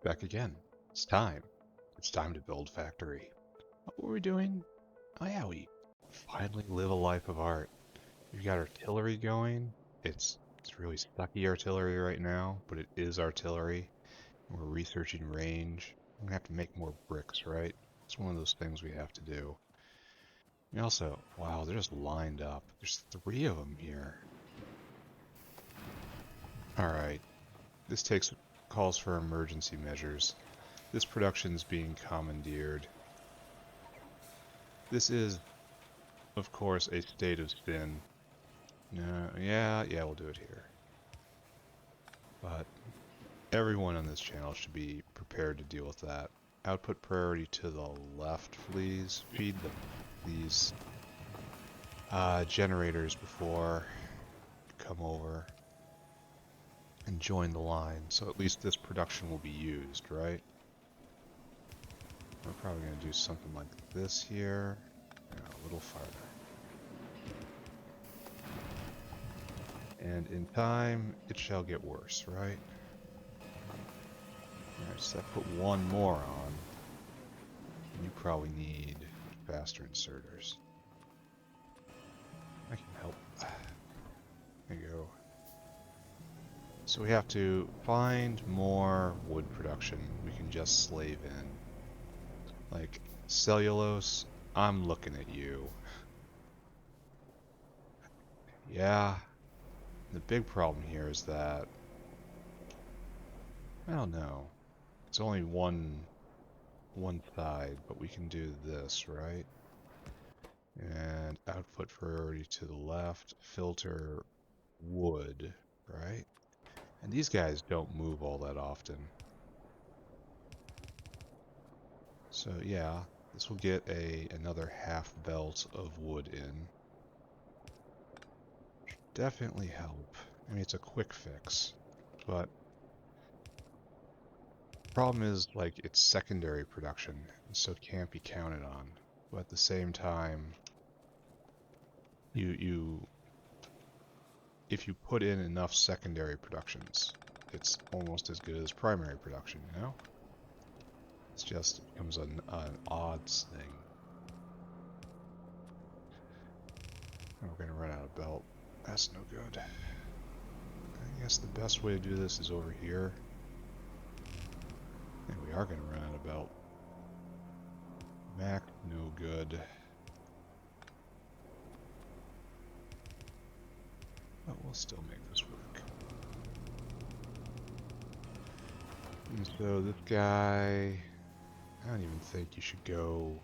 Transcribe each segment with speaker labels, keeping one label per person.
Speaker 1: Back again. It's time. It's time to build factory. What were we doing? Oh yeah, we finally live a life of art. We've got artillery going. It's really sucky artillery right now, but it is artillery. We're researching range. I'm gonna have to make more bricks, right? It's one of those things we have to do. And also, wow, they're just lined up. There's 3 of them here. Alright, this calls for emergency measures. This production's being commandeered. This is, of course, a state of spin. No, yeah, we'll do it here. But everyone on this channel should be prepared to deal with that. Output priority to the left, please. Feed these generators before you come over and join the line. So at least this production will be used, right? We're probably going to do something like this here. A little farther. And in time, it shall get worse, right? Alright, so I put 1 more on. You probably need faster inserters. I can help. There you go. So we have to find more wood production we can just slave in. Like cellulose, I'm looking at you. Yeah. The big problem here is that I don't know. It's only one side, but we can do this, right? And output priority to the left, filter wood, right? And these guys don't move all that often. So yeah, this will get another half belt of wood in. Should definitely help. I mean, it's a quick fix, but the problem is, like, it's secondary production, so it can't be counted on. But at the same time, if you put in enough secondary productions, it's almost as good as primary production, you know? It's just, it becomes an odds thing. Oh, we're gonna run out of belt. That's no good. I guess the best way to do this is over here. And we are gonna run out of belt. Mac, no good. But we'll still make this work. And so this guy, I don't even think you should go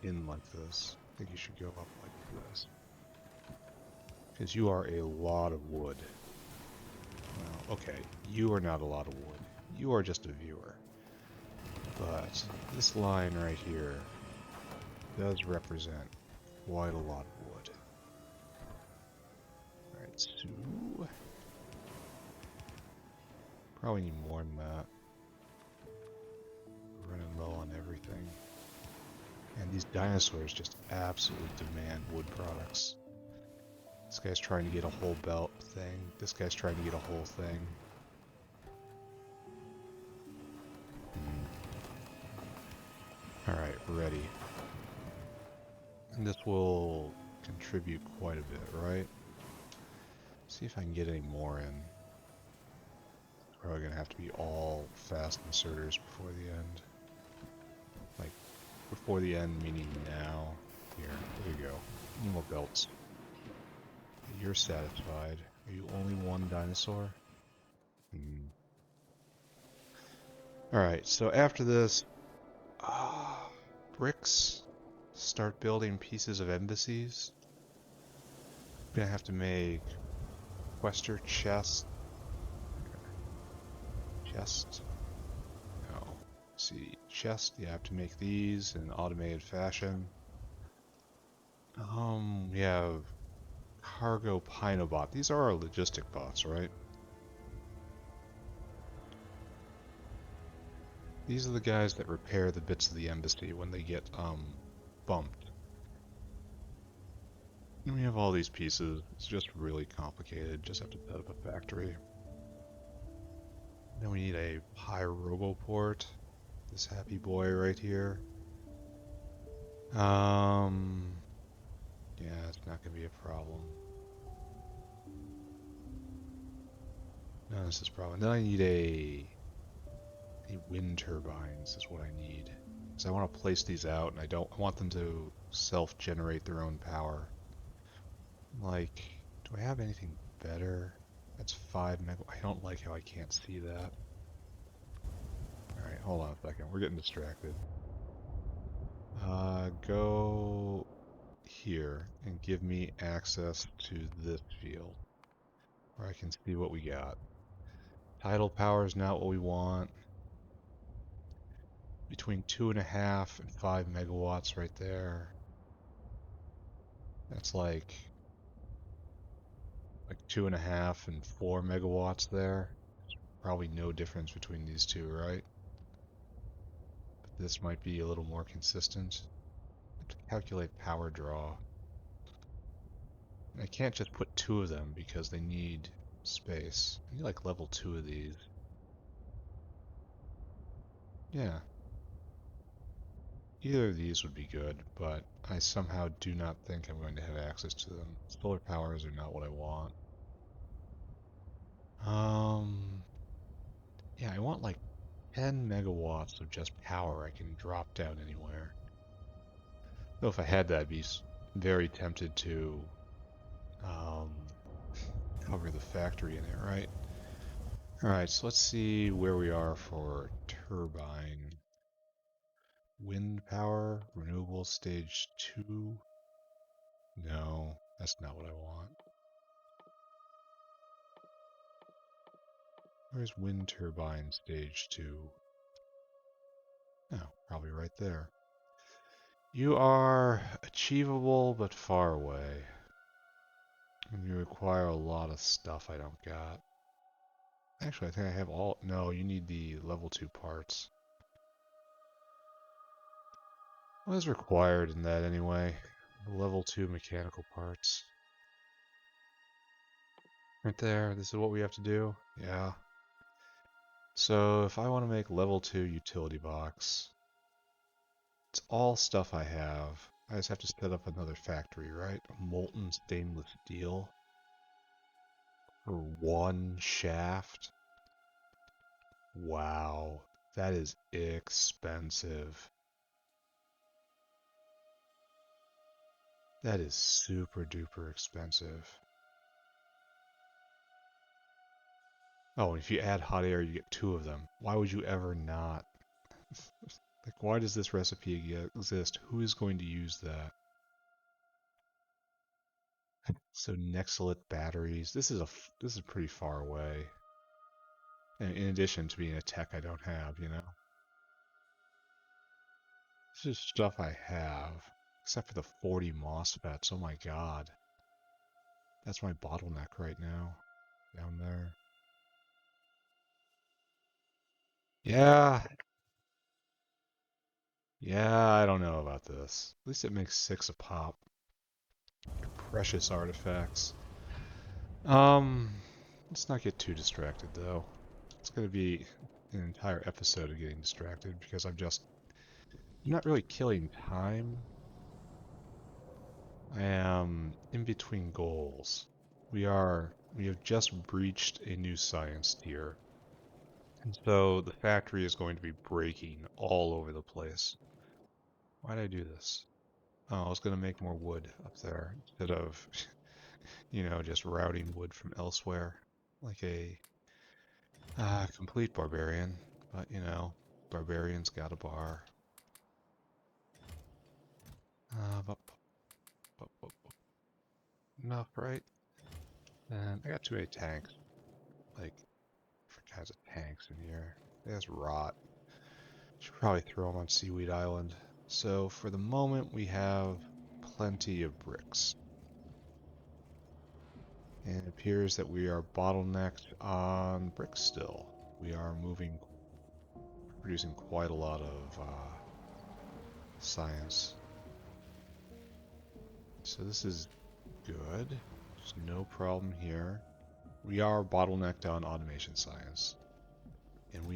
Speaker 1: in like this. I think you should go up like this. Because you are a lot of wood. Well, okay, you are not a lot of wood. You are just a viewer. But this line right here does represent quite a lot of wood. Alright, so probably need more than that. We're running low on everything. And these dinosaurs just absolutely demand wood products. This guy's trying to get a whole belt thing. This guy's trying to get a whole thing. Alright, we're ready. And this will contribute quite a bit, right? See if I can get any more in. It's probably gonna have to be all fast inserters before the end. Like, before the end meaning now. Here, there you go. Any more belts. You're satisfied. Are you only 1 dinosaur? Alright, so after this, bricks, start building pieces of embassies. I'm gonna have to make quester chest. No. Let's see, chest, you have to make these in automated fashion. We have cargo Pyanodon. These are our logistic bots, right? These are the guys that repair the bits of the embassy when they get bumped. And we have all these pieces. It's just really complicated. Just have to set up a factory. Then we need a pyroboport. This happy boy right here. Yeah, it's not gonna be a problem. No, this is a problem. Then I need wind turbines is what I need. Because I want to place these out and I want them to self-generate their own power. Like, do I have anything better? That's 5 mega. I don't like how I can't see that. Alright, hold on a second. We're getting distracted. Go here and give me access to this field where I can see what we got. Tidal power is not what we want. Between 2.5 and 5 megawatts right there. That's like 2.5 and 4 megawatts there. Probably no difference between these two, right? But this might be a little more consistent. I have to calculate power draw. And I can't just put 2 of them because they need space. I need like level 2 of these. Yeah. Either of these would be good, but I somehow do not think I'm going to have access to them. Solar powers are not what I want. Yeah, I want like 10 megawatts of just power I can drop down anywhere. Though if I had that, I'd be very tempted to um, cover the factory in it, right? Alright, so let's see where we are for turbine. Wind power, renewable stage 2. No, that's not what I want. Where's wind turbine stage 2? Oh, probably right there. You are achievable but far away. And you require a lot of stuff I don't got. Actually, I think I have all... No, you need the level 2 parts. What is required in that anyway? Level 2 mechanical parts. Right there, this is what we have to do? Yeah. So, if I want to make level 2 utility box, it's all stuff I have. I just have to set up another factory, right? Molten stainless steel. For 1 shaft. Wow, that is expensive. That is super duper expensive. Oh, and if you add hot air, you get 2 of them. Why would you ever not? Like, why does this recipe exist? Who is going to use that? So Nexalit batteries. This is pretty far away. And in addition to being a tech I don't have, you know. This is stuff I have. Except for the 40 MOSFETs. Oh my god. That's my bottleneck right now. Down there. Yeah. Yeah, I don't know about this. At least it makes 6 a pop. Precious artifacts. Um, let's not get too distracted though. It's gonna be an entire episode of getting distracted because I'm not really killing time. I am in between goals. We have just breached a new science tier. And so the factory is going to be breaking all over the place. Why did I do this? Oh, I was going to make more wood up there instead of, just routing wood from elsewhere like a complete barbarian. But, barbarians got a bar. Bup, bup, bup, bup. Enough, right? And I got too many tanks. Like, different kinds of tanks in here. There's rot. Should probably throw them on Seaweed Island. So for the moment, we have plenty of bricks. And it appears that we are bottlenecked on bricks still. We are producing quite a lot of science. So this is good. There's no problem here. We are bottlenecked on automation science.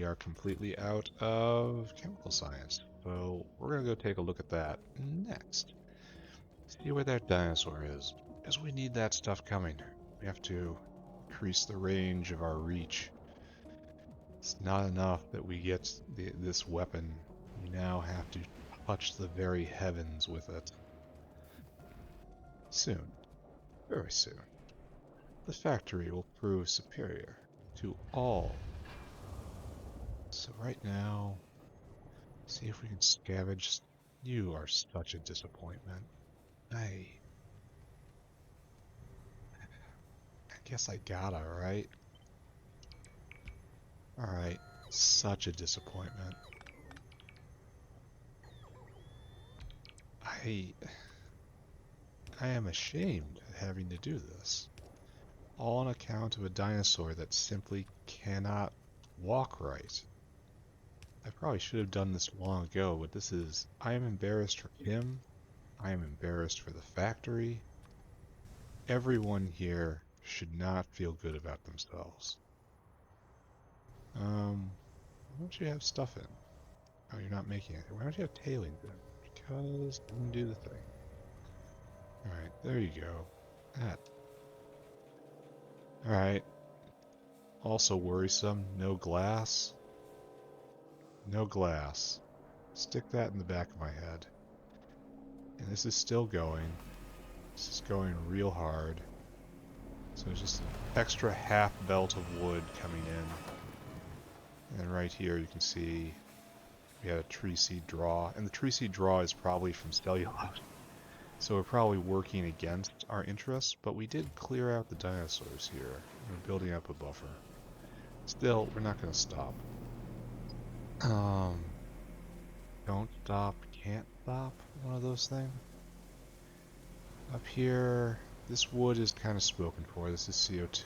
Speaker 1: we are completely out of chemical science. So we're going to go take a look at that next. See where that dinosaur is, because we need that stuff coming. We have to increase the range of our reach. It's not enough that we get this weapon. We now have to touch the very heavens with it. Soon. Very soon. The factory will prove superior to all. So right now, see if we can scavenge. You are such a disappointment. I guess I gotta, right? Alright. Such a disappointment. I am ashamed of having to do this. All on account of a dinosaur that simply cannot walk right. I probably should have done this long ago, but this is... I am embarrassed for him. I am embarrassed for the factory. Everyone here should not feel good about themselves. Why don't you have stuff in? Oh, you're not making anything. Why don't you have tailings in? Because it didn't do the thing. Alright, there you go. That. Alright. Also worrisome, no glass. No glass. Stick that in the back of my head. And this is still going. This is going real hard. So it's just an extra half belt of wood coming in. And right here you can see we had a tree seed draw. And the tree seed draw is probably from cellulose. So we're probably working against our interests, but we did clear out the dinosaurs here. We're building up a buffer. Still, we're not going to stop. Don't stop, can't stop, one of those things. Up here, this wood is kind of spoken for. This is CO2.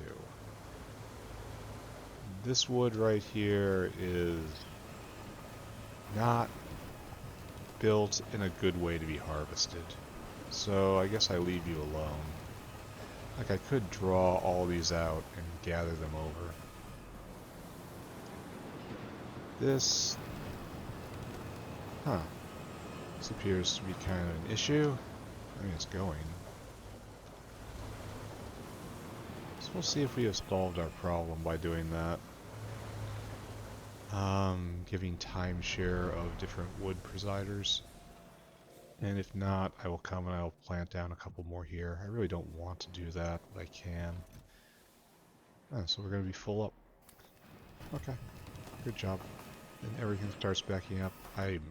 Speaker 1: This wood right here is not built in a good way to be harvested. So I guess I leave you alone. Like I could draw all these out and gather them over. This... Huh. This appears to be kind of an issue. I mean, it's going. So we'll see if we have solved our problem by doing that. Giving timeshare of different wood presiders. And if not, I will come and I will plant down a couple more here. I really don't want to do that, but I can. Oh, so we're going to be full up. Okay. Good job. And everything starts backing up. I'm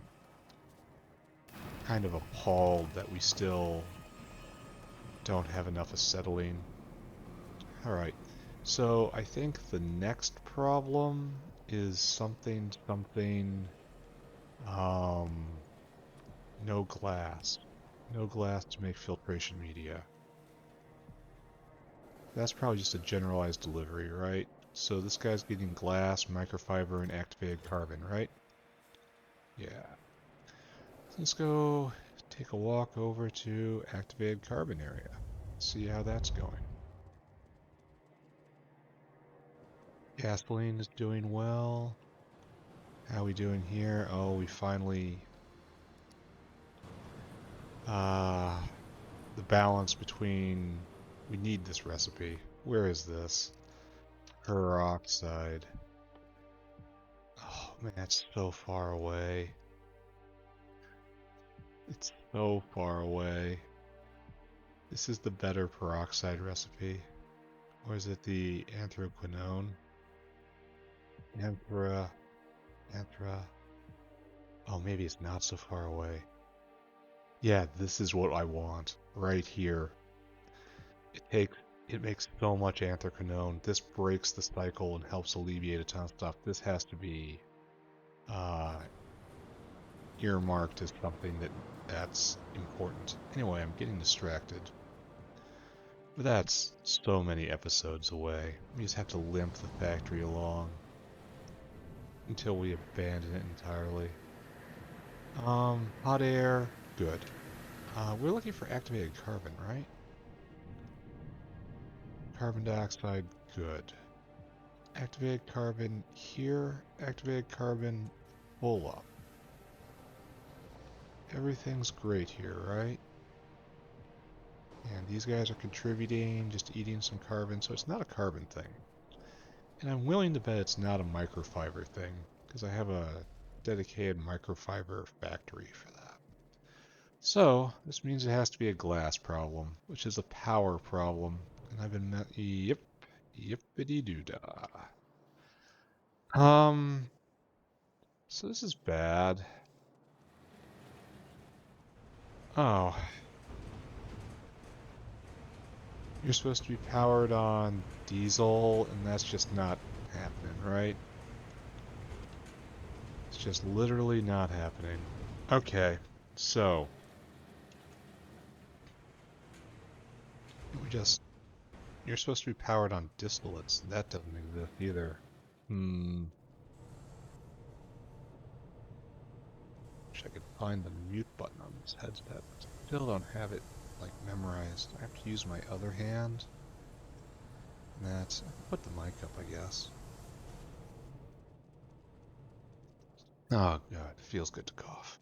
Speaker 1: kind of appalled that we still don't have enough acetylene. Alright. So I think the next problem is something... no glass. No glass to make filtration media. That's probably just a generalized delivery, right? So this guy's getting glass, microfiber, and activated carbon, right? Yeah. Let's go take a walk over to activated carbon area. See how that's going. Gasoline is doing well. How are we doing here? Oh, we finally... the balance between... We need this recipe. Where is this? Peroxide. Oh man, that's so far away. It's so far away. This is the better peroxide recipe. Or is it the anthraquinone? Anthra... Oh, maybe it's not so far away. Yeah, this is what I want. Right here. It makes so much anthraquinone. This breaks the cycle and helps alleviate a ton of stuff. This has to be earmarked as something that's important. Anyway, I'm getting distracted. But that's so many episodes away. We just have to limp the factory along until we abandon it entirely. Hot air, good. We're looking for activated carbon, right? Carbon dioxide, good. Activated carbon here. Activated carbon full up. Everything's great here, right? And these guys are contributing, just eating some carbon, so it's not a carbon thing. And I'm willing to bet it's not a microfiber thing, because I have a dedicated microfiber factory for that. So, this means it has to be a glass problem, which is a power problem. And I've been yep, yippity doo dah. So this is bad. Oh, you're supposed to be powered on diesel, and that's just not happening, right? It's just literally not happening. Okay, so we just you're supposed to be powered on distillates. That doesn't exist either. Hmm. Wish I could find the mute button on this headset. Still don't have it like memorized. I have to use my other hand. And that's I can put the mic up, I guess. Oh god, it feels good to cough.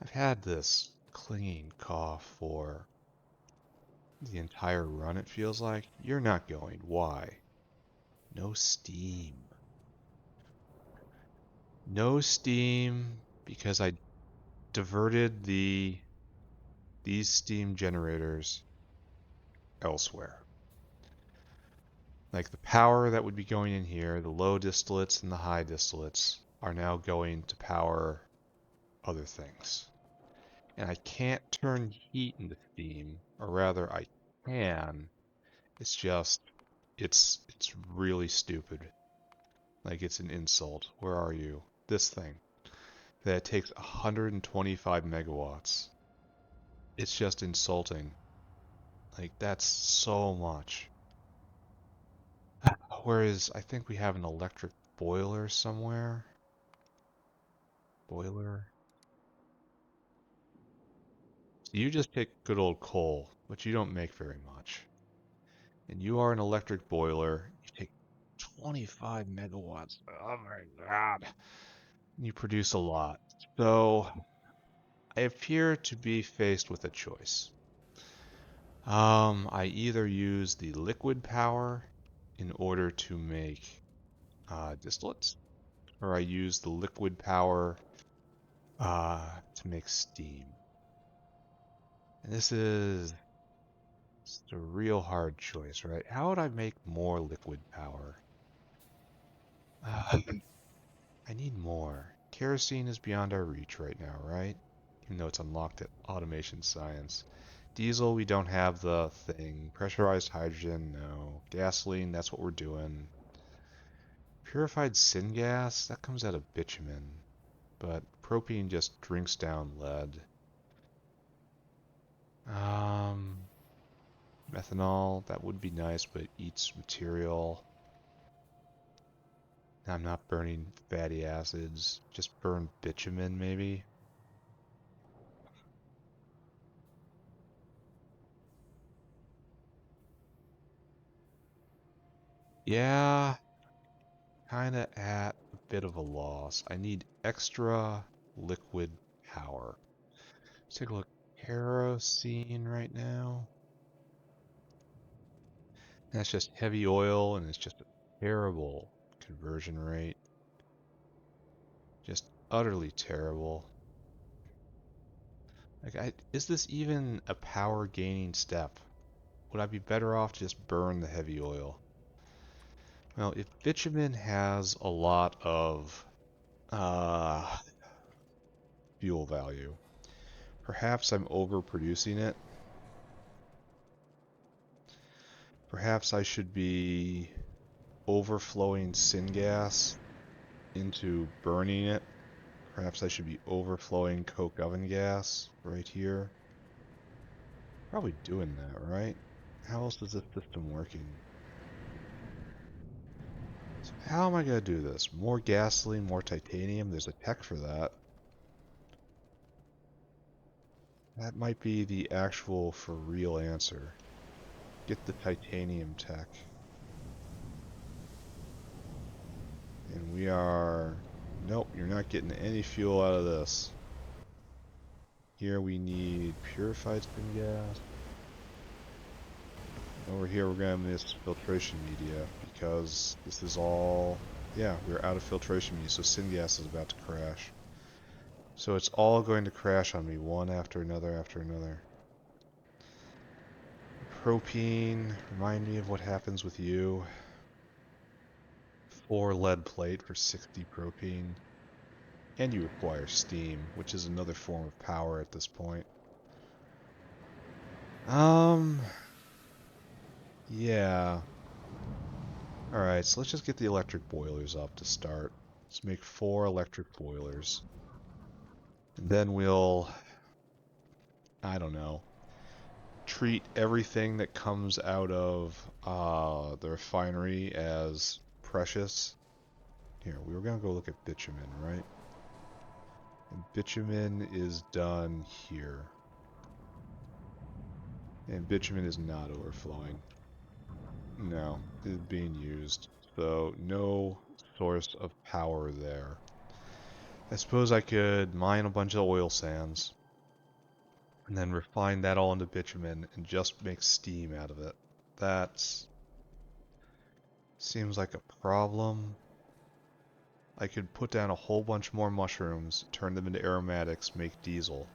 Speaker 1: I've had this clinging cough for the entire run, it feels like. You're not going. Why? No steam. No steam because I diverted these steam generators elsewhere. Like the power that would be going in here, the low distillates and the high distillates are now going to power other things. And I can't turn heat into steam, or rather I can. It's just it's really stupid. Like it's an insult. Where are you? This thing that takes 125 megawatts. It's just insulting. Like that's so much. Whereas I think we have an electric boiler somewhere. Boiler. So you just take good old coal, which you don't make very much. And you are an electric boiler. You take 25 megawatts. Oh my god. You produce a lot. So I appear to be faced with a choice. I either use the liquid power in order to make distillates, or I use the liquid power to make steam. And this is just a real hard choice, right? How would I make more liquid power? Uh, I need more. Kerosene is beyond our reach right now, right? Even though it's unlocked at automation science. Diesel, we don't have the thing. Pressurized hydrogen, no. Gasoline, that's what we're doing. Purified syngas, that comes out of bitumen. But propane just drinks down lead. Um, Methanol, that would be nice, but it eats material. I'm not burning fatty acids. Just burn bitumen, maybe. Yeah, kinda at a bit of a loss. I need extra liquid power. Let's take a look. Kerosene right now. That's just heavy oil, and it's just a terrible conversion rate. Just utterly terrible. Like, is this even a power gaining step? Would I be better off to just burn the heavy oil? Well, if bitumen has a lot of uh, fuel value, perhaps I'm overproducing it. Perhaps I should be overflowing syngas into burning it. Perhaps I should be overflowing coke oven gas right here. Probably doing that, right? How else is this system working? So how am I going to do this? More gasoline, more titanium? There's a tech for that. That might be the actual for real answer. Get the titanium tech. And we are... Nope, you're not getting any fuel out of this. Here we need purified syngas. Over here we're going to miss filtration media because this is all... Yeah, we're out of filtration media, so syngas is about to crash. So it's all going to crash on me, one after another after another. Propene, remind me of what happens with you. 4 lead plate for 60 propene. And you require steam, which is another form of power at this point. Yeah. Alright, so let's just get the electric boilers up to start. Let's make 4 electric boilers. And then we'll, I don't know, treat everything that comes out of the refinery as precious. Here, we were going to go look at bitumen, right? And bitumen is done here. And bitumen is not overflowing. No, it is being used. So, no source of power there. I suppose I could mine a bunch of oil sands and then refine that all into bitumen and just make steam out of it. That seems like a problem. I could put down a whole bunch more mushrooms, turn them into aromatics, make diesel.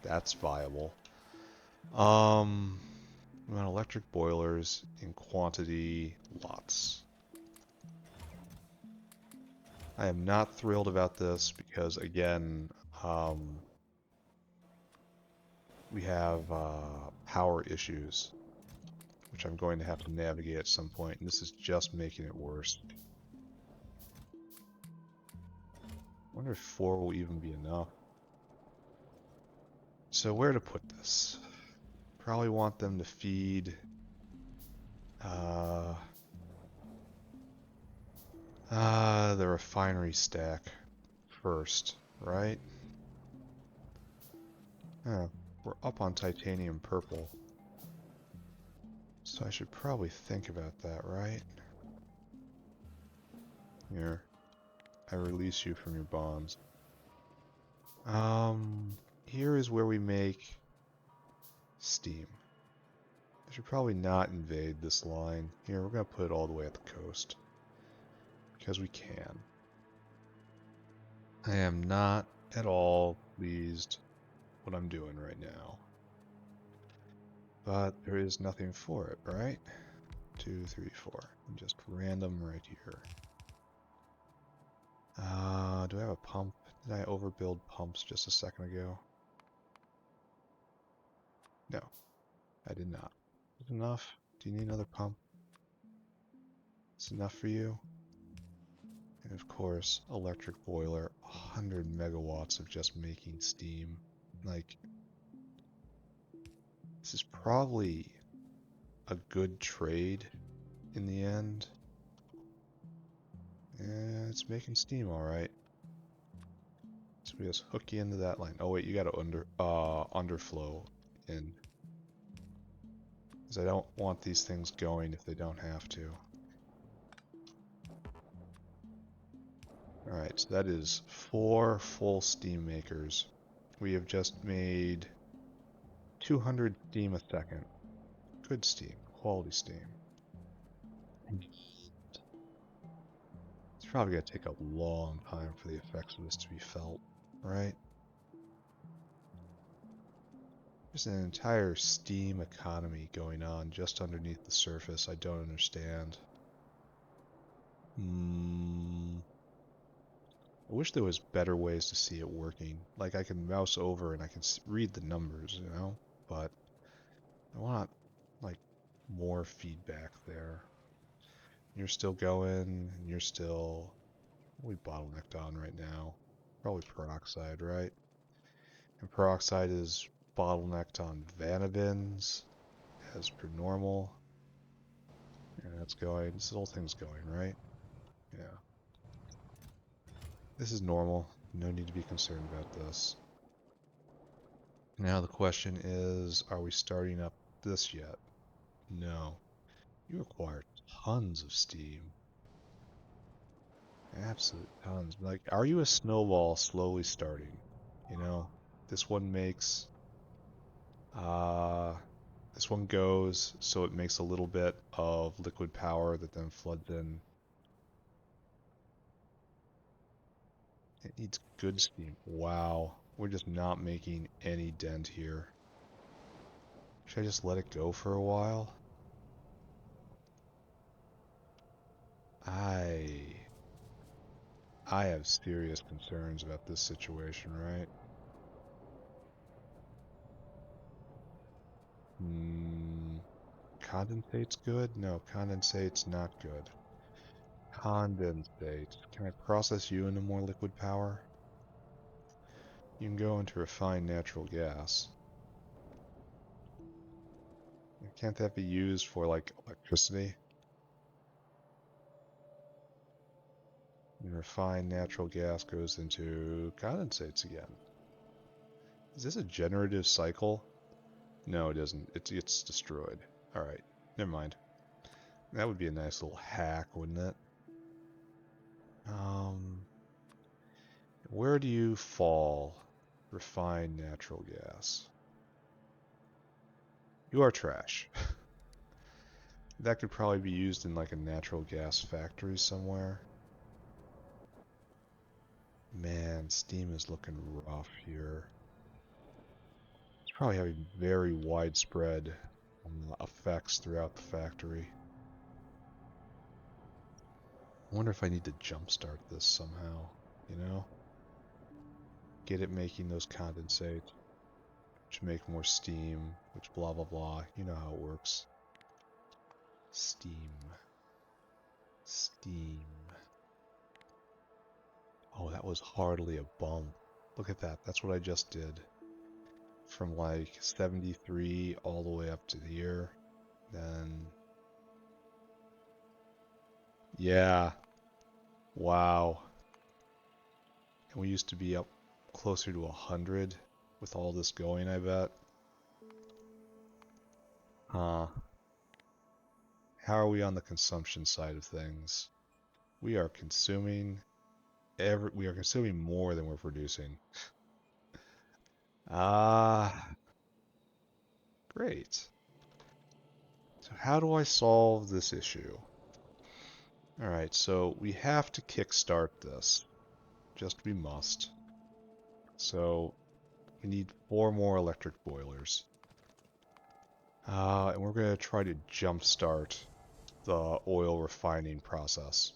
Speaker 1: That's viable. We want electric boilers in quantity, lots. I am not thrilled about this because, again, we have power issues, which I'm going to have to navigate at some point, and this is just making it worse. I wonder if 4 will even be enough. So where to put this? Probably want them to feed the refinery stack first, right? Oh, we're up on titanium purple. So I should probably think about that, right? Here, I release you from your bonds. Here is where we make steam. I should probably not invade this line. Here, we're going to put it all the way at the coast. Because we can. I am not at all pleased what I'm doing right now. But there is nothing for it, right? 2, 3, 4. And just random right here. Do I have a pump? Did I overbuild pumps just a second ago? No, I did not. Is it enough? Do you need another pump? It's enough for you? And of course, electric boiler, 100 megawatts of just making steam. Like, this is probably a good trade in the end. Yeah, it's making steam alright. So we just hook you into that line. Oh wait, you gotta underflow in. Because I don't want these things going if they don't have to. Alright, so that is 4 full steam makers. We have just made 200 steam a second. Good steam, quality steam. It's probably going to take a long time for the effects of this to be felt, right? There's an entire steam economy going on just underneath the surface I don't understand. I wish there was better ways to see it working. Like I can mouse over and I can read the numbers, you know? But I want, like, more feedback there. You're still going, and you're still... What are we bottlenecked on right now? Probably peroxide, right? And peroxide is bottlenecked on vanadins, as per normal. And that's going, this whole thing's going, right? Yeah. This is normal. No need to be concerned about this. Now the question is, are we starting up this yet? No. You require tons of steam. Absolute tons. Like, are you a snowball slowly starting? You know, this one makes, uh, this one goes, so it makes a little bit of liquid power that then floods in. It needs good steam. Wow, we're just not making any dent here. Should I just let it go for a while? I I have serious concerns about this situation, right? Hmm, condensate's good? No, condensate's not good. Condensate. Can I process you into more liquid power? You can go into refined natural gas. Can't that be used for, like, electricity? And refined natural gas goes into condensates again. Is this a generative cycle? No, it isn't. It's destroyed. Alright, never mind. That would be a nice little hack, wouldn't it? Um, where do you fall? Refined natural gas. You are trash. That could probably be used in like a natural gas factory somewhere. Man, Steam is looking rough here. It's probably having very widespread effects throughout the factory. I wonder if I need to jumpstart this somehow, you know? Get it making those condensates, which make more steam, which blah blah blah. You know how it works. Steam. Steam. Oh, that was hardly a bump. Look at that. That's what I just did. From like 73 all the way up to here. Then, yeah. Wow. And we used to be up closer to 100 with all this going, I bet. Huh. How are we on the consumption side of things? We are consuming we are consuming more than we're producing. Ah, great. So how do I solve this issue? All right, so we have to kickstart this. Just we must. So we need 4 more electric boilers. And we're going to try to jumpstart the oil refining process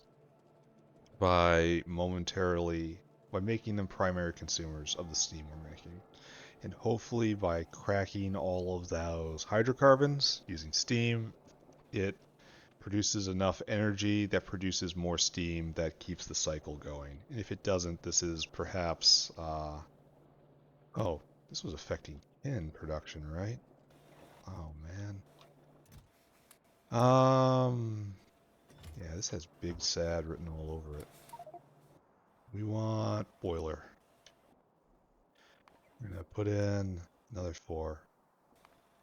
Speaker 1: by making them primary consumers of the steam we're making. And hopefully by cracking all of those hydrocarbons using steam, it produces enough energy that produces more steam that keeps the cycle going. And if it doesn't, this is perhaps, oh, this was affecting tin production, right? Oh man. Yeah, this has big sad written all over it. We want boiler. We're gonna put in another 4.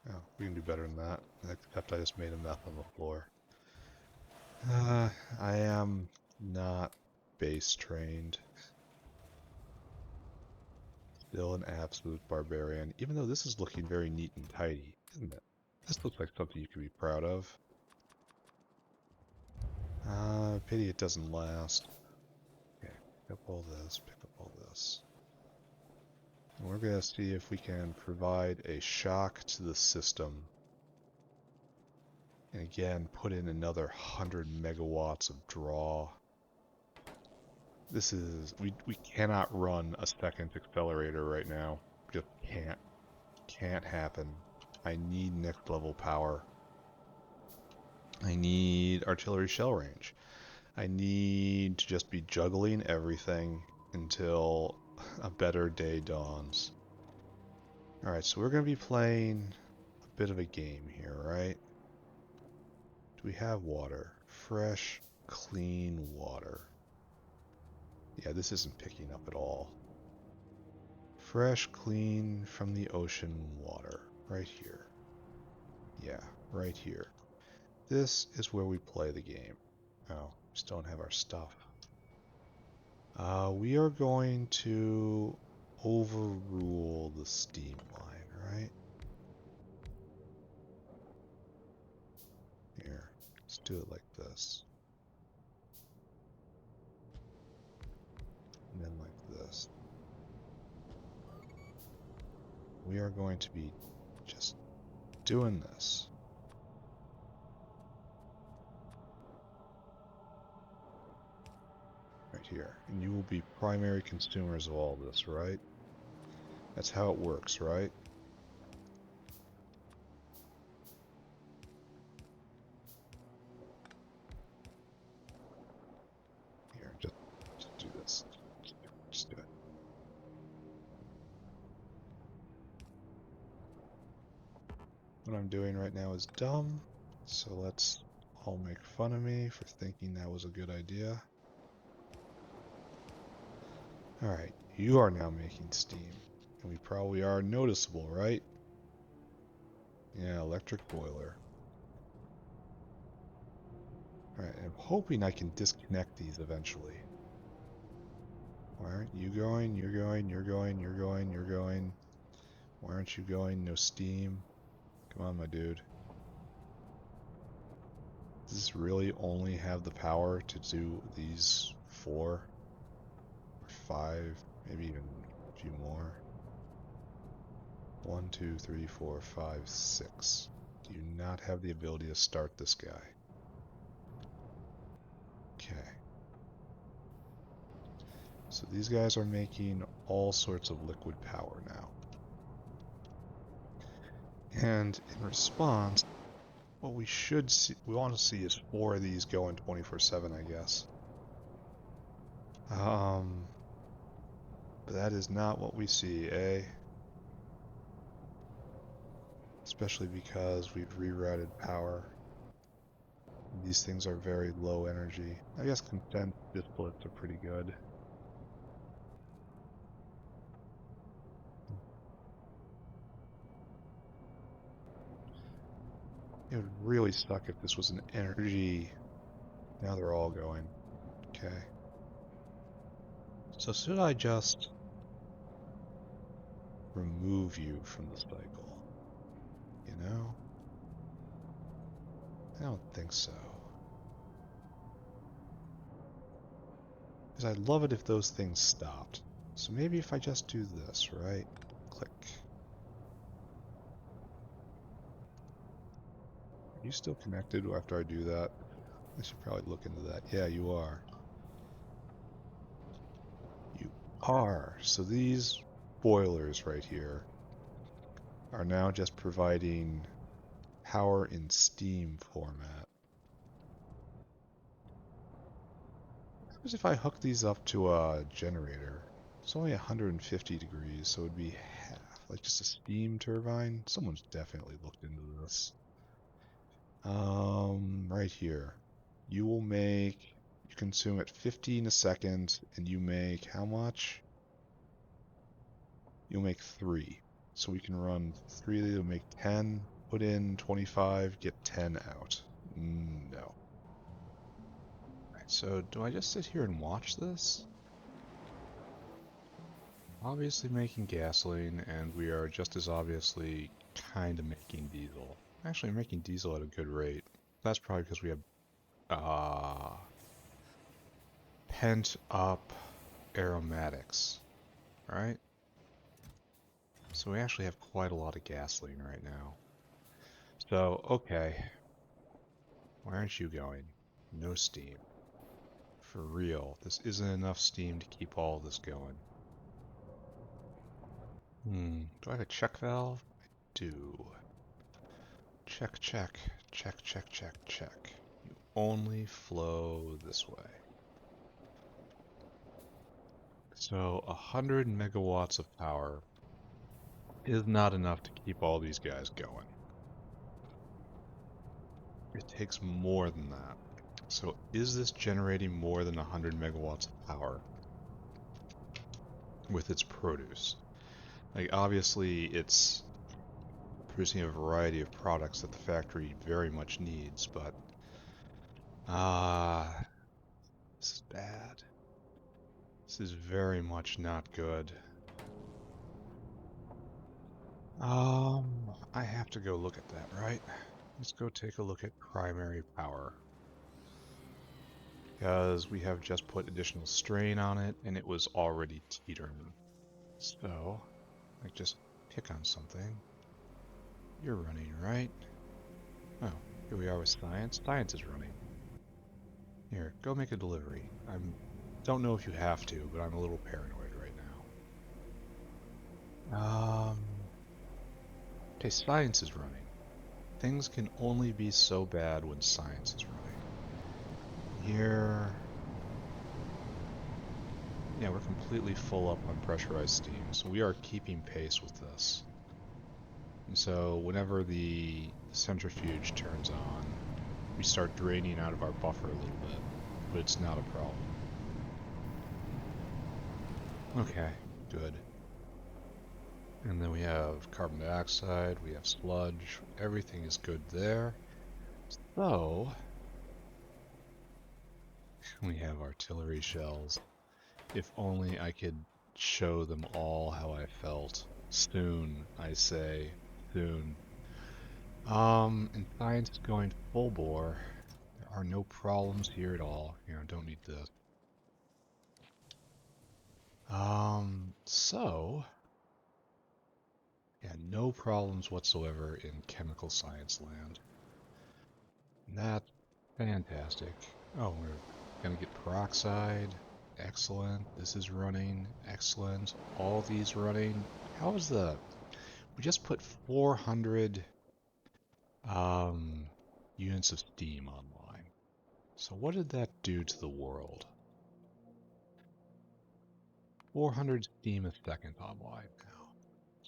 Speaker 1: Oh, we can do better than that. Except I just made a mess on the floor. Uh, I am not base trained. Still an absolute barbarian, even though this is looking very neat and tidy, isn't it? This looks like something you could be proud of. Pity it doesn't last. Okay, pick up all this, pick up all this. And we're gonna see if we can provide a shock to the system. And again, put in another 100 megawatts of draw. This is, we cannot run a second accelerator right now. Just can't happen. I need next level power. I need artillery shell range. I need to just be juggling everything until a better day dawns. Alright, so we're going to be playing a bit of a game here, right? Do we have water? Fresh, clean water. Yeah, this isn't picking up at all. Fresh, clean from the ocean water. Right here. Yeah, right here. This is where we play the game. Oh, we just don't have our stuff. We are going to overrule the steam line, right? Here, let's do it like this. And then like this. We are going to be just doing this. Right here. And you will be primary consumers of all this, right? That's how it works, right? Here, just do this. Just do it. What I'm doing right now is dumb, so let's all make fun of me for thinking that was a good idea. Alright, you are now making steam. And we probably are noticeable, right? Yeah, electric boiler. Alright, I'm hoping I can disconnect these eventually. Why aren't you going? You're going, you're going, you're going, you're going. Why aren't you going? No steam. Come on, my dude. Does this really only have the power to do these 4 or 5, maybe even a few more? 1, 2, 3, 4, 5, 6. Do you not have the ability to start this guy? Okay. So these guys are making all sorts of liquid power now. And in response, what we should see, we want to see is 4 of these going 24/7, I guess. But that is not what we see, eh? Especially because we've rerouted power. These things are very low energy. I guess condensed distillates are pretty good. It would really suck if this was an energy. Now they're all going. Okay. So should I just remove you from the cycle? You know? I don't think so. Because I'd love it if those things stopped. So maybe if I just do this, right? Click. Are you still connected after I do that? I should probably look into that. Yeah, you are. You are. So these boilers right here are now just providing power in steam format. Suppose if I hook these up to a generator, it's only 150 degrees, so it would be half, like just a steam turbine. Someone's definitely looked into this. Right here. You will make, you consume at 15 a second, and you make how much? You'll make 3. So we can run 3 of these, will make 10, put in 25, get 10 out. No. Right, so do I just sit here and watch this? Obviously making gasoline, and we are just as obviously kind of making diesel. Actually, making diesel at a good rate. That's probably because we have pent up aromatics, right? So we actually have quite a lot of gasoline right now. So, okay. Why aren't you going? No steam. For real, this isn't enough steam to keep all of this going. Do I have a check valve? I do. Check, check, check, check, check, check. You only flow this way. So 100 megawatts of power is not enough to keep all these guys going. It takes more than that. So is this generating more than 100 megawatts of power with its produce? Like obviously it's producing a variety of products that the factory very much needs, but this is bad. This is very much not good. I have to go look at that, right? Let's go take a look at primary power. Because we have just put additional strain on it, and it was already teetering. So, like, just pick on something. You're running, right? Oh, here we are with science. Science is running. Here, go make a delivery. Don't know if you have to, but I'm a little paranoid right now. Okay, science is running. Things can only be so bad when science is running. Here... Yeah, we're completely full up on pressurized steam, so we are keeping pace with this. And so whenever the centrifuge turns on, we start draining out of our buffer a little bit, but it's not a problem. Okay, good. And then we have carbon dioxide, we have sludge, everything is good there. So, we have artillery shells. If only I could show them all how I felt. Soon, I say. Soon. And science is going full bore. There are no problems here at all. Don't need this. So... Yeah, no problems whatsoever in chemical science land. And that's fantastic. Oh, we're gonna get peroxide. Excellent. This is running. Excellent. All these running. How is the... We just put 400 units of steam online. So what did that do to the world? 400 steam a second online now.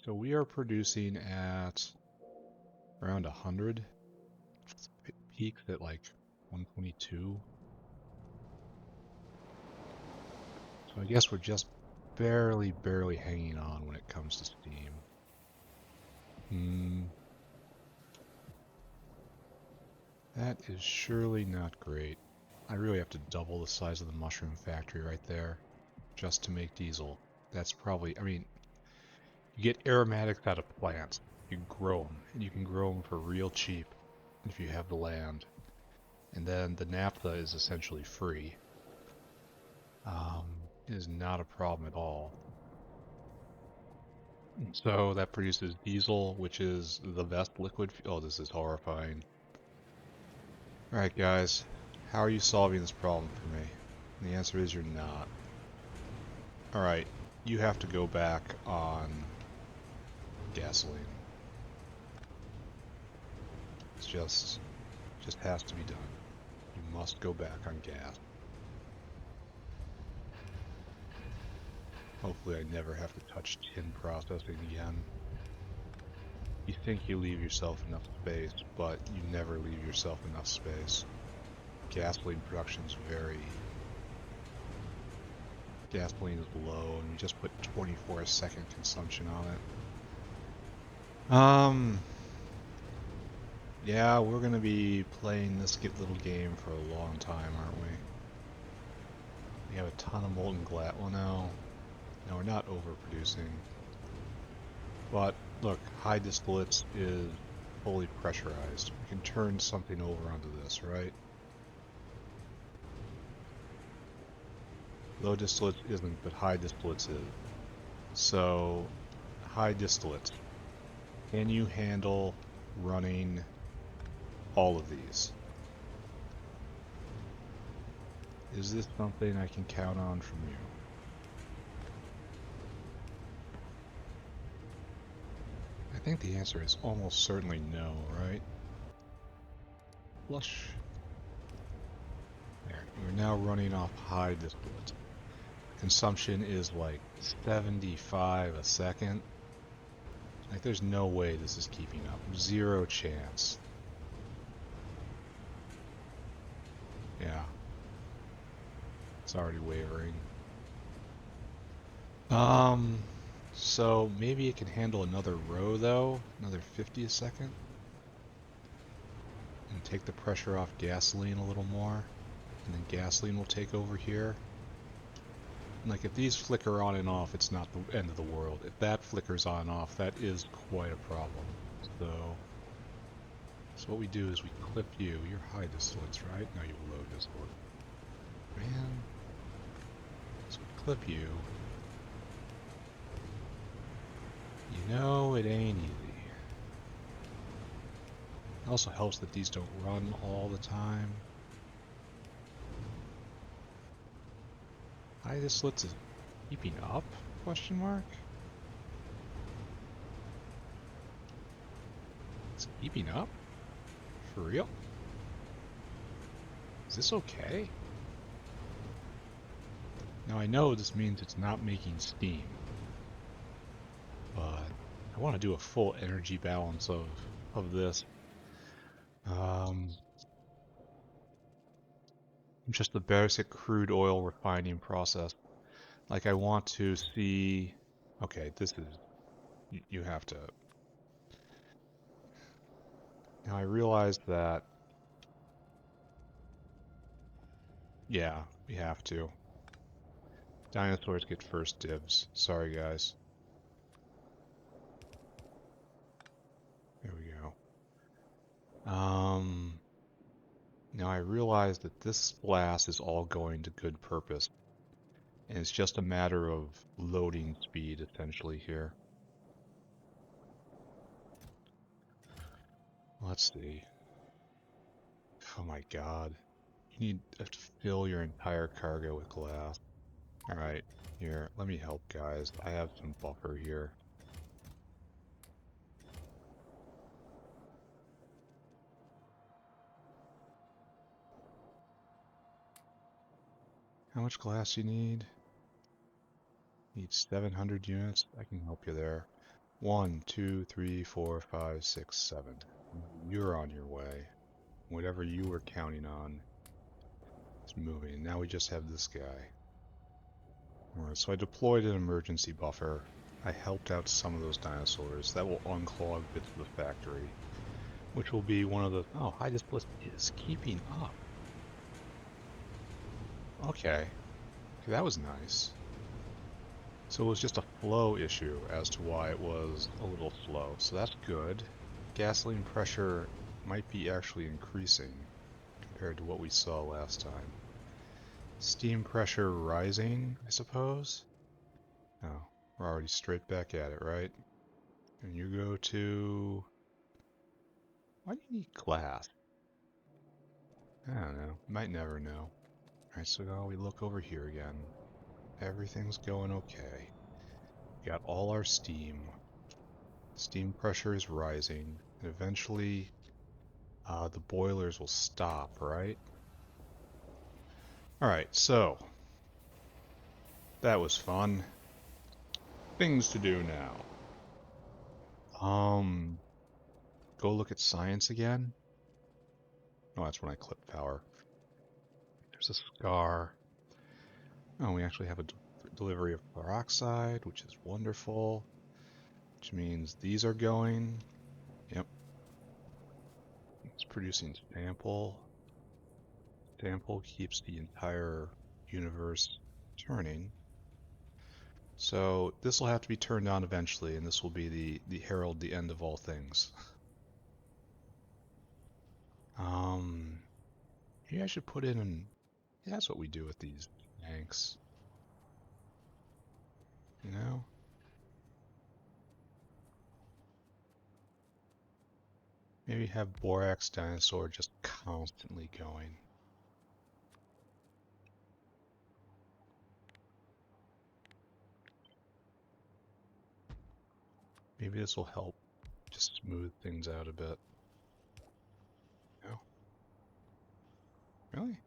Speaker 1: So we are producing at around 100. Peaks at like 122. So I guess we're just barely hanging on when it comes to steam. That is surely not great. I really have to double the size of the mushroom factory right there just to make diesel. That's probably, I mean, you get aromatics out of plants. You can grow them, and you can grow them for real cheap if you have the land. And then the naphtha is essentially free. It is not a problem at all. So that produces diesel, which is the best liquid. Oh, this is horrifying. Alright, guys. How are you solving this problem for me? And the answer is you're not. Alright, you have to go back on gasoline. It's just has to be done. You must go back on gas. Hopefully I never have to touch tin processing again. You think you leave yourself enough space, but you never leave yourself enough space. Gasoline production is gasoline is low, and we just put 24-second consumption on it. Yeah, we're gonna be playing this little game for a long time, aren't we? We have a ton of molten glass. Well, no, we're not overproducing. But look, high distillates is fully pressurized. We can turn something over onto this, right? Low distillates isn't, but high distillates is. So, high distillates. Can you handle running all of these? Is this something I can count on from you? I think the answer is almost certainly no, right? Flush. There, you're now running off high distillate. Consumption is like 75 a second. Like, there's no way this is keeping up. Zero chance. Yeah. It's already wavering. So maybe it can handle another row though, another 50 a second. And take the pressure off gasoline a little more. And then gasoline will take over here. Like, if these flicker on and off, it's not the end of the world. If that flickers on and off, that is quite a problem. So what we do is we clip you. You're high distillates, right? No, you're low distillate. Man. So we clip you. You know it ain't easy. It also helps that these don't run all the time. High distillates is keeping up? Question mark? It's keeping up? For real? Is this okay? Now I know this means it's not making steam, but I want to do a full energy balance of this. Just the basic crude oil refining process. Like, I want to see. Okay, this is, you have to. Now I realize that. Yeah, we have to. Dinosaurs get first dibs. Sorry, guys. There we go. Now I realize that this glass is all going to good purpose, and it's just a matter of loading speed, essentially, here. Let's see. Oh my god. You need to fill your entire cargo with glass. Alright, here, let me help, guys. I have some buffer here. How much glass you need? Need 700 units? I can help you there. 1, 2, 3, 4, 5, 6, 7. You're on your way. Whatever you were counting on is moving. Now we just have this guy. Alright, so I deployed an emergency buffer. I helped out some of those dinosaurs. That will unclog bits of the factory, which will be one of the... Oh, high displacement is keeping up. Okay, that was nice. So it was just a flow issue as to why it was a little slow. So that's good. Gasoline pressure might be actually increasing compared to what we saw last time. Steam pressure rising, I suppose? Oh, we're already straight back at it, right? And you go to... Why do you need glass? I don't know. Might never know. Alright, so now we look over here again. Everything's going okay. Got all our steam. Steam pressure is rising. And eventually, the boilers will stop, right? Alright, so... That was fun. Things to do now. Go look at science again. Oh, that's when I clip power. There's a scar. Oh, we actually have a delivery of peroxide, which is wonderful. Which means these are going. Yep. It's producing sample. Sample keeps the entire universe turning. So this will have to be turned on eventually, and this will be the herald, the end of all things. Maybe I should put in an... Yeah, that's what we do with these tanks. You know? Maybe have Borax Dinosaur just constantly going. Maybe this will help just smooth things out a bit. No? Really?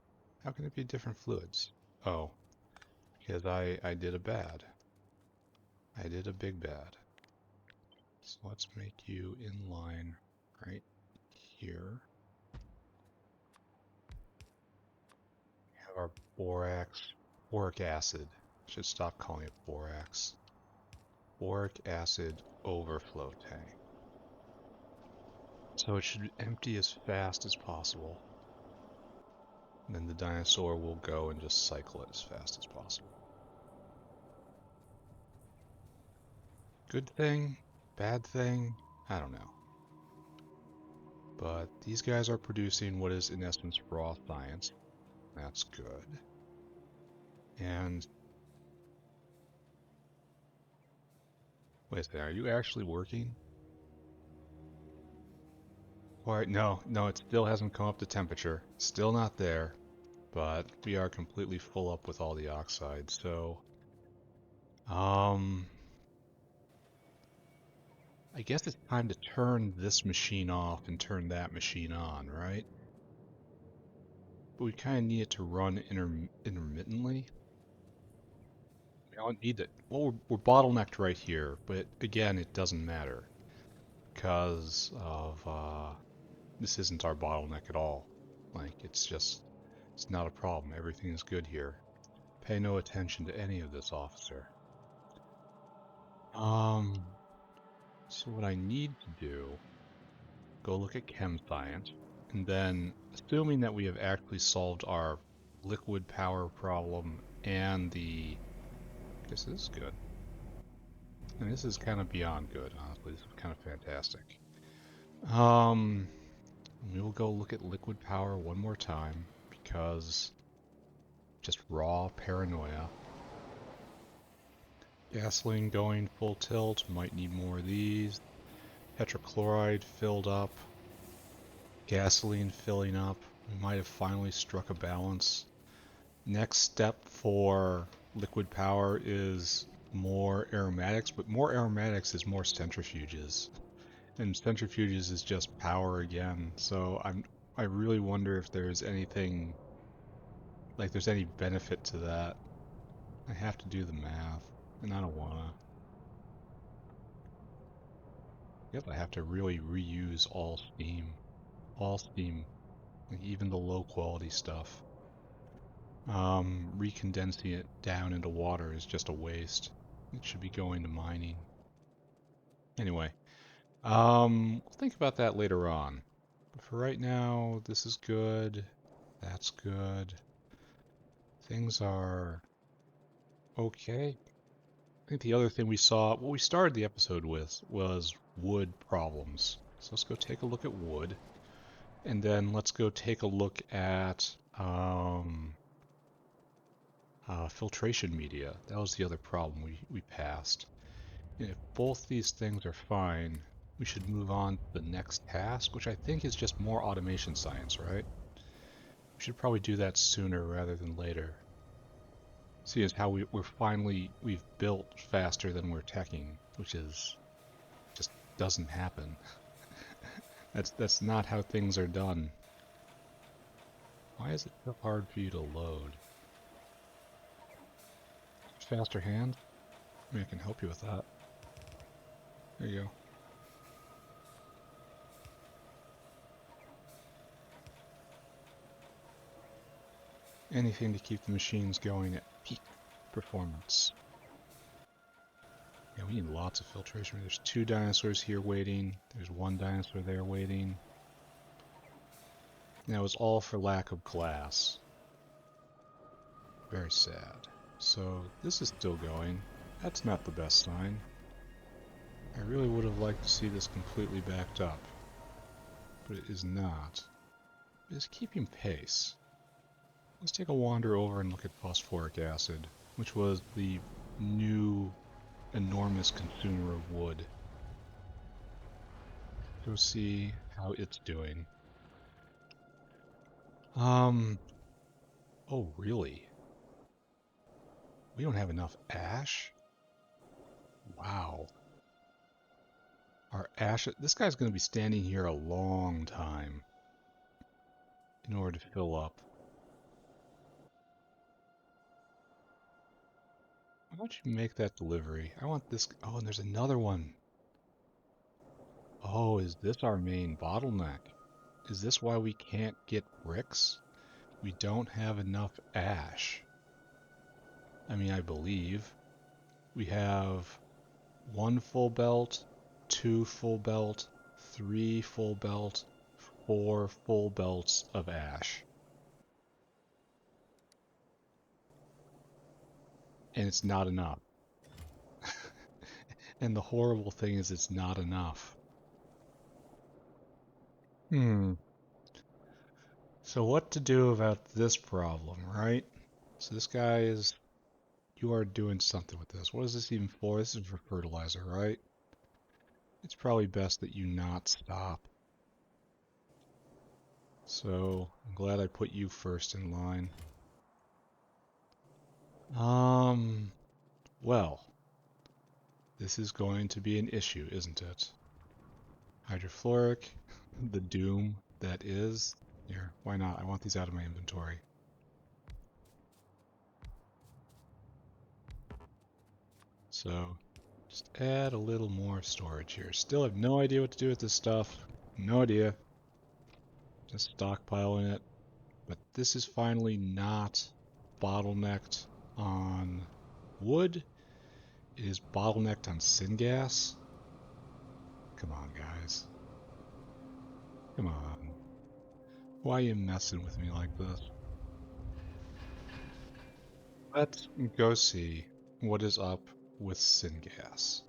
Speaker 1: How can it be different fluids? Oh, because I did a bad. I did a big bad. So let's make you in line right here. We have our boric acid. Should stop calling it borax. Boric acid overflow tank. So it should empty as fast as possible. And then the dinosaur will go and just cycle it as fast as possible. Good thing? Bad thing? I don't know. But these guys are producing what is in essence raw science. That's good. And wait a second, are you actually working? Alright, no, it still hasn't come up to temperature. Still not there. But we are completely full up with all the oxide, so I guess it's time to turn this machine off and turn that machine on, right? But we kind of need it to run intermittently. I don't need it. Well, we're bottlenecked right here, but again, it doesn't matter because of this isn't our bottleneck at all. Like, it's not a problem. Everything is good here. Pay no attention to any of this, officer. So what I need to do, go look at chem science, and then, assuming that we have actually solved our liquid power problem and I guess this is good. And this is kind of beyond good, honestly. This is kind of fantastic. We will go look at liquid power one more time because just raw paranoia. Gasoline going full tilt, might need more of these. Tetrachloride filled up. Gasoline filling up. We might have finally struck a balance. Next step for liquid power is more aromatics, but more aromatics is more centrifuges. And centrifuges is just power again. So I really wonder if there's anything like there's any benefit to that. I have to do the math, and I don't wanna. Yep, I have to really reuse all steam. All steam. Like even the low quality stuff. Recondensing it down into water is just a waste. It should be going to mining. Anyway, we'll think about that later on. But for right now, this is good. That's good. Things are okay. I think the other thing we saw, what we started the episode with, was wood problems. So let's go take a look at wood. And then let's go take a look at filtration media. That was the other problem we passed. And if both these things are fine, we should move on to the next task, which I think is just more automation science, right? We should probably do that sooner rather than later. See as how we've built faster than we're teching, which is just doesn't happen. That's not how things are done. Why is it so hard for you to load? Faster hand? I mean, I can help you with that. There you go. Anything to keep the machines going at peak performance. Yeah, we need lots of filtration. There's 2 dinosaurs here waiting. There's 1 dinosaur there waiting. And that was all for lack of glass. Very sad. So this is still going. That's not the best sign. I really would have liked to see this completely backed up. But it is not. It is keeping pace. Let's take a wander over and look at phosphoric acid, which was the new enormous consumer of wood. Go see how it's doing. Oh really? We don't have enough ash? Wow. Our ash, this guy's going to be standing here a long time in order to fill up. Why don't you make that delivery? I want this, oh, and there's another one. Oh, is this our main bottleneck? Is this why we can't get bricks? We don't have enough ash. I mean, I believe. We have 1 full belt, 2 full belt, 3 full belt, 4 full belts of ash. And it's not enough. And the horrible thing is it's not enough. Hmm. So what to do about this problem, right? So this guy is, you are doing something with this. What is this even for? This is for fertilizer, right? It's probably best that you not stop. So I'm glad I put you first in line. Um, well, this is going to be an issue, isn't it? Hydrofluoric, the doom that is. Here, why not? I want these out of my inventory. So just add a little more storage here. Still have no idea what to do with this stuff. No idea. Just stockpiling it. But this is finally not bottlenecked on wood. It is bottlenecked on syngas. Come on, guys. Come on. Why are you messing with me like this? Let's go see what is up with syngas.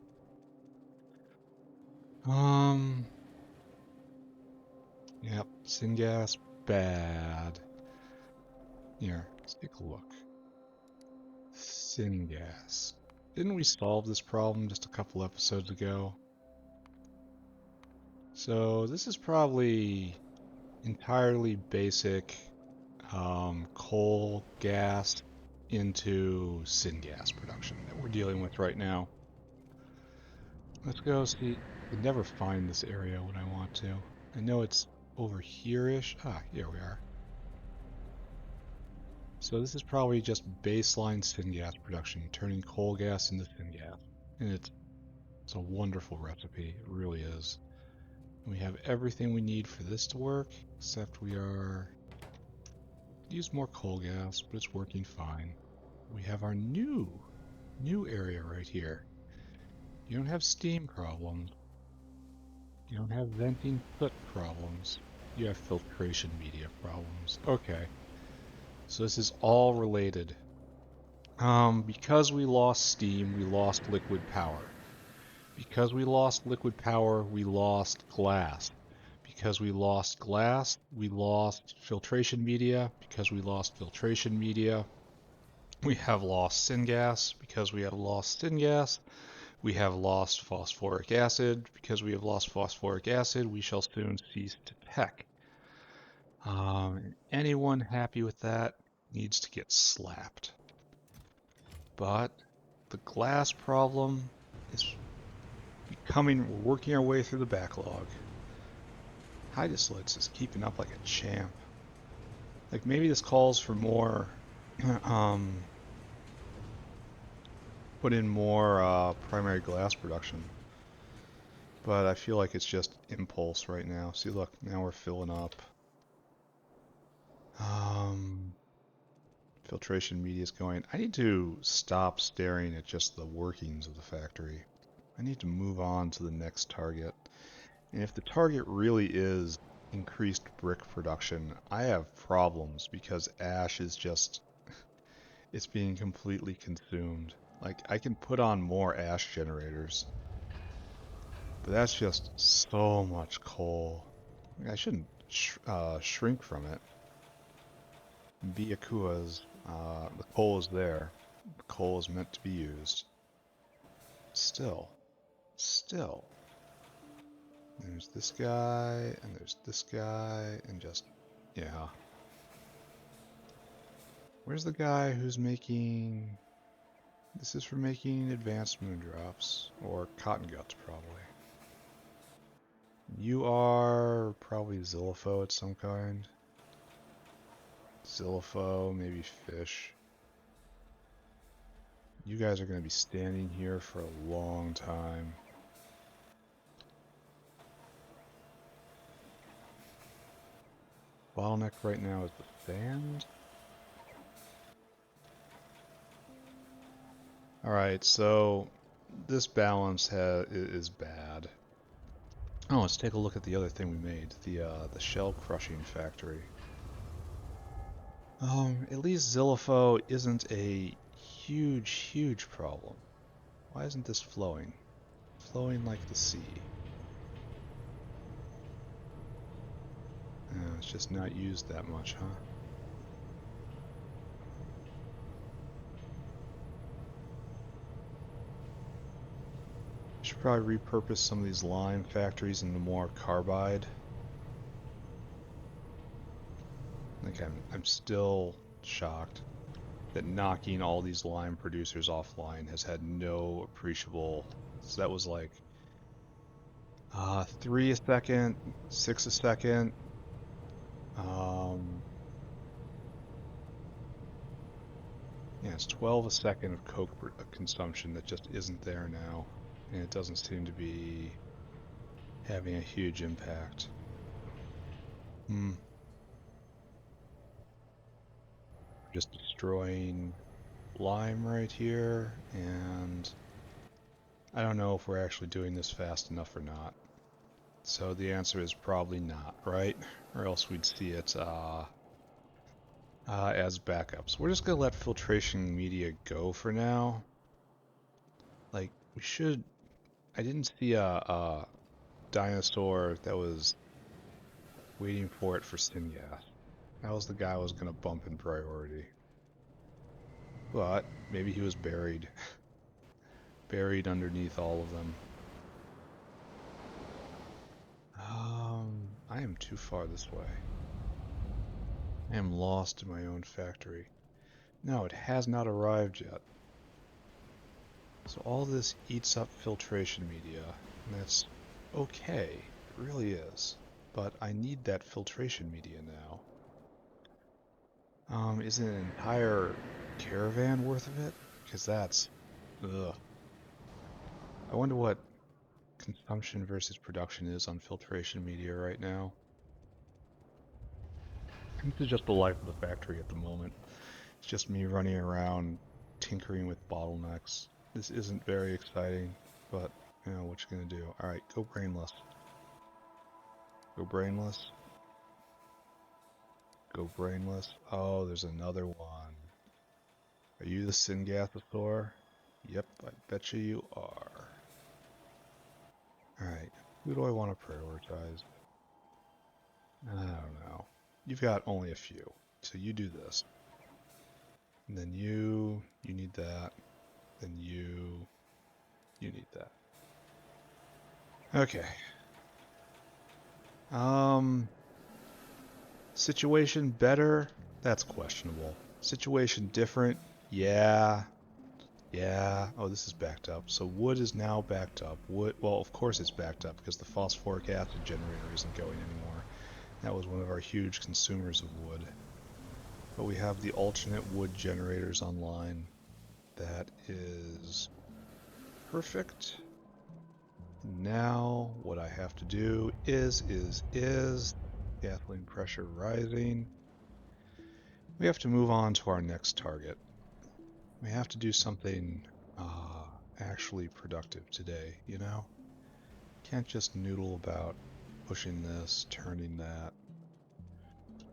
Speaker 1: Um, yep, syngas bad. Here, let's take a look. Syngas. Didn't we solve this problem just a couple episodes ago? So this is probably entirely basic coal gas into syngas production that we're dealing with right now. Let's go see. I can never find this area when I want to. I know it's over here-ish. Ah, here we are. So this is probably just baseline syngas production, turning coal gas into syngas. And it's a wonderful recipe. It really is. We have everything we need for this to work, except we are use more coal gas, but it's working fine. We have our new area right here. You don't have steam problems. You don't have venting soot problems. You have filtration media problems. Okay. So this is all related. Because we lost steam, we lost liquid power. Because we lost liquid power, we lost glass. Because we lost glass, we lost filtration media. Because we lost filtration media, we have lost syngas. Because we have lost syngas, we have lost phosphoric acid. Because we have lost phosphoric acid, we shall soon cease to peck. Anyone happy with that needs to get slapped. But the glass problem is becoming, we're working our way through the backlog. Hydaslitz is keeping up like a champ. Like maybe this calls for more, put in more primary glass production. But I feel like it's just impulse right now. See, look, now we're filling up. Filtration media is going. I need to stop staring at just the workings of the factory. I need to move on to the next target. And if the target really is increased brick production, I have problems because ash is just, it's being completely consumed. Like, I can put on more ash generators, but that's just so much coal. I shouldn't shrink from it. Byakua's, the coal is there. The coal is meant to be used. Still. There's this guy, and there's this guy, and just, yeah. Where's the guy who's making... This is for making advanced moondrops, or cotton guts, probably. You are probably Zillifo at some kind. Zillifo, maybe fish. You guys are going to be standing here for a long time. Bottleneck right now is the sand. Alright, so this balance is bad. Oh, let's take a look at the other thing we made, the shell crushing factory. At least Zillifo isn't a huge problem. Why isn't this flowing? flowing like the sea. It's just not used that much, huh? Should probably repurpose some of these lime factories into more carbide. Like I'm still shocked that knocking all these lime producers offline has had no appreciable. So that was like 3 a second, 6 a second. Yeah, it's 12 a second of coke consumption that just isn't there now, and it doesn't seem to be having a huge impact. Just destroying lime right here, and I don't know if we're actually doing this fast enough or not. So the answer is probably not, right? Or else we'd see it as backups. We're just gonna let filtration media go for now. Like, we should... I didn't see a dinosaur that was waiting for it for syngas. That was the guy I was gonna bump in priority. But maybe he was buried. Buried underneath all of them. I am too far this way. I am lost in my own factory. No, it has not arrived yet. So all this eats up filtration media, and that's okay. It really is. But I need that filtration media now. Is an entire caravan worth of it? Because that's... ugh. I wonder what consumption versus production is on filtration media right now. This is just the life of the factory at the moment. It's just me running around tinkering with bottlenecks. This isn't very exciting, but you know what you're gonna do. Alright, go brainless. Go brainless. Go brainless. Oh, there's another one. Are you the Syngathosaur? Yep, I bet you are. Alright, who do I want to prioritize? I don't know. You've got only a few, so you do this. And then you need that. Then you need that. Okay. Situation better? That's questionable. Situation different? Yeah. Yeah. Oh, this is backed up. So wood is now backed up. Wood, well, of course it's backed up because the phosphoric acid generator isn't going anymore. That was one of our huge consumers of wood. But we have the alternate wood generators online. That is perfect. Now what I have to do is gasoline pressure rising. We have to move on to our next target. We have to do something actually productive today, you know? Can't just noodle about pushing this, turning that.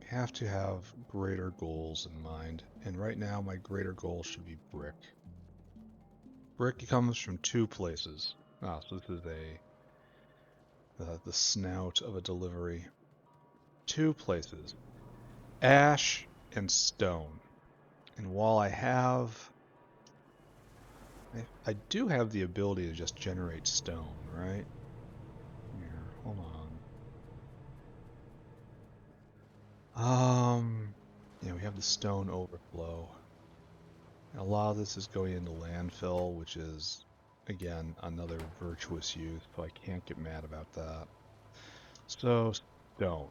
Speaker 1: We have to have greater goals in mind, and right now my greater goal should be brick. Brick comes from two places. So this is the snout of a delivery. Two places. Ash and stone. And while I do have the ability to just generate stone, right? Here, hold on. Yeah, we have the stone overflow. And a lot of this is going into landfill, which is, again, another virtuous use, so I can't get mad about that. So, stone.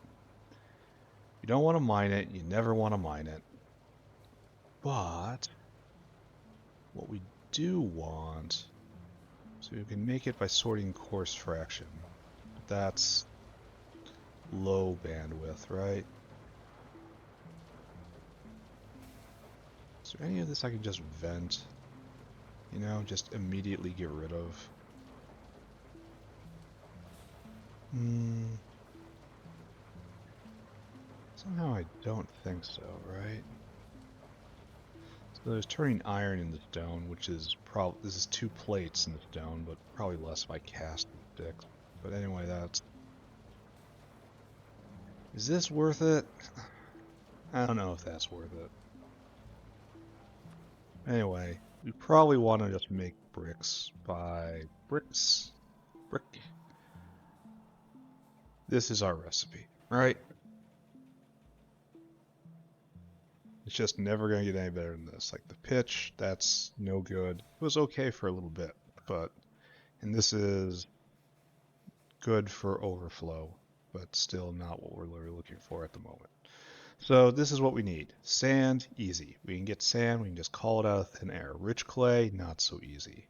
Speaker 1: You don't want to mine it, you never want to mine it. But, what we do want, so you can make it by sorting coarse fraction. But that's low bandwidth, right? Is there any of this I can just vent? You know, just immediately get rid of? Somehow I don't think so, right? So there's turning iron into stone, which is probably, this is 2 plates in stone, but probably less if I cast sticks. But anyway, that's... Is this worth it? I don't know if that's worth it. Anyway, we probably want to just make bricks by bricks. Brick. This is our recipe, right? It's just never going to get any better than this. Like the pitch, that's no good. It was okay for a little bit, but... And this is good for overflow, but still not what we're really looking for at the moment. So this is what we need. Sand, easy. We can get sand, we can just call it out of thin air. Rich clay, not so easy.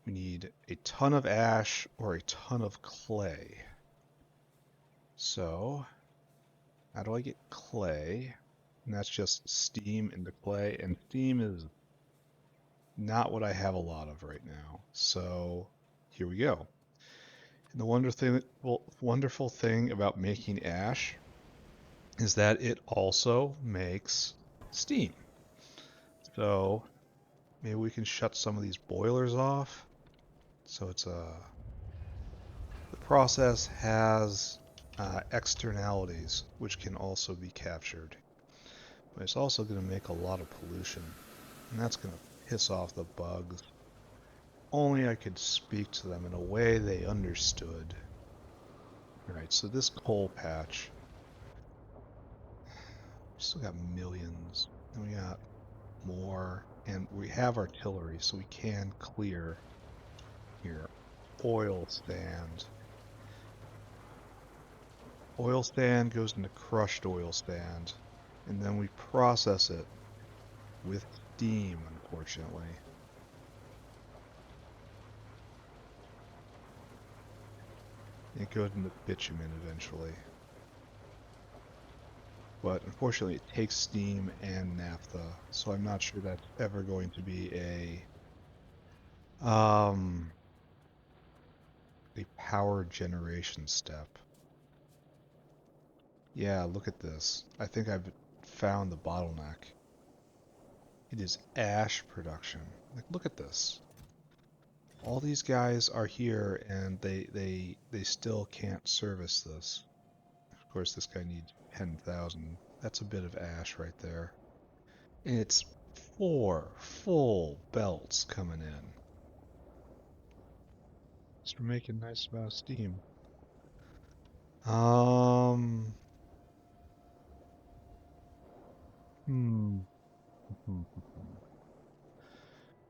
Speaker 1: We need a ton of ash or a ton of clay. So, how do I get clay? And that's just steam into clay, and steam is not what I have a lot of right now. So, here we go. And the wonderful thing about making ash is that it also makes steam. So maybe we can shut some of these boilers off. So it's the process has externalities which can also be captured. But it's also going to make a lot of pollution, and that's going to piss off the bugs. Only I could speak to them in a way they understood. Alright, so this coal patch, we still got millions, and we got more, and we have artillery, so we can clear here. Oil stand. Oil stand goes into crushed oil stand, and then we process it with steam, unfortunately. It goes into bitumen eventually. But unfortunately it takes steam and naphtha, so I'm not sure that's ever going to be a power generation step. Yeah, look at this. I think I've found the bottleneck. It is ash production. Like, look at this. All these guys are here and they still can't service this. Of course, this guy needs 10,000. That's a bit of ash right there. And it's 4 full belts coming in. So we're making a nice amount of steam. Hmm.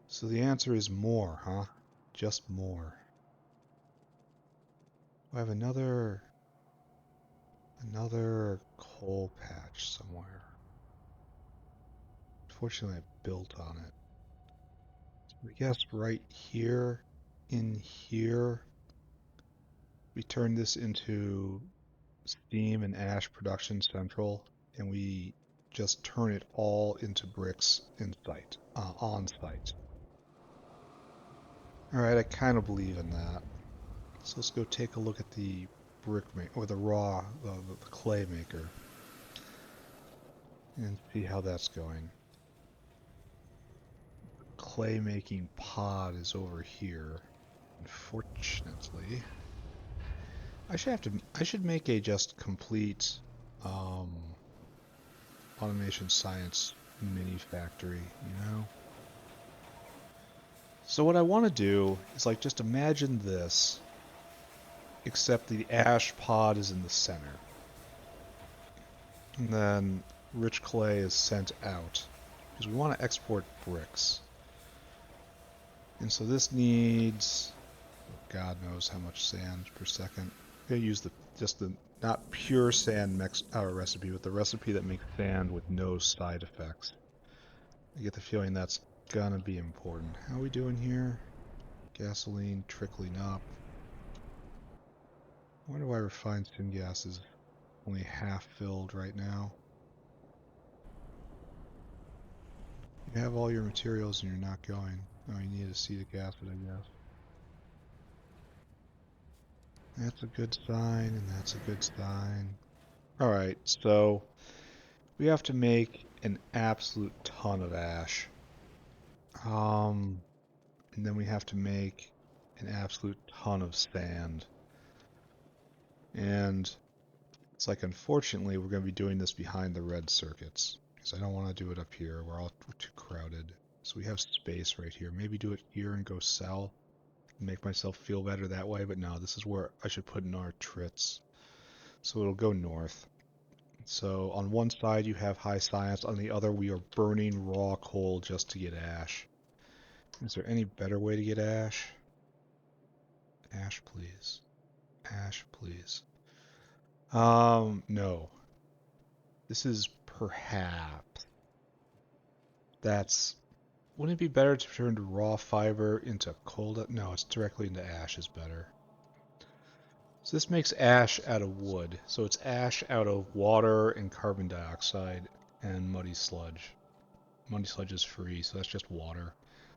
Speaker 1: So the answer is more, huh? Just more. I have another coal patch somewhere. Fortunately, I built on it. So I guess right here, in here, we turn this into steam and ash production central, and we just turn it all into bricks in site, on site. Alright, I kind of believe in that. So let's go take a look at the brick or the raw, the clay maker, and see how that's going. Clay making pod is over here. Unfortunately, I should make a just complete automation science mini factory, you know? So what I want to do is like just imagine this, except the ash pod is in the center. And then rich clay is sent out, because we want to export bricks. And so this needs, God knows how much sand per second. I'm going to use just the not pure sand recipe, but the recipe that makes sand with no side effects. I get the feeling that's gonna be important. How are we doing here? Gasoline trickling up. I wonder why refined syngas is only half filled right now. You have all your materials and you're not going. Oh, you need acetic acid, I guess. That's a good sign, and that's a good sign. Alright, so we have to make an absolute ton of ash. And then we have to make an absolute ton of sand. And it's like, unfortunately, we're going to be doing this behind the red circuits, because I don't want to do it up here. We're too crowded. So we have space right here. Maybe do it here and go south. Make myself feel better that way, but no, this is where I should put in our trits. So it'll go north. So on one side you have high science, on the other we are burning raw coal just to get ash. Is there any better way to get ash? Ash, please. Ash, please. No. This is perhaps. Wouldn't it be better to turn raw fiber into coal? No, it's directly into ash is better. So this makes ash out of wood. So it's ash out of water and carbon dioxide and muddy sludge. Muddy sludge is free, so that's just water.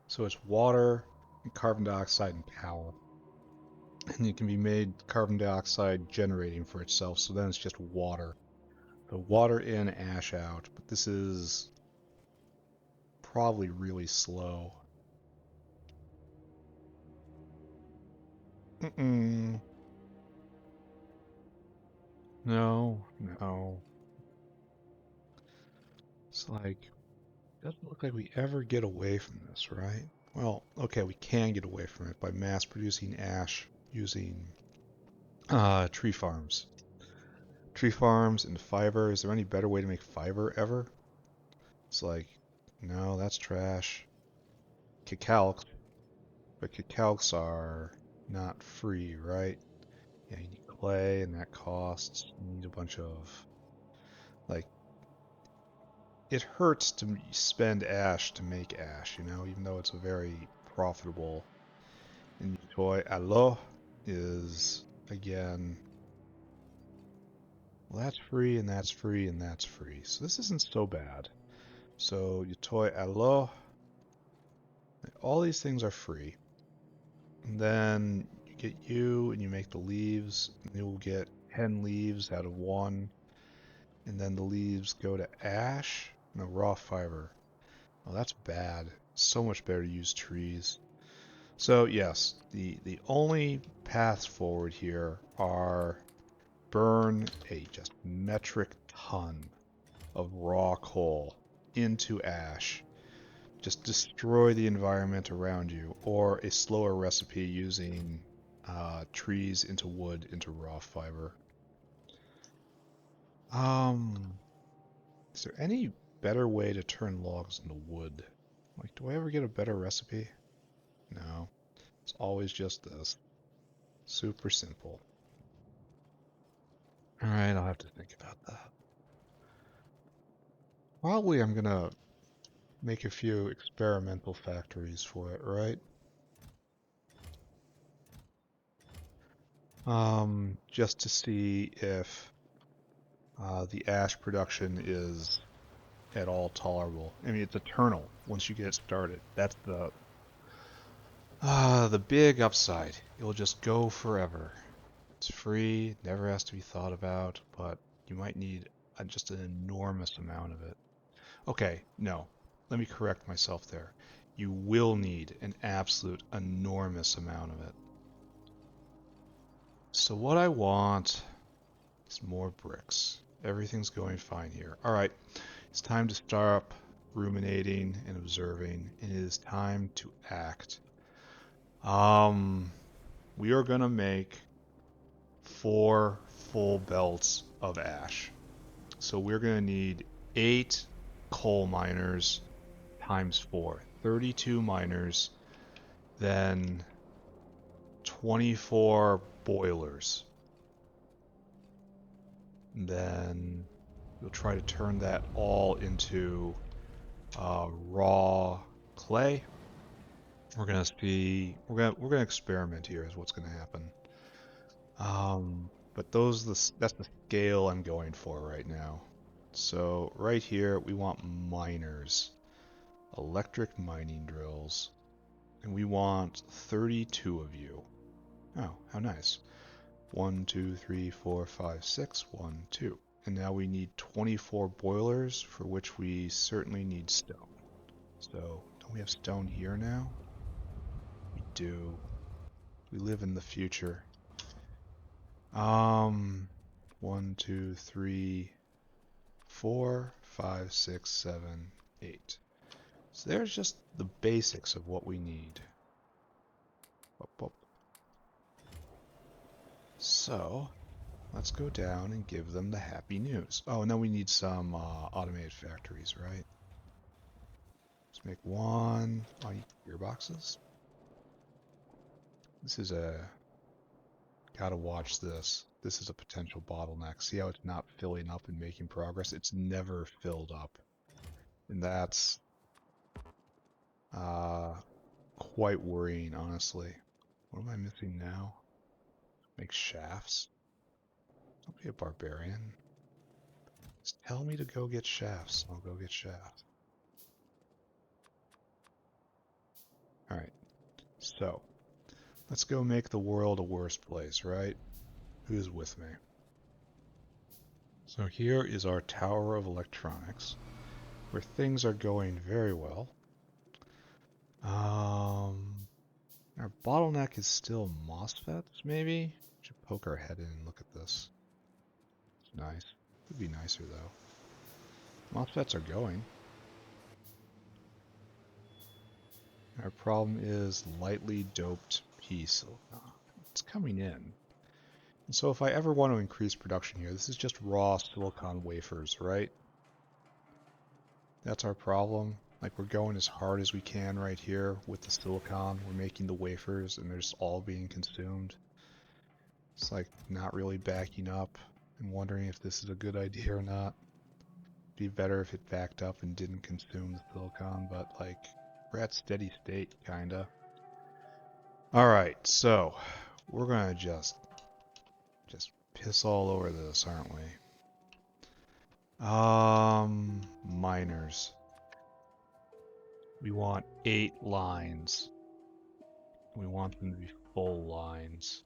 Speaker 1: So it's water and carbon dioxide and power. And it can be made carbon dioxide generating for itself, so then it's just water. The water in, ash out. But this is probably really slow. Mm-mm. No, no. It's like, it doesn't look like we ever get away from this, right? Well, okay, we can get away from it by mass producing ash using tree farms. Tree farms and fiber. Is there any better way to make fiber ever? It's like, no, that's trash. Cacalc, but cacalcs are not free, right? Yeah, you need clay, and that costs. You need a bunch of, like, it hurts to spend ash to make ash, even though it's a very profitable. And toy allo is, again, well, that's free, and that's free, and that's free. So this isn't so bad. So you toy allo, all these things are free. And then you get you, and you make the leaves, and you'll get 10 leaves out of 1. And then the leaves go to ash. No, raw fiber. Oh, that's bad. So much better to use trees. So yes, the only paths forward here are burn a just metric ton of raw coal into ash. Just destroy the environment around you, or a slower recipe using trees into wood into raw fiber. Is there any better way to turn logs into wood? Like, do I ever get a better recipe? No. It's always just this. Super simple. Alright, I'll have to think about that. Probably I'm gonna make a few experimental factories for it, right? Just to see if the ash production is at all tolerable. I mean, it's eternal once you get it started. That's the big upside. It'll just go forever. It's free, never has to be thought about, but you might need just an enormous amount of it. Okay, no. Let me correct myself there. You will need an absolute enormous amount of it. So what I want is more bricks. Everything's going fine here. Alright, it's time to start ruminating and observing, and it is time to act. We are gonna make 4 full belts of ash. So we're gonna need 8 coal miners times 4. 32 miners, then 24 boilers. Then we'll try to turn that all into raw clay. We're gonna see. We're gonna experiment here. Is what's gonna happen. But that's the scale I'm going for right now. So right here we want miners, electric mining drills, and we want 32 of you. Oh, how nice. 1, 2, 3, 4, 5, 6, 1, 2. and now we need 24 boilers, for which we certainly need stone. So, don't we have stone here now? We do. We live in the future. 1, 2, 3, 4, 5, 6, 7, 8. So there's just the basics of what we need. So, let's go down and give them the happy news. Oh, and then we need some automated factories, right? Let's make one. Oh, gearboxes? This is a... Gotta watch this. This is a potential bottleneck. See how it's not filling up and making progress? It's never filled up. And that's quite worrying, honestly. What am I missing now? Make shafts? Don't be a barbarian. Just tell me to go get shafts. I'll go get shafts. Alright. So, let's go make the world a worse place, right? Who's with me? So here is our Tower of Electronics, where things are going very well. Our bottleneck is still MOSFETs, maybe? Should poke our head in and look at this. It's nice. Could be nicer, though. MOSFETs are going. Our problem is lightly doped P silicon. It's coming in. And so if I ever want to increase production here, this is just raw silicon wafers, right? That's our problem. Like, we're going as hard as we can right here with the silicon. We're making the wafers, and they're just all being consumed. It's like not really backing up and wondering if this is a good idea or not. It'd be better if it backed up and didn't consume the silicon, but like, we're at steady state, kinda. Alright, so we're gonna just piss all over this, aren't we? Miners. We want 8 lines. We want them to be full lines.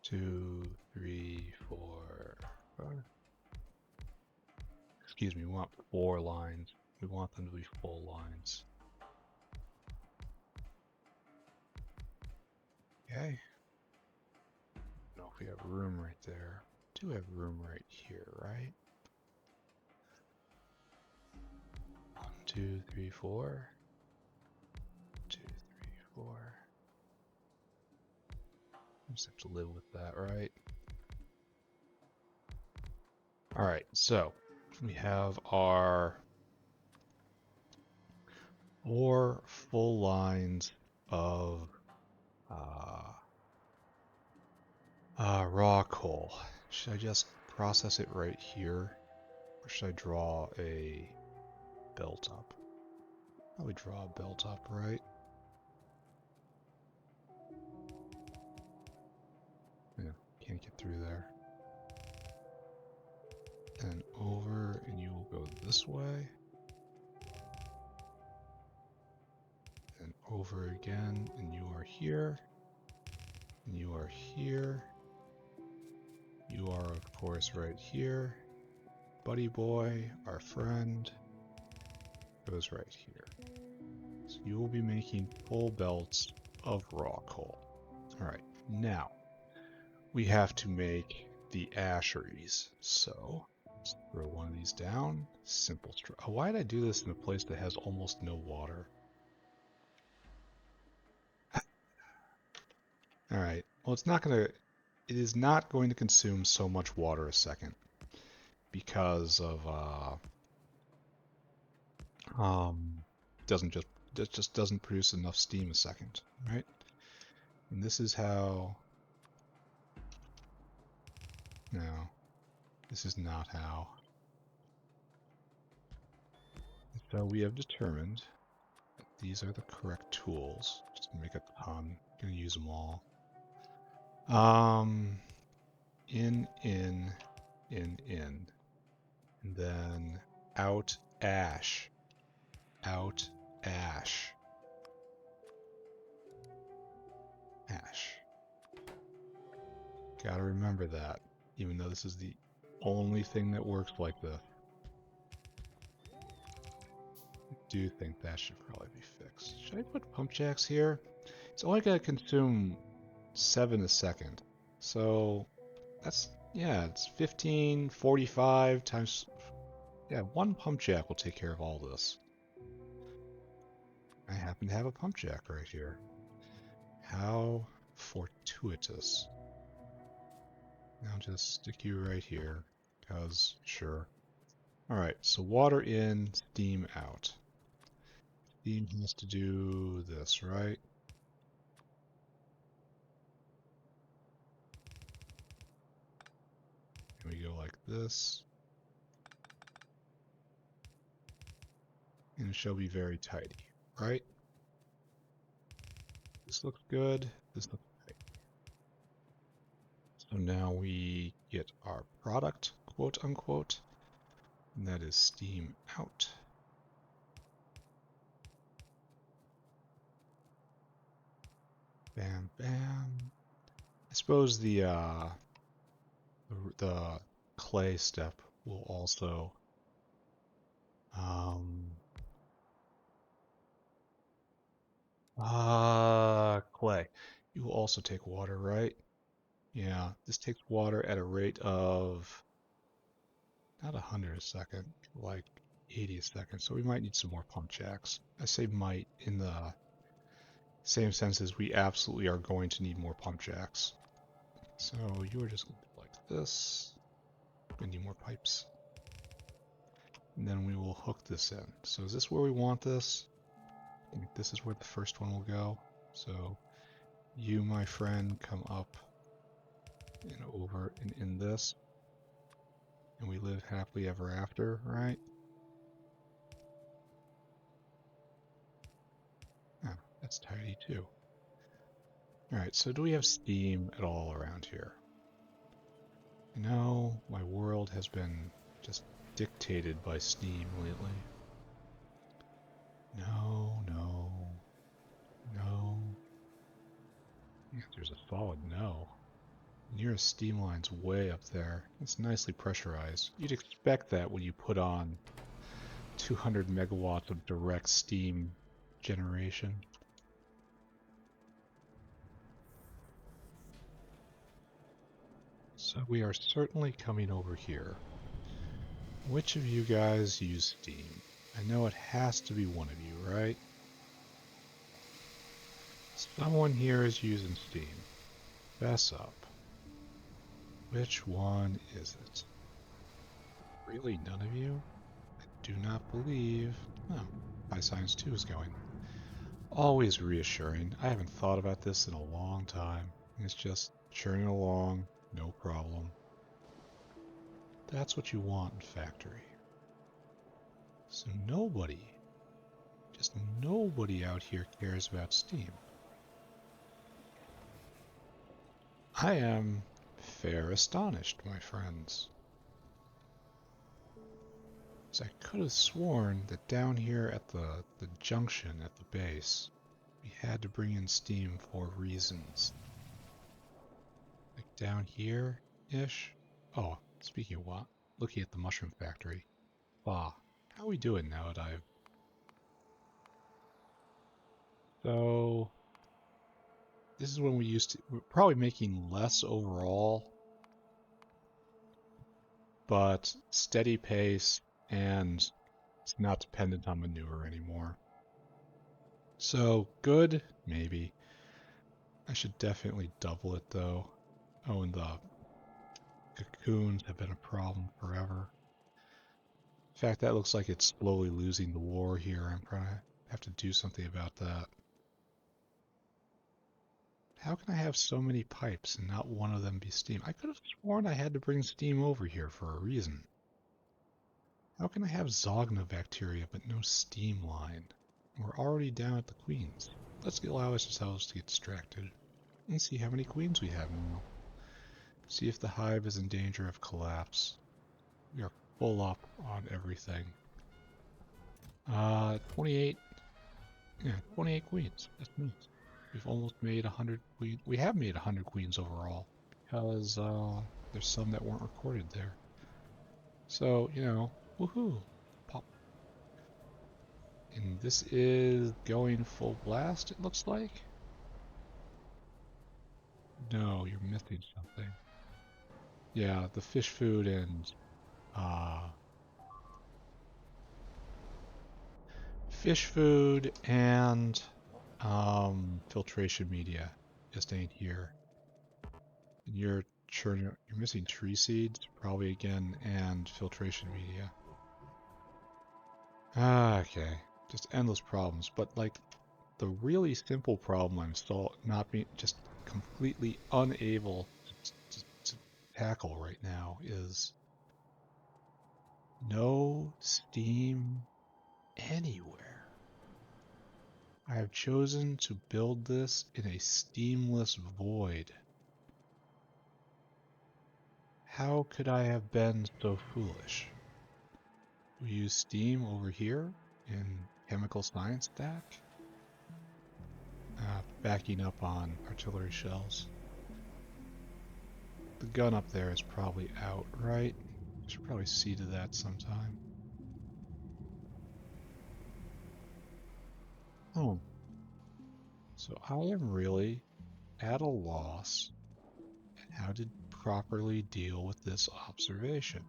Speaker 1: 2, 3, 4, 5. Excuse me, we want 4 lines. We want them to be full lines. Okay. I don't know if we have room right there. We do have room right here, right? 1, 2, 3, 4. 2, 3, 4. I just have to live with that, right? Alright, so we have our 4 full lines of raw coal. Should I just process it right here? Or should I draw a belt up? Probably draw a belt up, right? Yeah, can't get through there. Then over, and you will go this way. Then over again, and you are here. And you are here. You are, of course, right here. Buddy boy, our friend, goes right here. So you will be making full belts of raw coal. Alright, now we have to make the asheries. So let's throw one of these down. Simple straw. Oh, why did I do this in a place that has almost no water? Alright, well, it is not going to consume so much water a second because of it just doesn't produce enough steam a second, right? And this is how... No, this is not how. So we have determined that these are the correct tools. Just make a ton. Gonna use them all. In, and then out ash. Out ash. Ash. Gotta remember that. even though this is the only thing that works like this. I do think that should probably be fixed. Should I put pump jacks here? It's only going to consume 7 a second. So that's, yeah, it's 15, 45 times. Yeah, one pump jack will take care of all this. I happen to have a pump jack right here. How fortuitous. Now just stick you right here, because sure. Alright, so water in, steam out. Steam has to do this, right? And we go like this. And it shall be very tidy, right? This looks good. This looks tight. So now we get our product, quote unquote. And that is steam out. Bam, bam. I suppose the clay step will also clay. You will also take water, right? Yeah, this takes water at a rate of not 100 a second, like 80 a second. So we might need some more pump jacks. I say might in the same sense as we absolutely are going to need more pump jacks. So you are just going to do like this. We need more pipes. And then we will hook this in. So is this where we want this? I think this is where the first one will go. So you, my friend, come up and over and in this. And we live happily ever after, right? Oh, that's tidy too. Alright, so do we have steam at all around here? You know, my world has been just dictated by steam lately. No, no, no. Yeah, there's a solid no. Nearest steam line's way up there. It's nicely pressurized. You'd expect that when you put on 200 megawatts of direct steam generation. So we are certainly coming over here. Which of you guys use Steam? I know it has to be one of you, right? Someone here is using Steam. Fess up. Which one is it? Really, none of you? I do not believe... Oh, High Science 2 is going. Always reassuring. I haven't thought about this in a long time. It's just churning along, no problem. That's what you want in Factory. So nobody, just nobody out here cares about Steam. I am fair astonished, my friends. So I could have sworn that down here at the junction at the base, we had to bring in Steam for reasons. Like down here-ish? Oh, speaking of what, looking at the mushroom factory. Bah, how are we doing now that I've... So... This is when we used to... We're probably making less overall, but steady pace, and it's not dependent on manure anymore. So, good, maybe. I should definitely double it, though. Oh, and the cocoons have been a problem forever. In fact, that looks like it's slowly losing the war here. I'm going to have to do something about that. How can I have so many pipes and not one of them be steam? I could have sworn I had to bring steam over here for a reason. How can I have Zogna bacteria but no steam line? We're already down at the queens. Let's allow ourselves to get distracted and see how many queens we have now. See if the hive is in danger of collapse. We are full up on everything. 28. Yeah, 28 queens. That's nice. We've almost made 100 queens. We have made 100 queens overall. Because, There's some that weren't recorded there. So, you know, woohoo! Pop. And this is going full blast, it looks like. No, you're missing something. Yeah, the fish food and filtration media just ain't here. And you're missing tree seeds, probably again, and filtration media. Okay, just endless problems. But like the really simple problem I'm still not being just completely unable to tackle right now is no steam anywhere. I have chosen to build this in a steamless void. How could I have been so foolish? We use steam over here in chemical science stack. Backing up on artillery shells. The gun up there is probably out, right? Should probably see to that sometime. Oh, so I am really at a loss at how to properly deal with this observation.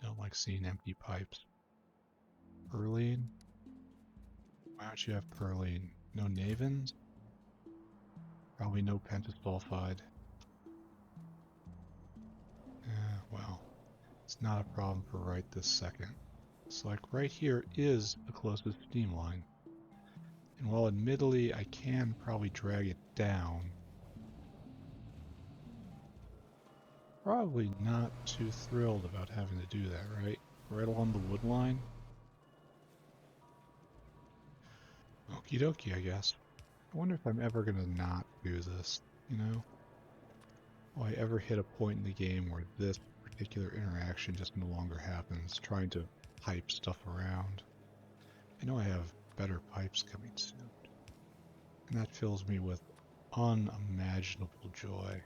Speaker 1: Don't like seeing empty pipes. Perlene? Why don't you have perlene? No navins? Probably no pentasulfide. Well, it's not a problem for right this second. So like right here is the closest steam line. And while admittedly I can probably drag it down, probably not too thrilled about having to do that, right? Right along the wood line. Okie dokie, I guess. I wonder if I'm ever gonna not do this, you know? Will I ever hit a point in the game where this particular interaction just no longer happens, trying to pipe stuff around? I know I have better pipes coming soon, and that fills me with unimaginable joy.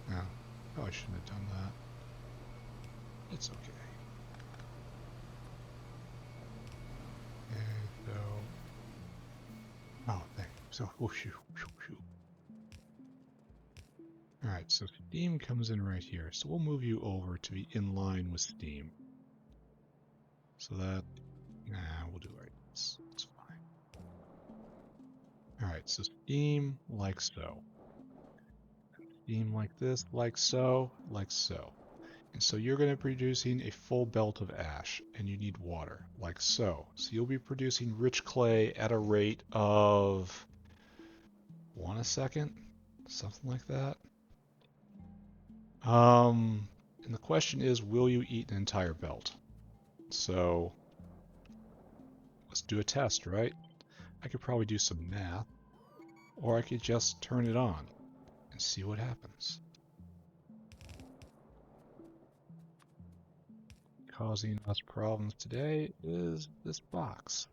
Speaker 1: No, probably shouldn't have done that. It's okay. And so, oh, thank you. So, whooshoo, whooshoo. All right, so steam comes in right here. So we'll move you over to be in line with steam. So that, we'll do right. It's fine. All right, so steam like so. Steam like this, like so, like so. And so you're going to be producing a full belt of ash, and you need water, like so. So you'll be producing rich clay at a rate of 1 a second, something like that. And the question is, will you eat an entire belt? So let's do a test, right? I could probably do some math, or I could just turn it on and see what happens. Causing us problems today is this box.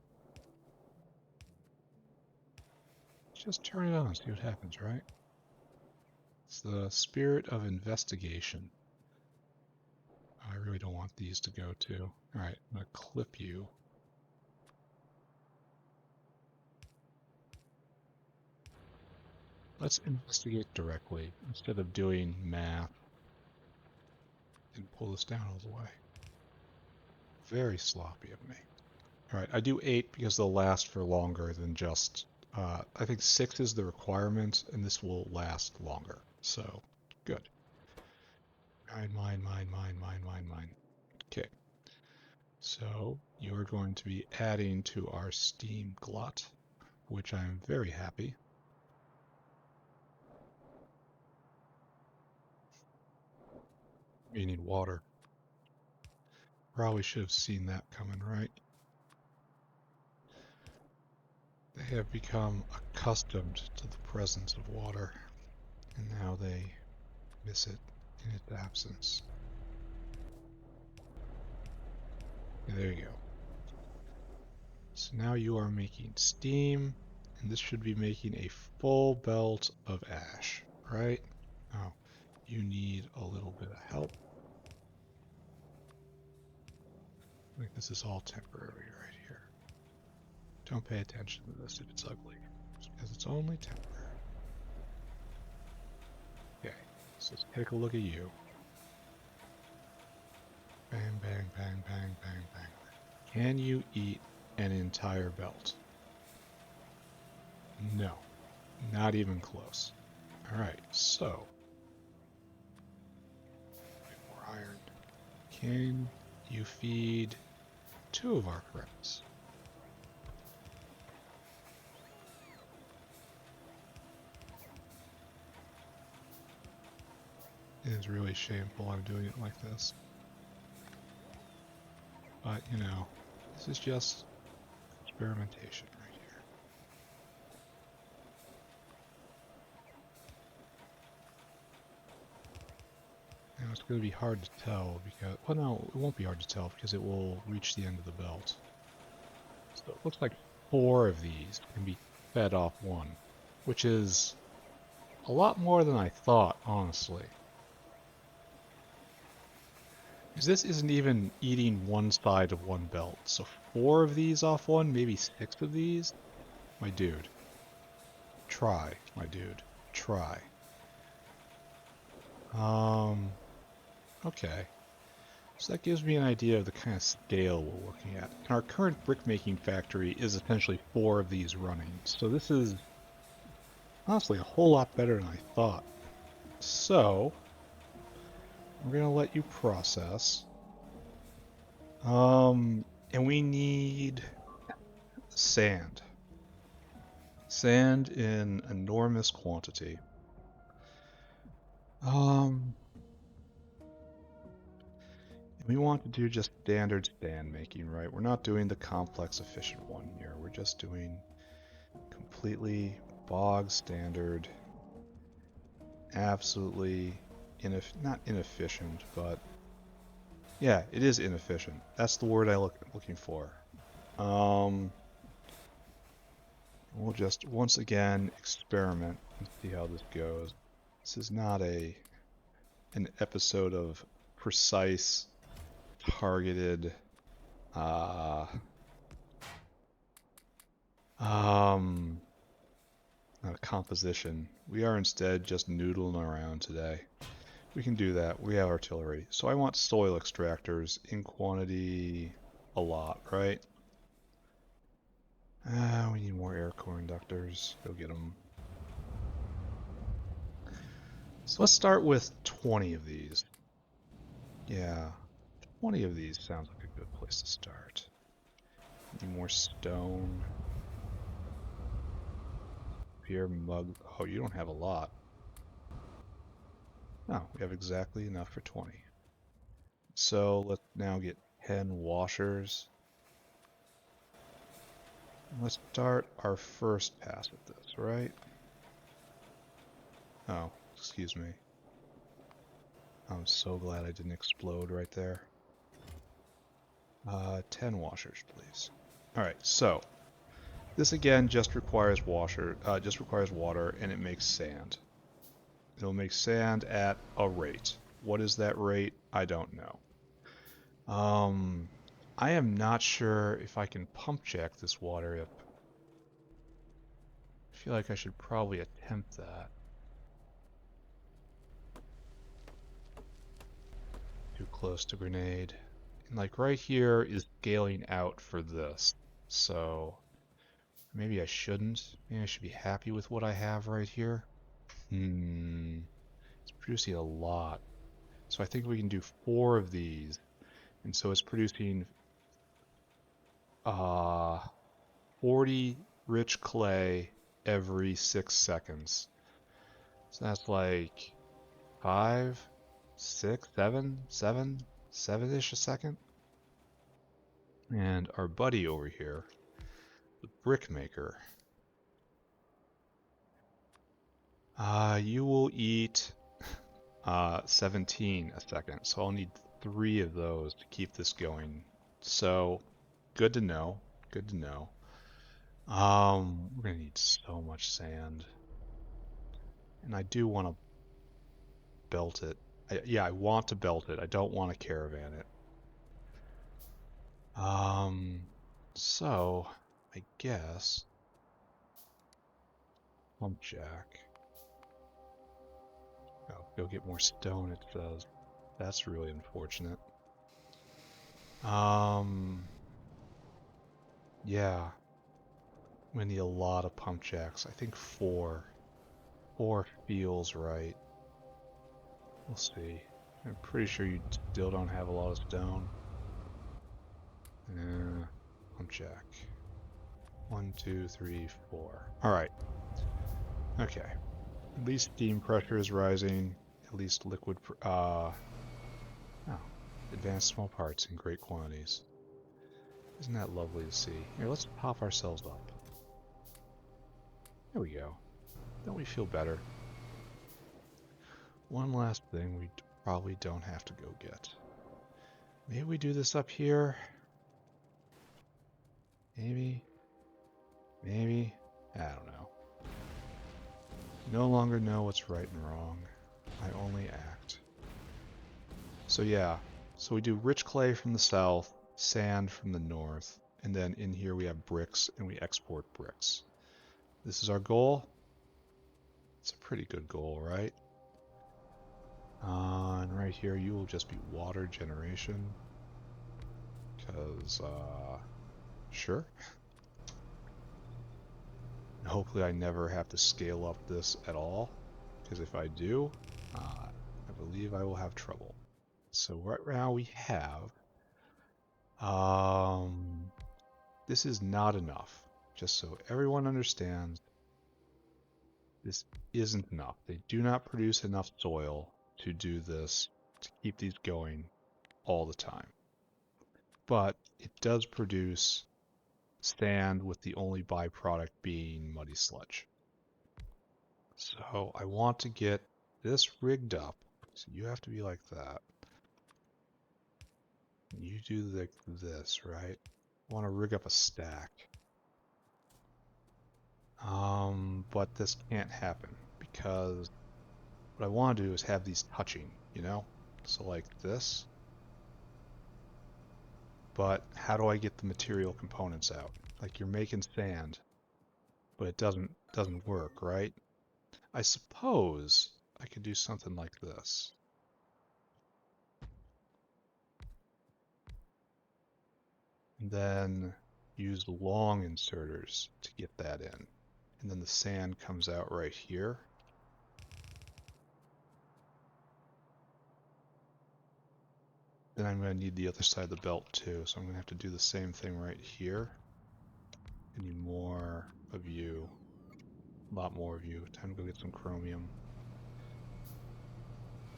Speaker 1: Just turn it on, see what happens, right? It's the spirit of investigation. I really don't want these to go too. Alright, I'm going to clip you. Let's investigate directly instead of doing math and pull this down all the way. Very sloppy of me. Alright, I do 8 because they'll last for longer than just... I think 6 is the requirement, and this will last longer. So, good. Mine. Okay. So, you're going to be adding to our Steam glut, which I'm very happy. You need water. Probably should have seen that coming, right? They have become accustomed to the presence of water, and now they miss it in its absence. Okay, there you go. So So now you are making steam, and this should be making a full belt of ash, right? Oh, you need a little bit of help. Like this is all temporary right here. Don't pay attention to this if it's ugly, because it's only temporary. Okay, so let's take a look at you. Bang, bang, bang, bang, bang, bang. Can you eat an entire belt? No, not even close. Alright, so. More iron. Can you feed 2 of our friends? It is really shameful I'm doing it like this. But, you know, this is just experimentation right here. And it's going to be hard to tell because, well, no, it won't be hard to tell because it will reach the end of the belt. So it looks like 4 of these can be fed off one, which is a lot more than I thought, honestly. Because this isn't even eating one side of one belt. So 4 of these off one, maybe 6 of these? My dude. Try, my dude. Try. Okay. So that gives me an idea of the kind of scale we're looking at. And our current brick-making factory is essentially 4 of these running. So this is honestly a whole lot better than I thought. So, we're going to let you process. And we need sand. Sand in enormous quantity. We want to do just standard sand making, right? We're not doing the complex efficient one here. We're just doing completely bog standard, absolutely not inefficient, but yeah, it is inefficient. That's the word looking for. We'll just once again experiment and see how this goes. This is not an episode of precise, targeted, not a composition. We are instead just noodling around today. We can do that. We have artillery. So I want soil extractors in quantity a lot, right? We need more air core inductors. Go get them. So let's start with 20 of these. Yeah, 20 of these sounds like a good place to start. Need more stone. Beer mug. Oh, you don't have a lot. No, we have exactly enough for 20. So let's now get 10 washers. Let's start our first pass at this, right? Oh, excuse me. I'm so glad I didn't explode right there. 10 washers, please. Alright, so this again just requires water, and it makes sand. It'll make sand at a rate. What is that rate? I don't know. I am not sure if I can pump check this water up. I feel like I should probably attempt that. Too close to grenade. And like right here is scaling out for this. So maybe I shouldn't. Maybe I should be happy with what I have right here. It's producing a lot. So I think we can do 4 of these. And so it's producing 40 rich clay every 6 seconds. So that's like 5, 6, 7-ish a second. And our buddy over here, the brick maker, you will eat 17 a second. So I'll need 3 of those to keep this going. So good to know. Good to know. We're gonna need so much sand. And I do want to belt it. Yeah, I want to belt it. I don't want to caravan it. So I guess pump jack. Oh, go get more stone, it says. That's really unfortunate. Yeah. We need a lot of pump jacks. I think 4. 4 feels right. We'll see. I'm pretty sure you still don't have a lot of stone. Pump jack. 1, 2, 3, 4. Alright. Okay. At least steam pressure is rising. At least liquid... oh. Advanced small parts in great quantities. Isn't that lovely to see? Here, let's pop ourselves up. There we go. Don't we feel better? One last thing we probably don't have to go get. Maybe we do this up here? Maybe? Maybe? I don't know. No longer know what's right and wrong. I only act. So yeah, so we do rich clay from the south, sand from the north, and then in here we have bricks and we export bricks. This is our goal. It's a pretty good goal, right? And right here you will just be water generation. Because, sure. Hopefully I never have to scale up this at all. Because if I do, I believe I will have trouble. So right now we have... this is not enough. Just so everyone understands, this isn't enough. They do not produce enough soil to do this, to keep these going all the time. But it does produce sand with the only byproduct being muddy sludge. So I want to get this rigged up. So you have to be like that. You do this, right? I want to rig up a stack. But this can't happen because what I want to do is have these touching, you know? So like this. But how do I get the material components out? Like you're making sand, but it doesn't work, right? I suppose I could do something like this. And then use long inserters to get that in. And then the sand comes out right here. Then I'm going to need the other side of the belt too, so I'm going to have to do the same thing right here. I need more of you. A lot more of you. Time to go get some chromium.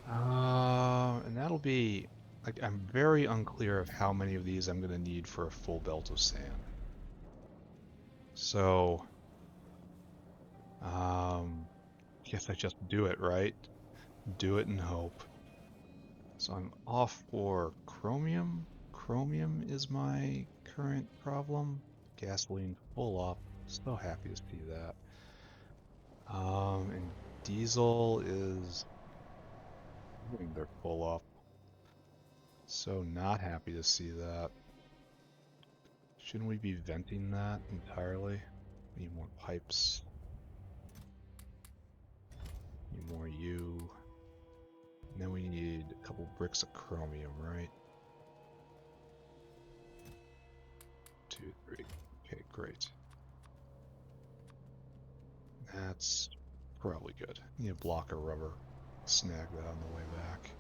Speaker 1: And that'll be... like, I'm very unclear of how many of these I'm going to need for a full belt of sand. So... guess I just do it, right? Do it and hope. So I'm off for chromium. Chromium is my current problem. Gasoline full up. So happy to see that. And diesel is... I think they're full up. So not happy to see that. Shouldn't we be venting that entirely? Need more pipes. Need more U. And then we need a couple bricks of chromium, right? 2, 3. Okay, great. That's probably good. Need a block of rubber. Snag that on the way back.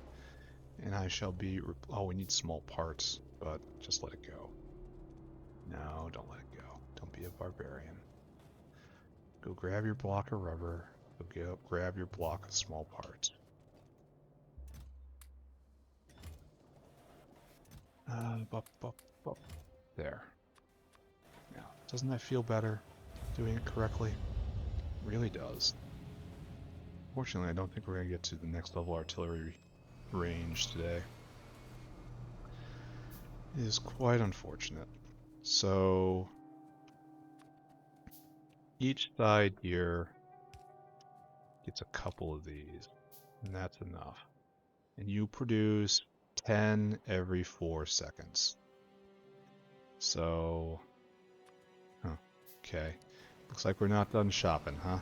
Speaker 1: And I shall be... oh, we need small parts, but just let it go. No, don't let it go. Don't be a barbarian. Go grab your block of rubber. Go grab your block of small parts. There. Now, doesn't that feel better? Doing it correctly? It really does. Fortunately, I don't think we're going to get to the next level artillery range today. It is quite unfortunate. So... each side here gets a couple of these, and that's enough. And you produce 10 every 4 seconds. So, okay. Looks like we're not done shopping, huh?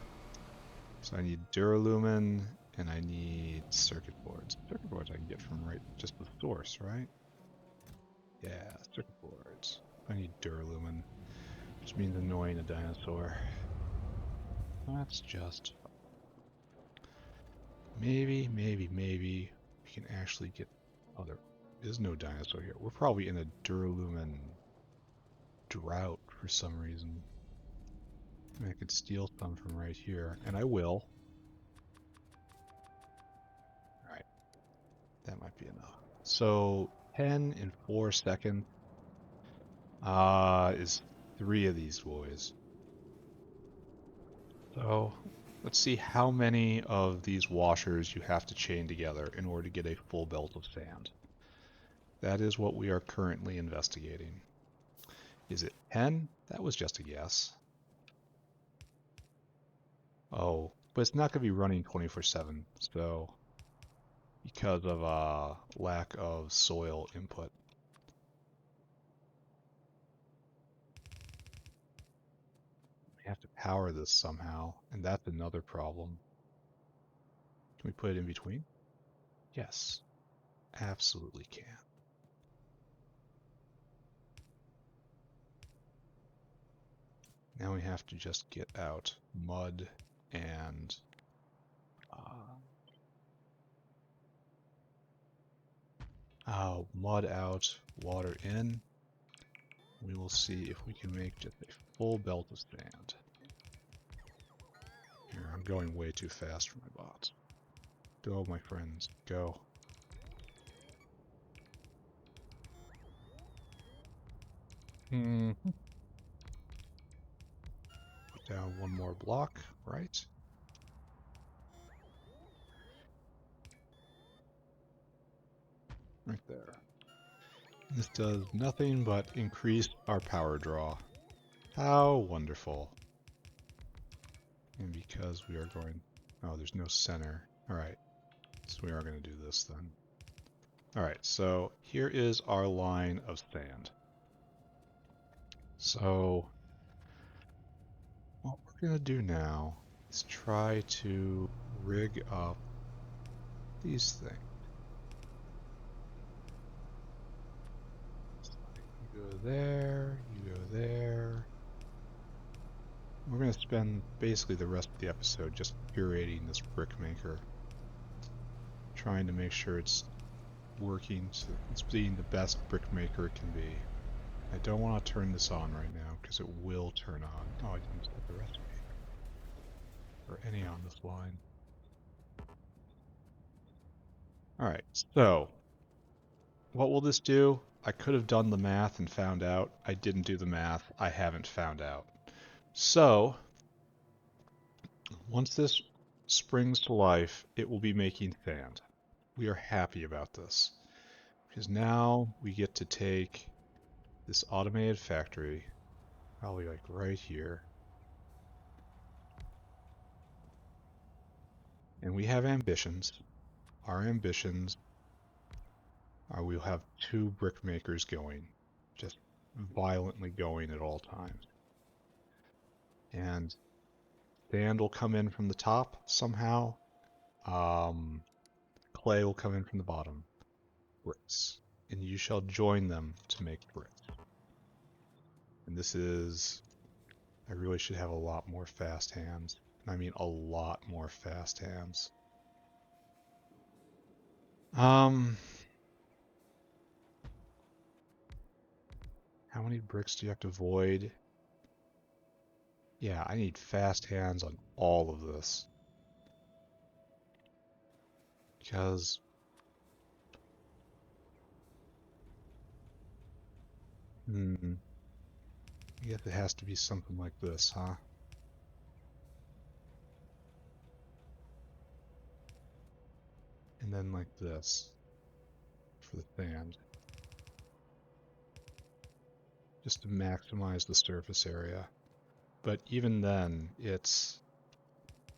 Speaker 1: So I need Duralumin, and I need circuit boards. Circuit boards I can get from right just the source, right? Yeah, circuit boards. I need Duralumin, which means annoying a dinosaur. That's just... maybe we can actually get... oh, there is no dinosaur here. We're probably in a Duralumin drought for some reason. I mean, I could steal some from right here, and I will. Alright, that might be enough. So, 10 in 4 seconds is 3 of these boys. So, let's see how many of these washers you have to chain together in order to get a full belt of sand. That is what we are currently investigating. Is it 10? That was just a guess. Oh, but it's not going to be running 24/7, so because of lack of soil input. We have to power this somehow, and that's another problem. Can we put it in between? Yes, absolutely can. Now we have to just get out mud and mud out, water in. We will see if we can make just a full belt of sand. Here, I'm going way too fast for my bots. Go, my friends, go. Put down one more block, right? Right there. This does nothing but increase our power draw. How wonderful. And because we are going... oh, there's no center. Alright, so we are going to do this then. Alright, so here is our line of sand. So, what we're going to do now is try to rig up these things. You go there, you go there. We're going to spend basically the rest of the episode just curating this brick maker, trying to make sure it's working, so it's being the best brick maker it can be. I don't want to turn this on right now because it will turn on. Oh, I didn't set the recipe or any on this line. Alright, so what will this do? I could have done the math and found out. I didn't do the math. I haven't found out. So, once this springs to life, it will be making sand. We are happy about this, because now we get to take this automated factory, probably like right here, and we have ambitions. Our ambitions are we'll have 2 brick makers going, just violently going at all times. And sand will come in from the top somehow. Clay will come in from the bottom. Bricks. And you shall join them to make bricks. And this is... I really should have a lot more fast hands. And I mean a lot more fast hands. How many bricks do you have to void? Yeah, I need fast hands on all of this. Because... I guess it has to be something like this, huh? And then like this for the sand. Just to maximize the surface area. but even then, it's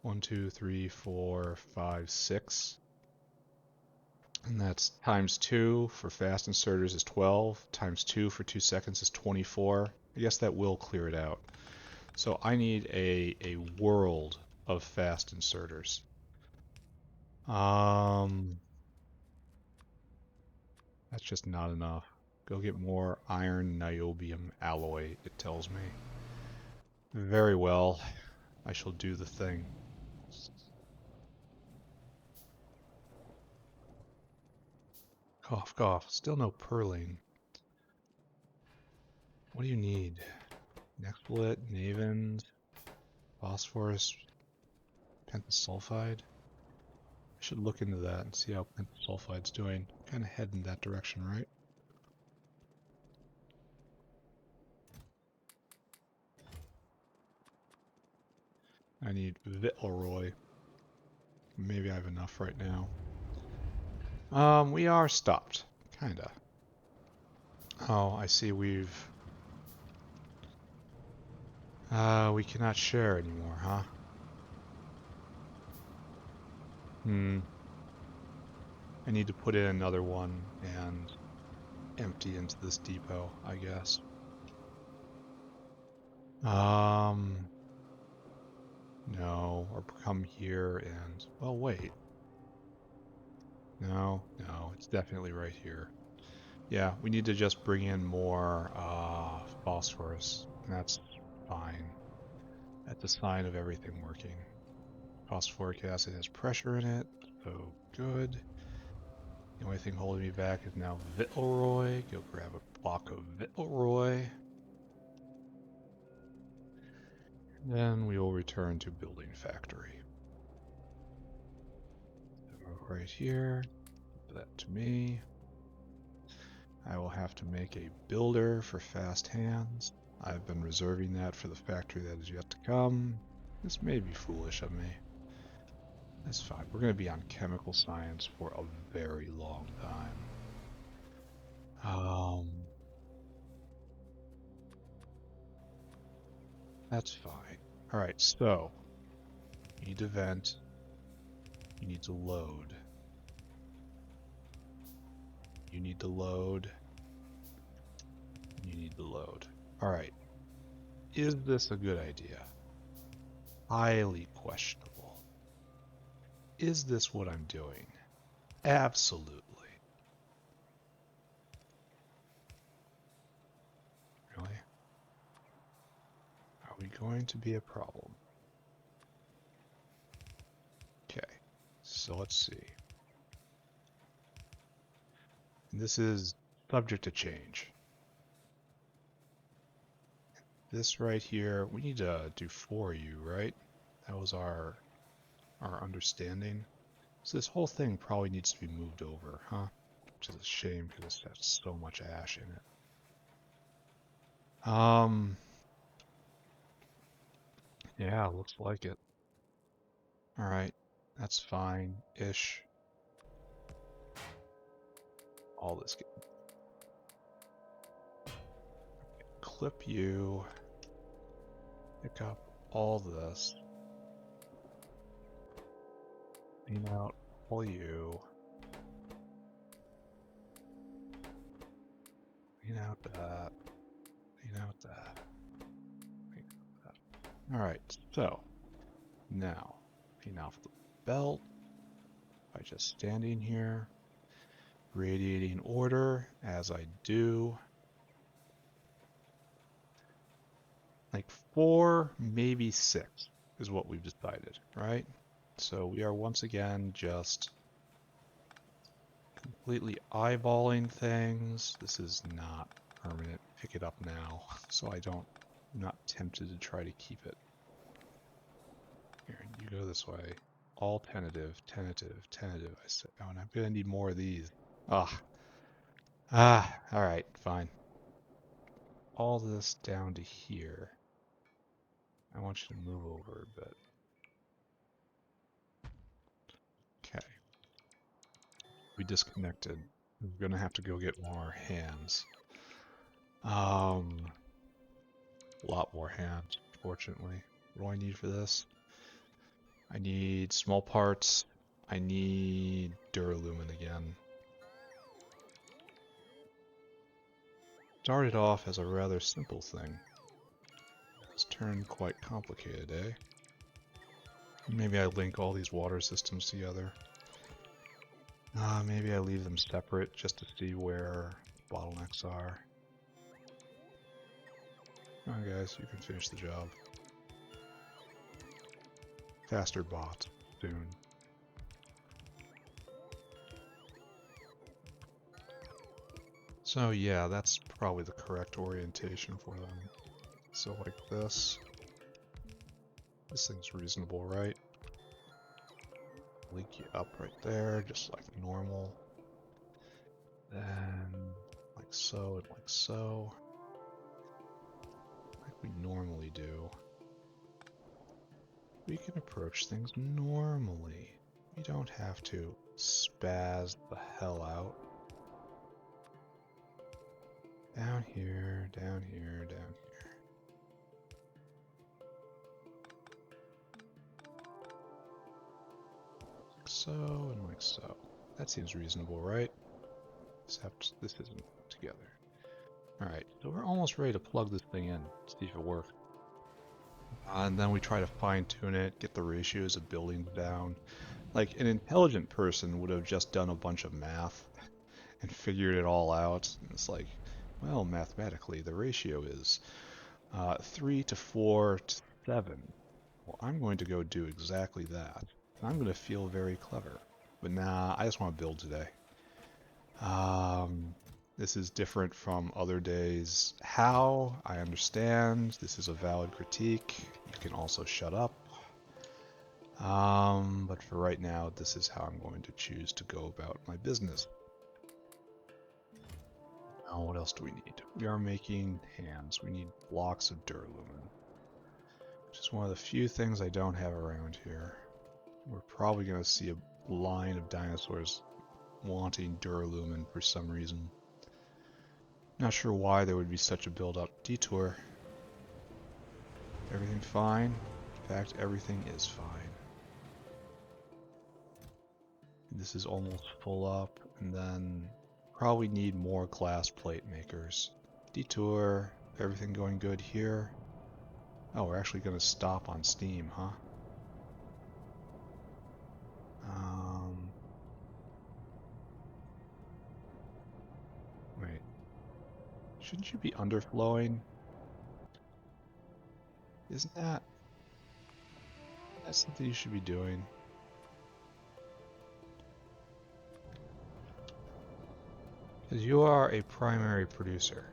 Speaker 1: 1, 2, 3, 4, 5, 6. And that's times 2 for fast inserters is 12, times 2 for 2 seconds is 24. I guess that will clear it out. So I need a world of fast inserters. That's just not enough. Go get more iron niobium alloy, it tells me. Very well. I shall do the thing. Cough, cough. Still no purling. What do you need? Nextlit, Navins, phosphorus, pentasulfide? I should look into that and see how pentasulfide's doing. Kind of head in that direction, right? I need Vitleroy. Maybe I have enough right now. We are stopped. Kinda. Oh, I see we cannot share anymore, huh? I need to put in another one and empty into this depot, I guess. No, or come here and, well, wait. No, it's definitely right here. Yeah, we need to just bring in more phosphorus, and that's fine. That's a sign of everything working. Phosphoric acid has pressure in it, so good. The only thing holding me back is now Vitleroy. Go grab a block of Vitleroy. Then we will return to building factory. So right here, give that to me. I will have to make a builder for fast hands. I've been reserving that for the factory that is yet to come. This may be foolish of me. That's fine. We're going to be on chemical science for a very long time. That's fine. Alright, so you need to vent. You need to load. You need to load. You need to load. Alright. Is this a good idea? Highly questionable. Is this what I'm doing? Absolutely. Really? Are we going to be a problem? Okay, so let's see. This is subject to change. This right here, we need to do for you, right? That was our understanding. So this whole thing probably needs to be moved over, huh? Which is a shame because it has so much ash in it. Yeah, looks like it. Alright, that's fine-ish. All this. Clip you. Pick up all this. Clean out all you. Clean out that. Clean out that. Clean out that. Alright, so now clean off the belt by just standing here. Radiating order as I do. Like 4, maybe 6 is what we've decided, right? So we are once again just completely eyeballing things. This is not permanent. Pick it up now, so I'm not tempted to try to keep it. Here, you go this way. All tentative, tentative, tentative. I said, oh, and I'm gonna need more of these. All right, fine. All this down to here. I want you to move over a bit. Okay. We disconnected. We're gonna have to go get more hands. A lot more hands. unfortunately. What do I need for this? I need small parts. I need duralumin again. Started off as a rather simple thing. It's turned quite complicated, eh? Maybe I link all these water systems together. Maybe I leave them separate just to see where bottlenecks are. Come on guys, you can finish the job. Faster bot, soon. So yeah, that's probably the correct orientation for them. So like this. This thing's reasonable, right? Link you up right there, just like normal. Then like so and like so. Like we normally do. We can approach things normally. We don't have to spaz the hell out. Down here, down here, down here. Like so and like so. That seems reasonable, right? Except this isn't together. Alright, so we're almost ready to plug this thing in, see if it works. And then we try to fine tune it, get the ratios of buildings down. Like an intelligent person would have just done a bunch of math and figured it all out. And it's like, well, mathematically, the ratio is 3 to 4 to 7. Well, I'm going to go do exactly that. I'm going to feel very clever. But nah, I just want to build today. This is different from other days. How? I understand. This is a valid critique. You can also shut up. But for right now, this is how I'm going to choose to go about my business. Now, what else do we need? We are making hands. We need blocks of duralumin, which is one of the few things I don't have around here. We're probably going to see a line of dinosaurs wanting duralumin for some reason. Not sure why there would be such a build-up. Detour. Everything fine? In fact, everything is fine. This is almost full up, and then probably need more glass plate makers. Detour. Everything going good here? Oh, we're actually going to stop on steam, huh? Wait. Shouldn't you be underflowing? Isn't that... That's something you should be doing. Because you are a primary producer,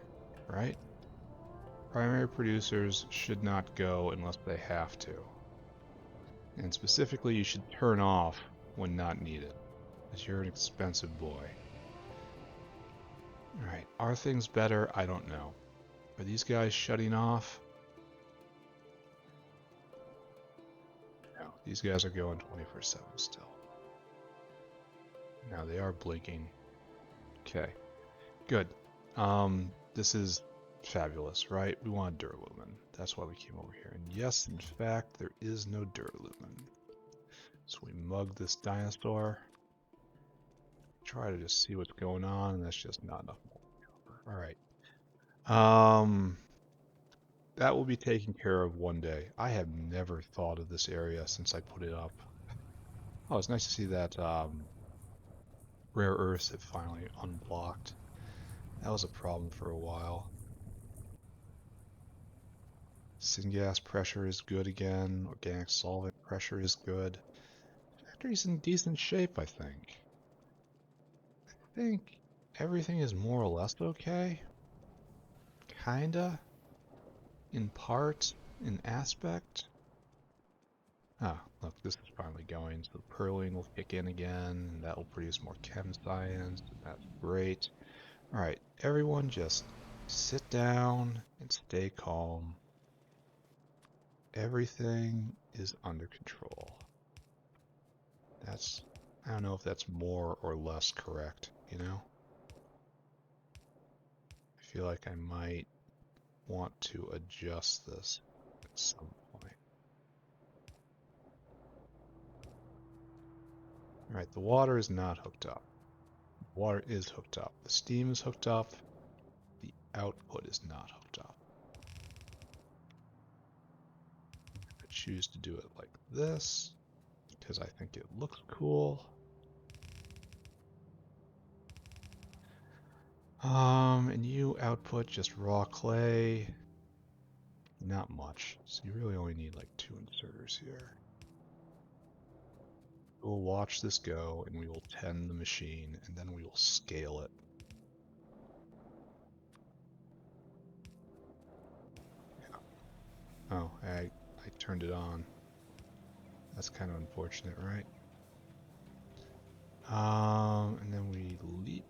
Speaker 1: right? Primary producers should not go unless they have to. And specifically, you should turn off when not needed, because you're an expensive boy. Alright, are things better? I don't know. Are these guys shutting off? No, these guys are going 24/7 still. Now they are blinking. Okay, good. This is fabulous, right? We want duralumin. That's why we came over here. And yes, in fact, there is no duralumin. So we mug this dinosaur. Try to just see what's going on, and that's just not enough more. Alright. That will be taken care of one day. I have never thought of this area since I put it up. Oh, it's nice to see that rare earths have finally unblocked. That was a problem for a while. Syngas pressure is good again. Organic solvent pressure is good. Factory's in decent shape, I think. I think everything is more or less okay. Kinda. In part. In aspect. Ah, look, this is finally going. So purling will kick in again. And that will produce more chem science. That's great. Alright, everyone just sit down and stay calm. Everything is under control. That's, I don't know if that's more or less correct, you know? I feel like I might want to adjust this some point. Alright, the water is not hooked up. The water is hooked up. The steam is hooked up. The output is not hooked up. I choose to do it like this because I think it looks cool. And you output just raw clay. Not much. So you really only need like 2 inserters here. We'll watch this go and we will tend the machine and then we will scale it. Yeah. Oh, I turned it on. That's kind of unfortunate, right? And then we leap.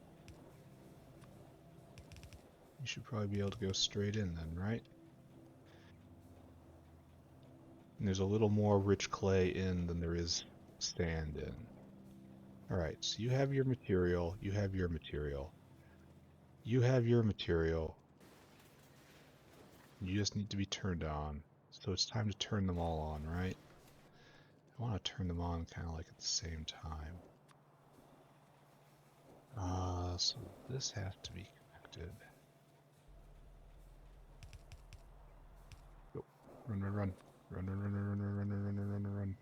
Speaker 1: You should probably be able to go straight in then, right? And there's a little more rich clay in than there is sand in. Alright, so you have your material, you have your material. You have your material. You just need to be turned on. So it's time to turn them all on, right? I want to turn them on kind of like at the same time. So this has to be connected. Go. Run, run, run. Run, run, run, run, run, run, run, run, run, run, run.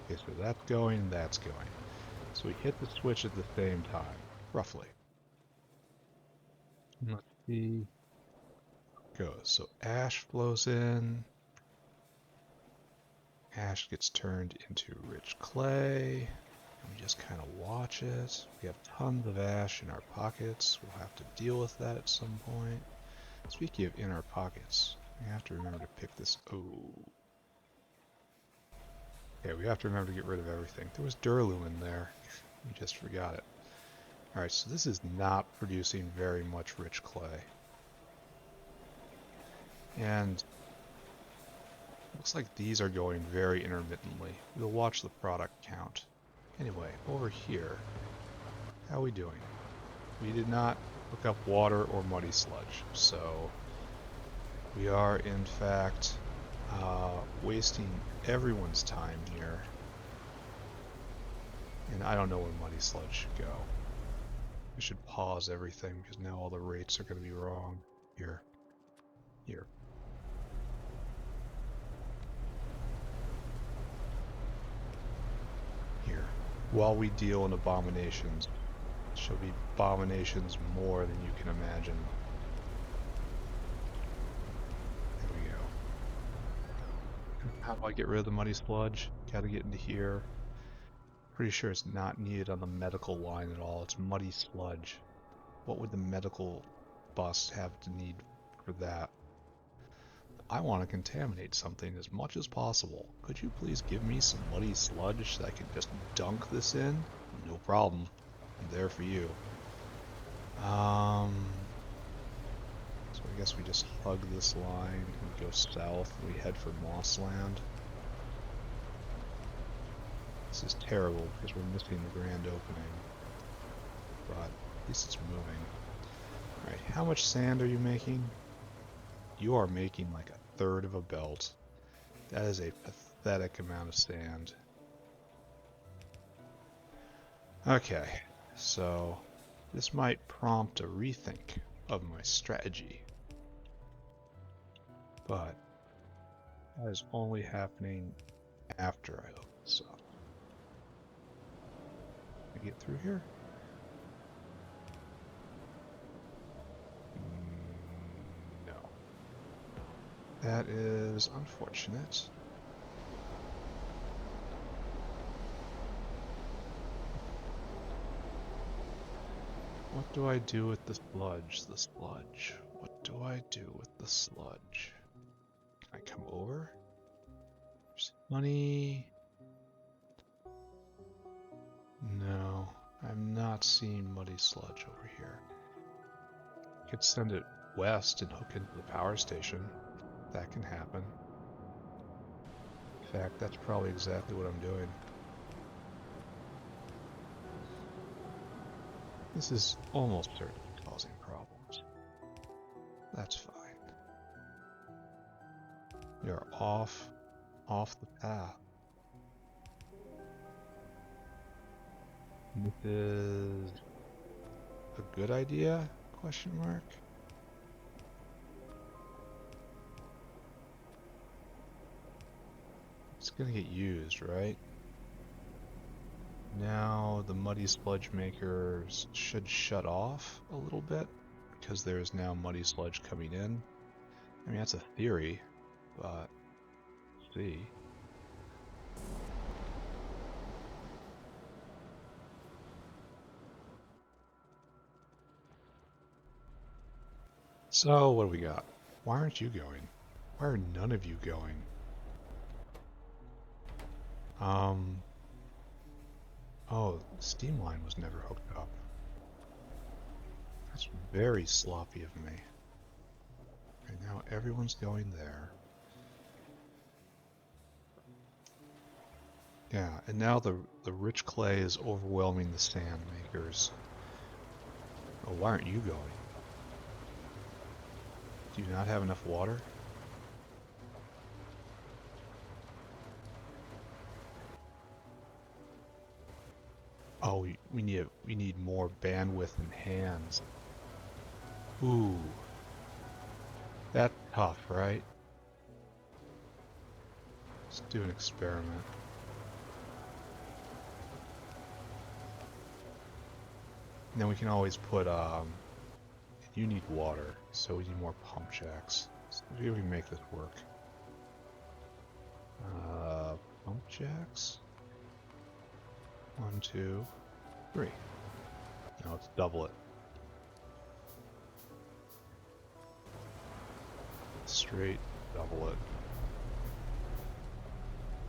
Speaker 1: Okay, so that's going, that's going. So we hit the switch at the same time, roughly. Let's see. Goes. So ash flows in. Ash gets turned into rich clay. And we just kind of watch it. We have tons of ash in our pockets. We'll have to deal with that at some point. Speaking of in our pockets, we have to remember to pick this. Oh. Okay, we have to remember to get rid of everything. There was Duralum in there. We just forgot it. Alright, so this is not producing very much rich clay. And looks like these are going very intermittently. We'll watch the product count. Anyway, over here, how are we doing? We did not hook up water or muddy sludge, so we are in fact wasting everyone's time here. And I don't know where muddy sludge should go. I should pause everything because now all the rates are going to be wrong. Here. Here. Here. While we deal in abominations. It shall be abominations more than you can imagine. There we go. How do I get rid of the muddy sludge? Gotta get into here. Pretty sure it's not needed on the medical line at all. It's muddy sludge. What would the medical bus have to need for that? I want to contaminate something as much as possible. Could you please give me some muddy sludge so I can just dunk this in? No problem. I'm there for you. So I guess we just hug this line and go south and we head for Mossland. This is terrible because we're missing the grand opening. But at least it's moving. Alright, how much sand are you making? You are making like 1/3 of a belt. That is a pathetic amount of sand. Okay, so this might prompt a rethink of my strategy. But that is only happening after I hook this up. Can I get through here? No. That is unfortunate. What do I do with the sludge? The sludge. What do I do with the sludge? Can I come over? There's money. No, I'm not seeing muddy sludge over here. I could send it west and hook into the power station. That can happen. In fact, that's probably exactly what I'm doing. This is almost certainly causing problems. That's fine. We are off the path. This is a good idea? Question mark. It's gonna get used, right? Now the muddy sludge makers should shut off a little bit because there's now muddy sludge coming in. I mean, that's a theory, but let's see. So, what do we got? Why aren't you going? Why are none of you going? Oh, the steam line was never hooked up. That's very sloppy of me. Okay, now everyone's going there. Yeah, and now the rich clay is overwhelming the sand makers. Oh, why aren't you going? Do you not have enough water? Oh, we need more bandwidth and hands. Ooh. That's tough, right? Let's do an experiment. And then we can always put, you need water, so we need more pump jacks. So maybe we can make this work. Pump jacks? 1, 2, 3. Now let's double it. Straight double it.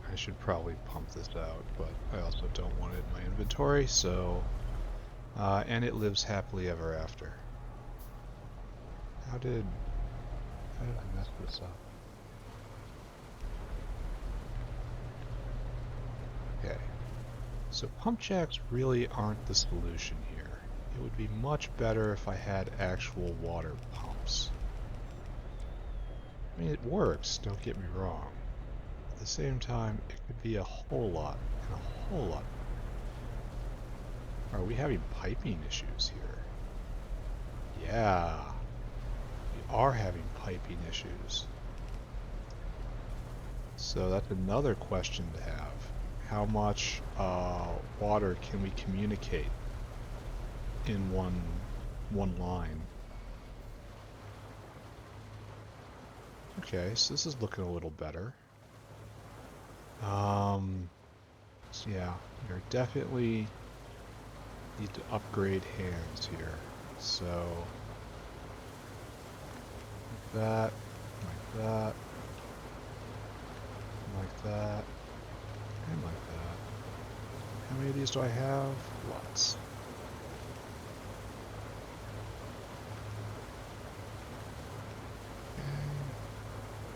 Speaker 1: I should probably pump this out, but I also don't want it in my inventory, so... and it lives happily ever after. How did I mess this up? Okay. So pump jacks really aren't the solution here. It would be much better if I had actual water pumps. I mean, it works, don't get me wrong. At the same time, it could be a whole lot, and a whole lot. Are we having piping issues here? Yeah, we are having piping issues. So that's another question to have. How much water can we communicate in one line? Okay, so this is looking a little better. So yeah, we're definitely need to upgrade hands here. So like that, like that, like that, and like that. How many of these do I have? Lots.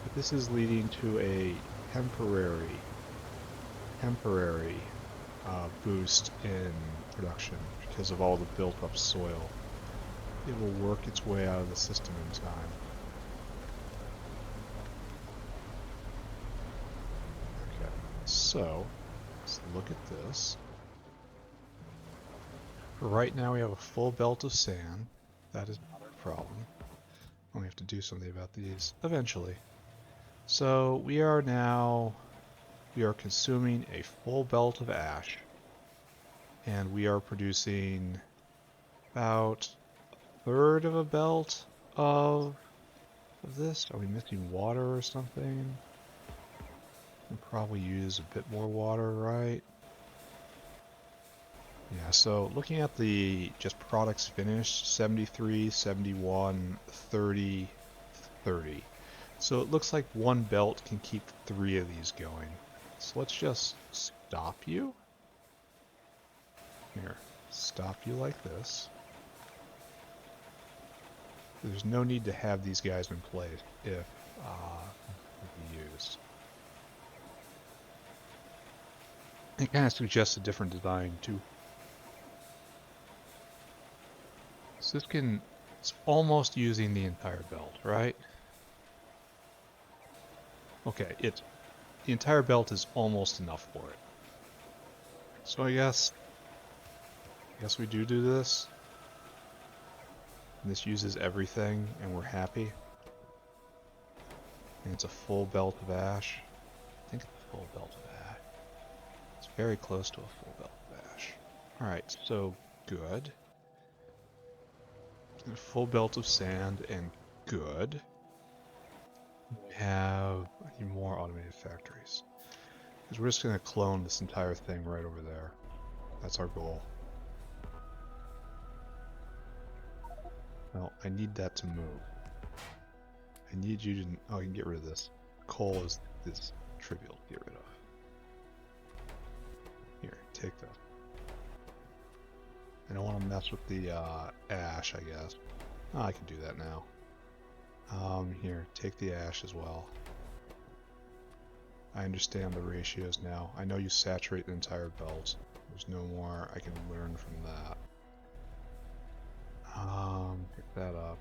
Speaker 1: But this is leading to a temporary boost in production because of all the built-up soil. It will work its way out of the system in time. Okay, so let's look at this. For right now, we have a full belt of sand. That is not our problem. We have to do something about these eventually. So we are consuming a full belt of ash, and we are producing about a third of a belt of this. Are we missing water or something? We'll probably use a bit more water, right? Yeah, so looking at the just products finished, 73, 71, 30, 30. So it looks like one belt can keep 3 of these going. So let's just stop you. Here, stop you like this. There's no need to have these guys in place if be used. It kind of suggests a different design too. So it's almost using the entire belt, right? Okay, the entire belt is almost enough for it. So I guess we do this. And this uses everything, and we're happy. And it's a full belt of ash. I think it's a full belt of ash. It's very close to a full belt of ash. Alright, so good. A full belt of sand and good. We have I need more automated factories. Because we're just going to clone this entire thing right over there. That's our goal. Well, I need that to move. I need you to... Oh, I can get rid of this. Coal is trivial to get rid of. Here, take that. I don't want to mess with the ash, I guess. Oh, I can do that now. Here, take the ash as well. I understand the ratios now. I know you saturate the entire belt. There's no more I can learn from that. Pick that up.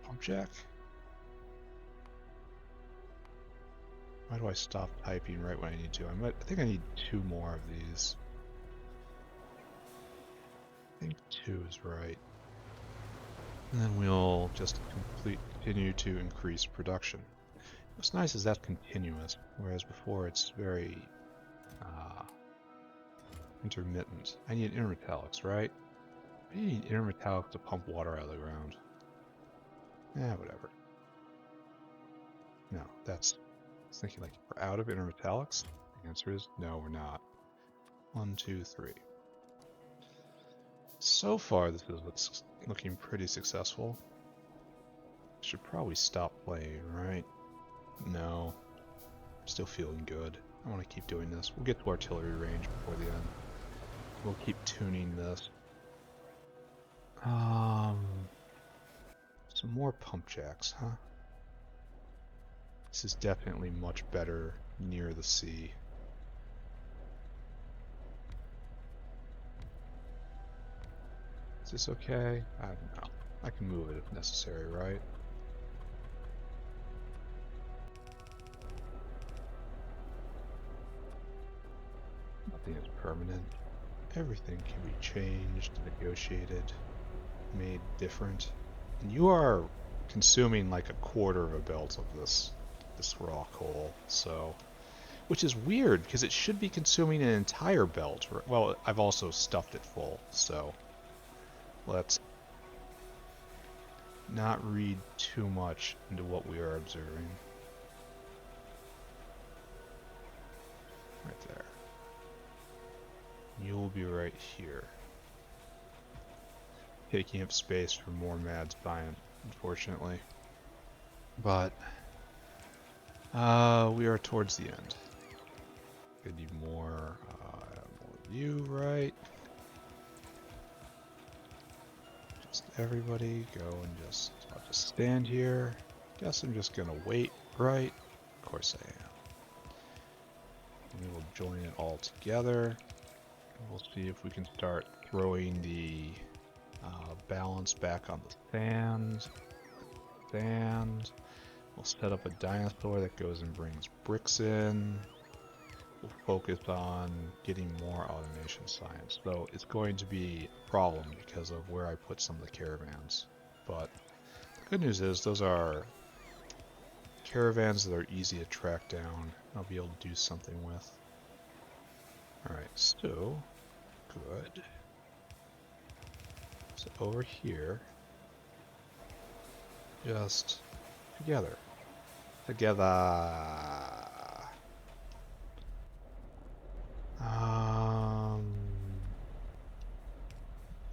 Speaker 1: Pump jack? Why do I stop typing right when I need to? I think I need 2 more of these. I think 2 is right. And then we'll just continue to increase production. What's nice is that's continuous, whereas before it's very intermittent. I need intermetallics, right? I need intermetallics to pump water out of the ground. Whatever. No, I was thinking like, we're out of intermetallics? The answer is no, we're not. 1, 2, 3. So far, this is looking pretty successful. Should probably stop playing, right? No. I'm still feeling good. I want to keep doing this. We'll get to artillery range before the end. We'll keep tuning this. Some more pump jacks, huh? This is definitely much better near the sea. Is this okay? I don't know. I can move it if necessary, right? Nothing is permanent. Everything can be changed, negotiated, made different. And you are consuming like 1/4 of a belt of this raw coal, so... Which is weird, because it should be consuming an entire belt. Well, I've also stuffed it full, so... Let's not read too much into what we are observing. Right there. You'll be right here. Taking up space for more mad science, unfortunately. But we are towards the end. I need more of you, right? Just everybody go and I'll just stand here. Guess I'm just gonna wait, right? Of course I am. And we will join it all together. We'll see if we can start throwing the balance back on the sand. We'll set up a dinosaur that goes and brings bricks in. We'll focus on getting more automation science, though it's going to be a problem because of where I put some of the caravans. But the good news is those are caravans that are easy to track down. I'll be able to do something with. Alright, so good. So over here, just together.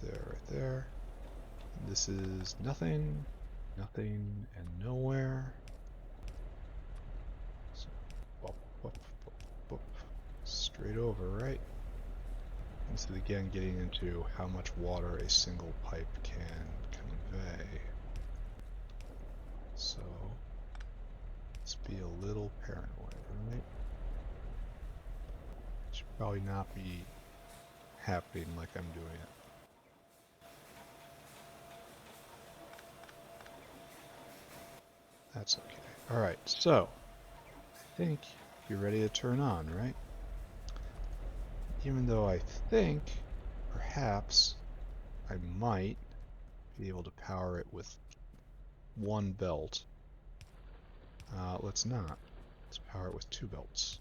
Speaker 1: There, right there. This is nothing, nothing, and nowhere. So, straight over, right? This is again getting into how much water a single pipe can convey. So, let's be a little paranoid, right? Should probably not be happening like I'm doing it. That's okay. Alright, so I think you're ready to turn on, right? Even though I think perhaps I might be able to power it with one belt. Let's not. Let's power it with two belts.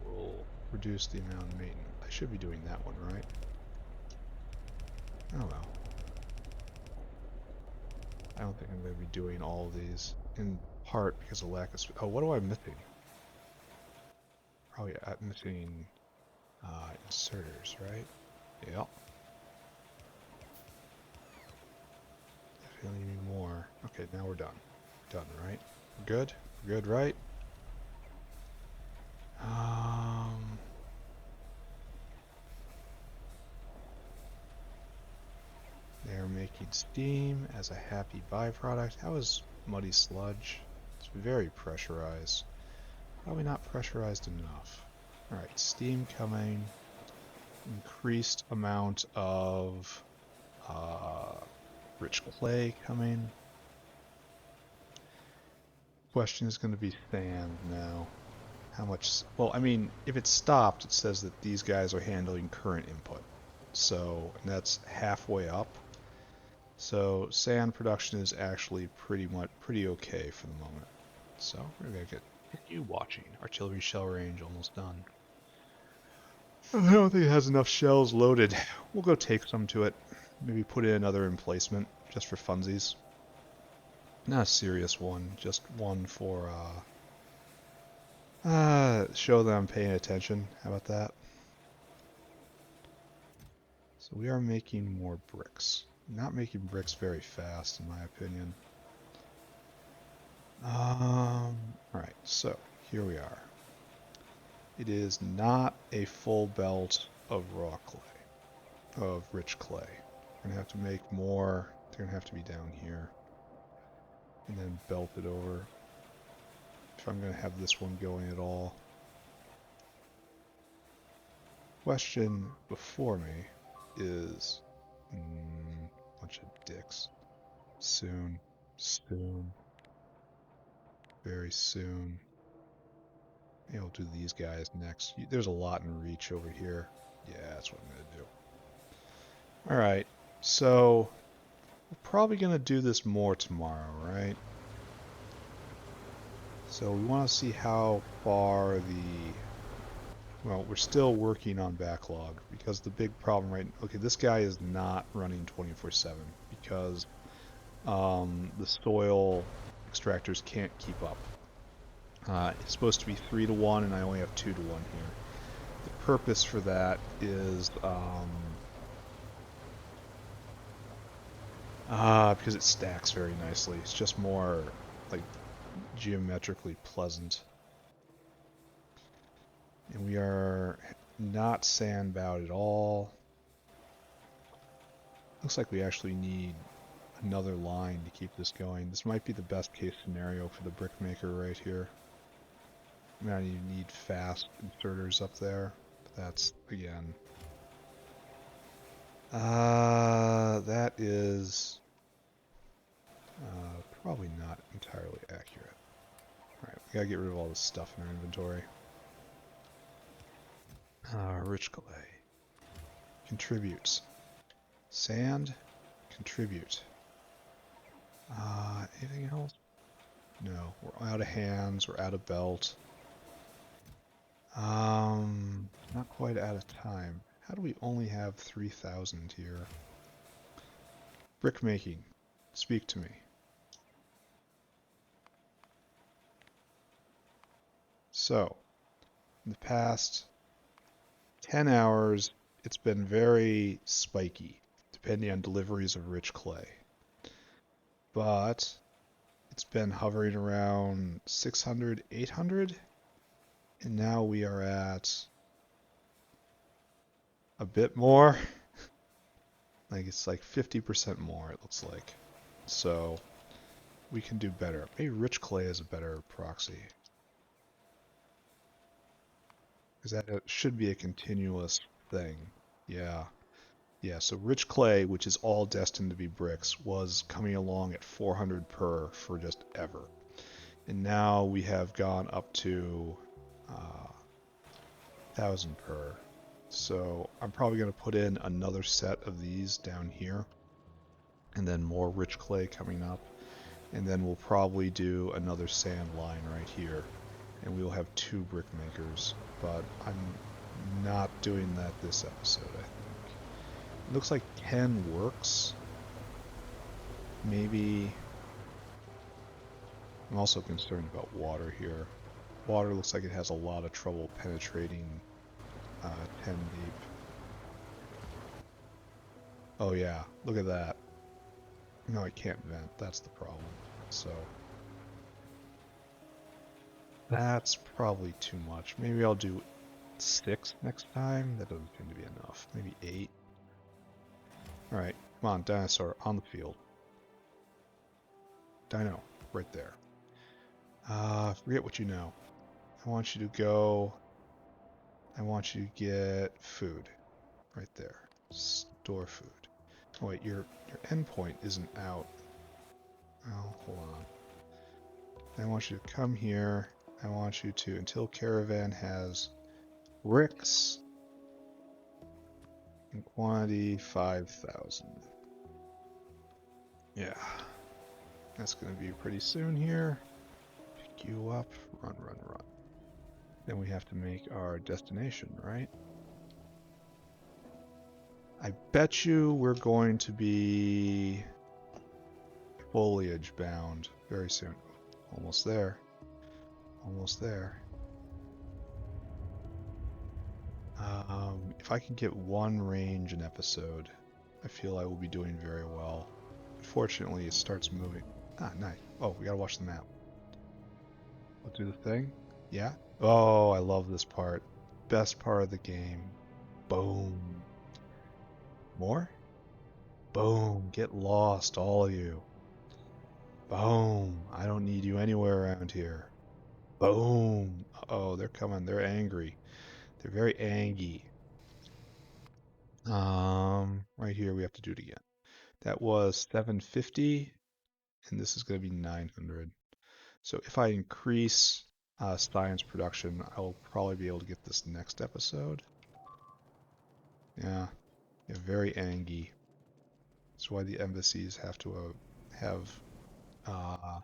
Speaker 1: We'll reduce the amount of maintenance. I should be doing that one, right? Oh well. I don't think I'm going to be doing all of these, in part because of lack of space. Oh, what am I missing? Oh yeah, I'm missing inserters, right? Yep. Definitely need more. Okay, now we're done. Done, right? Good? Good, right? They're making steam as a happy byproduct. How is muddy sludge? It's very pressurized. Probably not pressurized enough. Alright, steam coming. Increased amount of rich clay coming. Question is going to be sand now. How much? Well, I mean, if it's stopped, it says that these guys are handling current input. So, and that's halfway up. So, sand production is actually pretty okay for the moment. So, we're going to get you watching. Artillery shell range almost done. I don't think it has enough shells loaded. We'll go take some to it. Maybe put in another emplacement, just for funsies. Not a serious one, just one for, show that I'm paying attention. How about that? So we are making more bricks. Not making bricks very fast, in my opinion. Alright, so here we are. It is not a full belt of raw clay, of rich clay. We're going to have to make more. They're going to have to be down here. And then belt it over. If I'm going to have this one going at all. Question before me is... bunch of dicks. Soon. Soon. Very soon. Maybe I'll do these guys next. There's a lot in reach over here. Yeah, that's what I'm going to do. Alright, so we're probably going to do this more tomorrow, right? So we want to see how far the... Well, we're still working on backlog because the big problem okay, this guy is not running 24/7 because the soil extractors can't keep up. It's supposed to be 3 to 1 and I only have 2 to 1 here. The purpose for that is because it stacks very nicely. It's just more like geometrically pleasant. And we are not sandbound at all. Looks like we actually need another line to keep this going. This might be the best case scenario for the brick maker right here. I mean, you need fast inserters up there. But that's, again... that is... probably not entirely accurate. Alright, we gotta get rid of all this stuff in our inventory. Rich clay. Contributes. Sand. Contribute. Anything else? No, we're out of hands, we're out of belt. Not quite out of time. How do we only have 3,000 here? Brick making. Speak to me. So, in the past 10 hours, it's been very spiky, depending on deliveries of rich clay. But it's been hovering around 600, 800, and now we are at a bit more. Like it's like 50% more, it looks like. So we can do better. Maybe rich clay is a better proxy. Because that should be a continuous thing. Yeah. Yeah, so rich clay, which is all destined to be bricks, was coming along at 400 per for just ever. And now we have gone up to 1000 per. So I'm probably going to put in another set of these down here, and then more rich clay coming up. And then we'll probably do another sand line right here. And we will have 2 brick makers, but I'm not doing that this episode, I think. It looks like 10 works. Maybe. I'm also concerned about water here. Water looks like it has a lot of trouble penetrating 10 deep. Oh yeah, look at that. No, I can't vent. That's the problem. So that's probably too much. Maybe I'll do 6 next time. That doesn't seem to be enough. Maybe 8. Alright, come on, dinosaur, on the field. Dino, right there. Forget what you know. I want you to go... I want you to get food. Right there. Store food. Oh wait, your endpoint isn't out. Oh, hold on. I want you to come here. I want you to, until caravan has bricks in quantity 5,000. Yeah. That's going to be pretty soon here. Pick you up. Run, run, run. Then we have to make our destination, right? I bet you we're going to be foliage bound very soon. Almost there. Almost there. If I can get 1 range an episode, I feel I will be doing very well. Unfortunately, it starts moving. Ah, nice. Oh, we gotta watch the map. I'll do the thing. Yeah? Oh, I love this part. Best part of the game. Boom. More? Boom. Get lost, all of you. Boom. I don't need you anywhere around here. Boom. Uh-oh, they're coming. They're angry. They're very angry. Right here we have to do it again. That was 750, and this is going to be 900. So if I increase science production, I'll probably be able to get this next episode. Yeah, very angry. That's why the embassies have to have uh,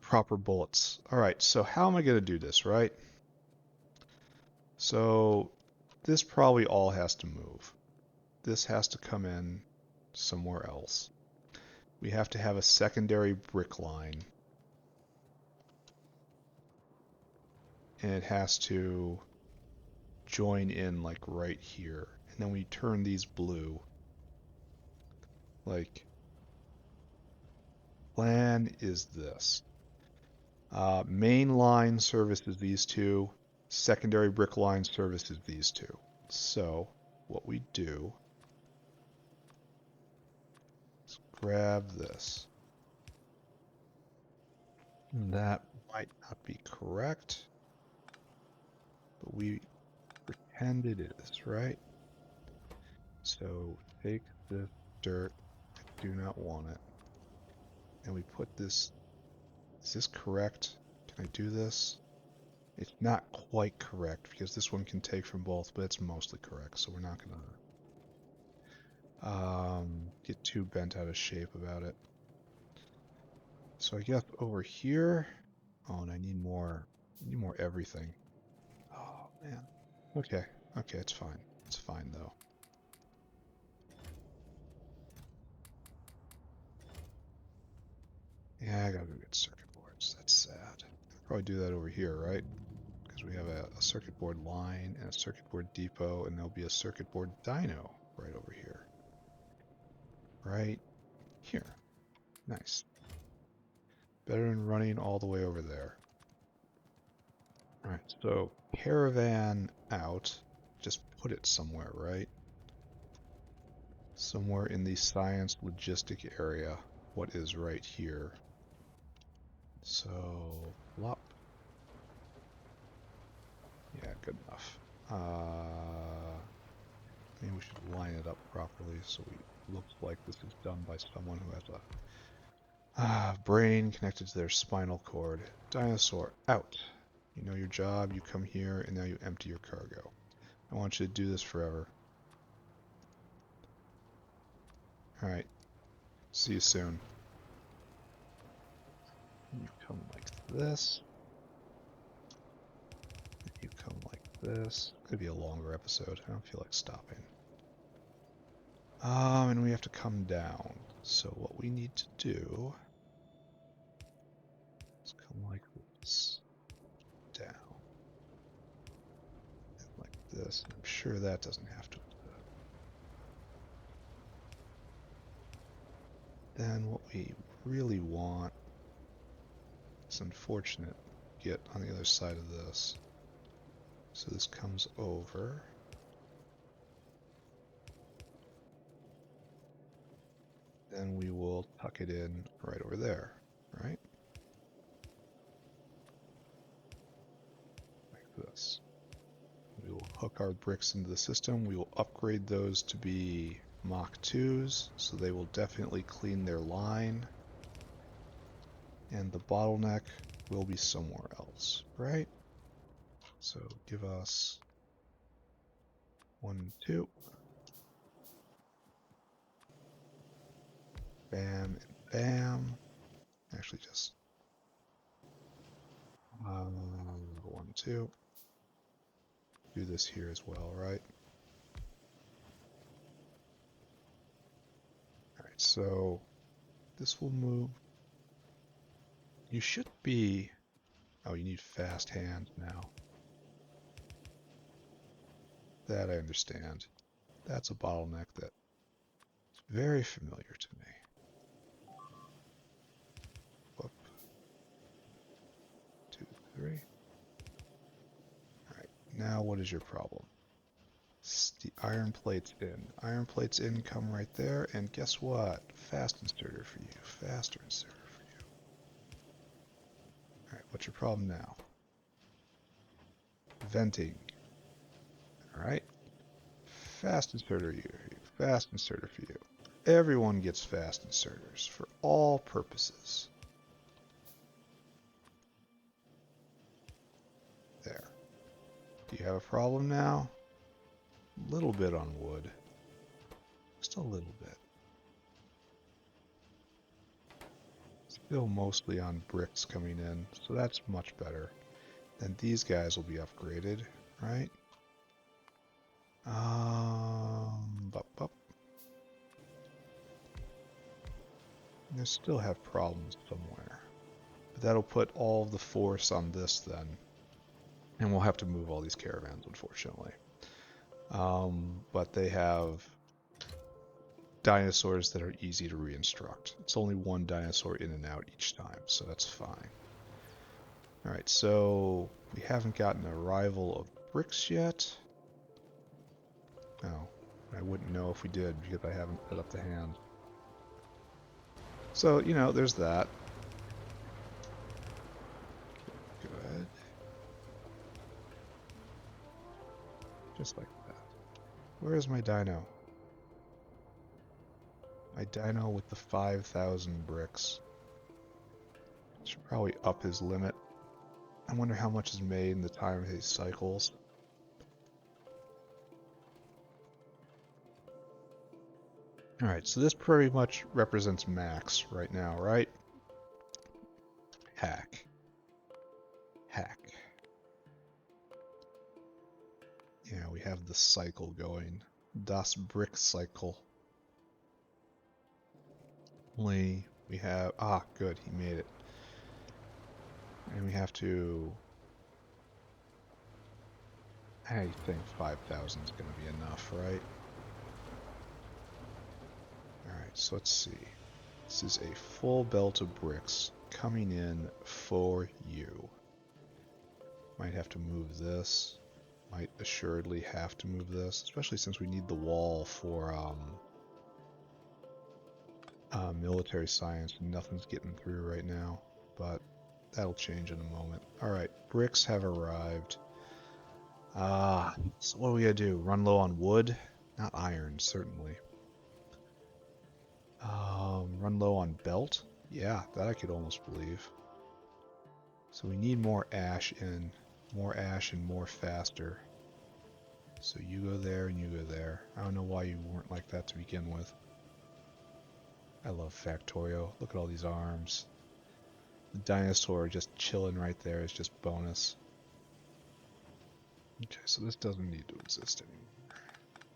Speaker 1: proper bullets. All right, so how am I going to do this, right? So this probably all has to move. This has to come in somewhere else. We have to have a secondary brick line. And it has to join in like right here. And then we turn these blue. Like, plan is this. Main line services these two. Secondary brick line services these two. So, what we do is grab this. That might not be correct, but we pretend it is, right? So, take this dirt. I do not want it. And we put this. Is this correct? Can I do this? It's not quite correct because this one can take from both, but it's mostly correct, so we're not gonna get too bent out of shape about it. So I guess over here. Oh, and I need more. Everything. Oh man. Okay. Okay, it's fine. It's fine though. Yeah, I gotta go get circuit boards. That's sad. Probably do that over here, right? Because we have a circuit board line and a circuit board depot, and there'll be a circuit board dyno right over here. Right here. Nice. Better than running all the way over there. Alright, so caravan out. Just put it somewhere, right? Somewhere in the science logistic area. What is right here? So, flop. Yeah, good enough. Maybe we should line it up properly so it looks like this is done by someone who has a brain connected to their spinal cord. Dinosaur, out. You know your job, you come here, and now you empty your cargo. I want you to do this forever. Alright, see you soon. You come like this. You come like this. Could be a longer episode. I don't feel like stopping. And we have to come down. So what we need to do is come like this. Down. And like this. I'm sure that doesn't have to. Then what we really want is unfortunate. Get on the other side of this. So this comes over. Then we will tuck it in right over there, right? Like this. We will hook our bricks into the system. We will upgrade those to be Mach 2s, so they will definitely clean their line. And the bottleneck will be somewhere else, right? So give us 1, 2. Bam and bam. Actually, just 1, 2. Do this here as well, right? Alright, so this will move. You should be... Oh, you need fast hands now. That I understand. That's a bottleneck that is very familiar to me. Whoop. 2, 3. Alright, now what is your problem? The iron plate's in. Iron plate's in, come right there, and guess what? Fast inserter for you. Faster inserter for you. Alright, what's your problem now? Venting. Alright. Fast inserter you. Fast inserter for you. Everyone gets fast inserters for all purposes. There. Do you have a problem now? A little bit on wood. Just a little bit. Still mostly on bricks coming in, so that's much better. Then these guys will be upgraded, right? Bup, bup. They still have problems somewhere. But that'll put all of the force on this then. And we'll have to move all these caravans, unfortunately. But they have dinosaurs that are easy to re-instruct. It's only one dinosaur in and out each time, so that's fine. Alright, so we haven't gotten a arrival of bricks yet. Oh, I wouldn't know if we did because I haven't set up the hand. So, you know, there's that. Good. Just like that. Where is my dino? My dino with the 5,000 bricks. Should probably up his limit. I wonder how much is made in the time of his cycles. Alright, so this pretty much represents max right now, right? Hack. Hack. Yeah, we have the cycle going. Das Brick cycle. Only we have... Ah, good, he made it. And we have to... I think 5,000 is going to be enough, right? Alright, so let's see. This is a full belt of bricks coming in for you. Might have to move this. Might assuredly have to move this, especially since we need the wall for military science. Nothing's getting through right now, but that'll change in a moment. Alright, bricks have arrived. So what are we gonna do? Run low on wood? Not iron, certainly. Run low on belt? Yeah, that I could almost believe. So we need more ash and more faster. So you go there and you go there. I don't know why you weren't like that to begin with. I love Factorio. Look at all these arms. The dinosaur just chilling right there is just bonus. Okay, so this doesn't need to exist anymore.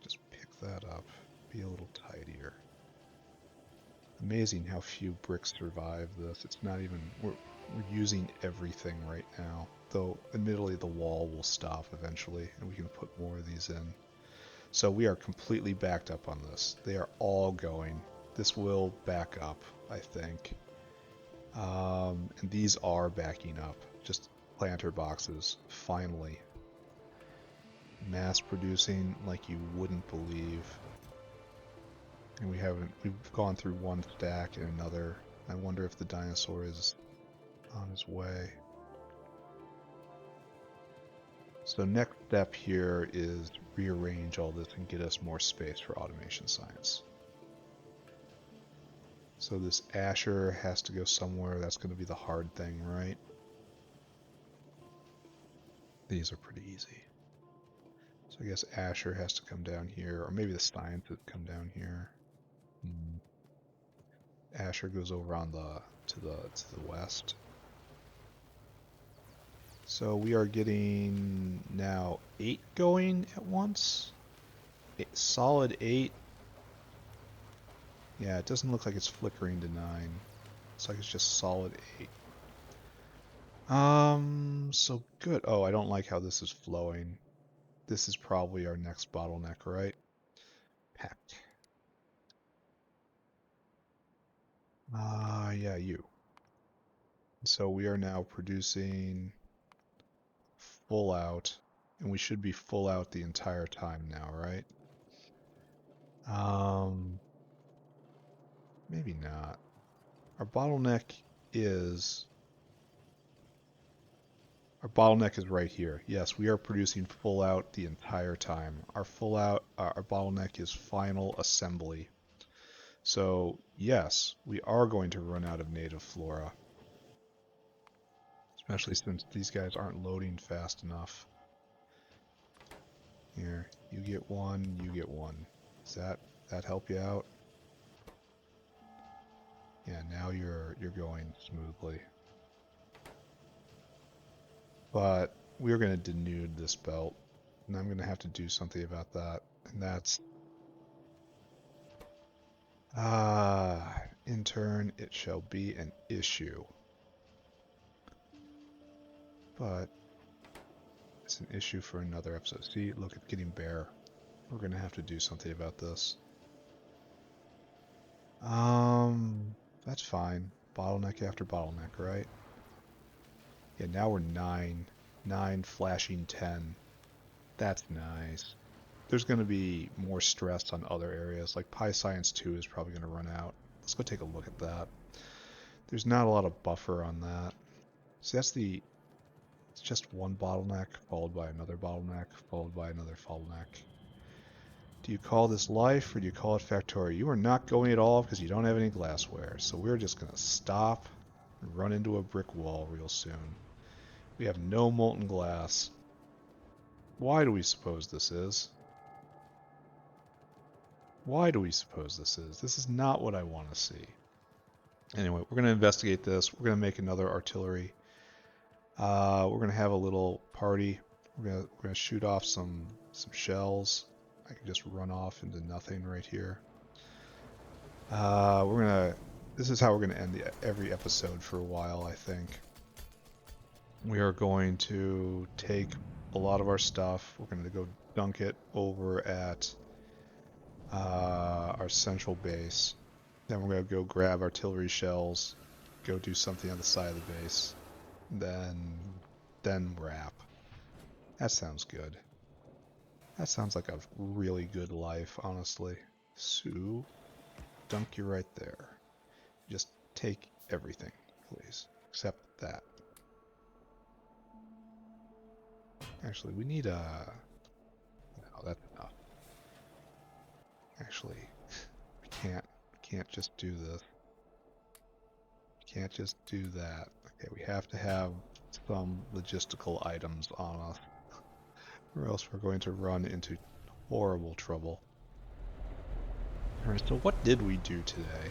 Speaker 1: Just pick that up. Be a little tidier. Amazing how few bricks survive this. It's not even... We're using everything right now. Though, admittedly, the wall will stop eventually, and we can put more of these in. So we are completely backed up on this. They are all going. This will back up, I think. And these are backing up. Just planter boxes, finally. Mass producing like you wouldn't believe. And we've gone through one stack and another. I wonder if the dinosaur is on his way. So next step here is rearrange all this and get us more space for automation science. So this Asher has to go somewhere. That's going to be the hard thing, right? These are pretty easy. So I guess Asher has to come down here, or maybe the Stein could come down here. Asher goes over on to the west. So we are getting now 8 going at once. Solid 8. Yeah, it doesn't look like it's flickering to 9. It's like it's just solid 8. So good. Oh, I don't like how this is flowing. This is probably our next bottleneck, right? Packed. Yeah, you. So we are now producing full out, and we should be full out the entire time now, right? Maybe not. Our bottleneck is right here. Yes, we are producing full out the entire time. Our bottleneck is final assembly. So yes, we are going to run out of native flora. Especially since these guys aren't loading fast enough. Here, you get one, you get one. Does that help you out? Yeah, now you're going smoothly. But we're going to denude this belt, and I'm going to have to do something about that. And that's in turn it shall be an issue. But it's an issue for another episode. See, look, it's getting bare. We're going to have to do something about this. That's fine. Bottleneck after bottleneck, right? Yeah, now we're 9. 9 flashing 10. That's nice. There's going to be more stress on other areas, like Pi Science 2 is probably going to run out. Let's go take a look at that. There's not a lot of buffer on that. So it's just one bottleneck, followed by another bottleneck, followed by another bottleneck. Do you call this life, or do you call it Factorio? You are not going at all because you don't have any glassware. So we're just going to stop and run into a brick wall real soon. We have no molten glass. Why do we suppose this is? Why do we suppose this is? This is not what I want to see. Anyway, we're going to investigate this. We're going to make another artillery. We're going to have a little party. We're going to shoot off some shells. I can just run off into nothing right here. This is how we're going to end every episode for a while, I think. We are going to take a lot of our stuff. We're going to go dunk it over at our central base. Then we're going to go grab artillery shells, go do something on the side of the base, then wrap. That sounds good. That sounds like a really good life, honestly. Sue, dunk you right there. Just take everything, please, except that. Actually, we need a... No, that's enough. Actually, we can't just do this. Can't just do that. Okay, we have to have some logistical items on us, or else we're going to run into horrible trouble. Alright, so what did we do today?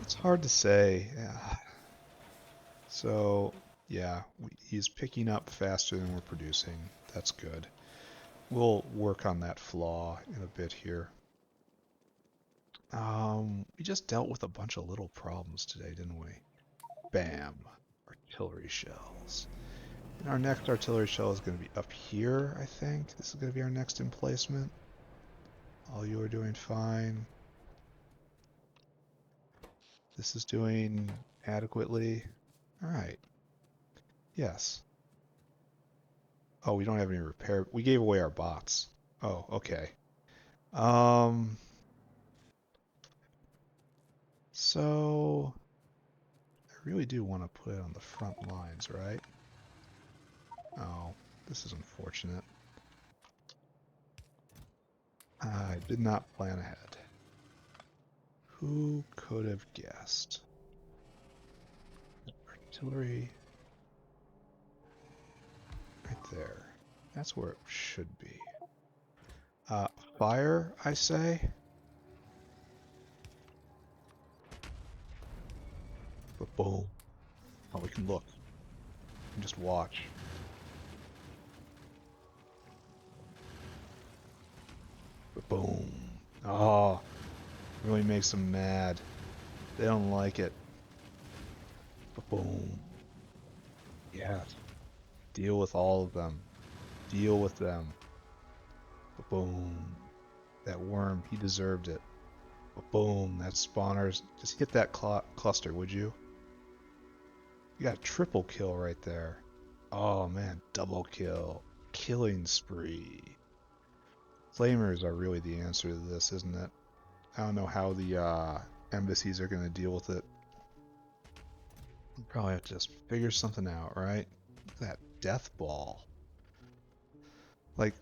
Speaker 1: It's hard to say. Yeah. So, yeah, he's picking up faster than we're producing. That's good. We'll work on that flaw in a bit here. We just dealt with a bunch of little problems today, didn't we? Bam. Artillery shells. And our next artillery shell is going to be up here, I think. This is going to be our next emplacement. All you are doing fine. This is doing adequately. Alright. Yes. Oh, we don't have any repair. We gave away our bots. Oh, okay. So I really do want to put it on the front lines, right? Oh, this is unfortunate. I did not plan ahead. Who could have guessed? Artillery right there. That's where it should be. Fire, I say. But boom. Oh, we can look. We can just watch. But boom. Oh, really makes them mad. They don't like it. But boom. Yes. Deal with all of them. Deal with them. But boom. That worm, he deserved it. But boom. That spawners. Just hit that cluster, would you? You got a triple kill right there. Oh man, double kill. Killing spree. Flamers are really the answer to this, isn't it? I don't know how the embassies are going to deal with it. We'll probably have to just figure something out, right? Look at that death ball. Like,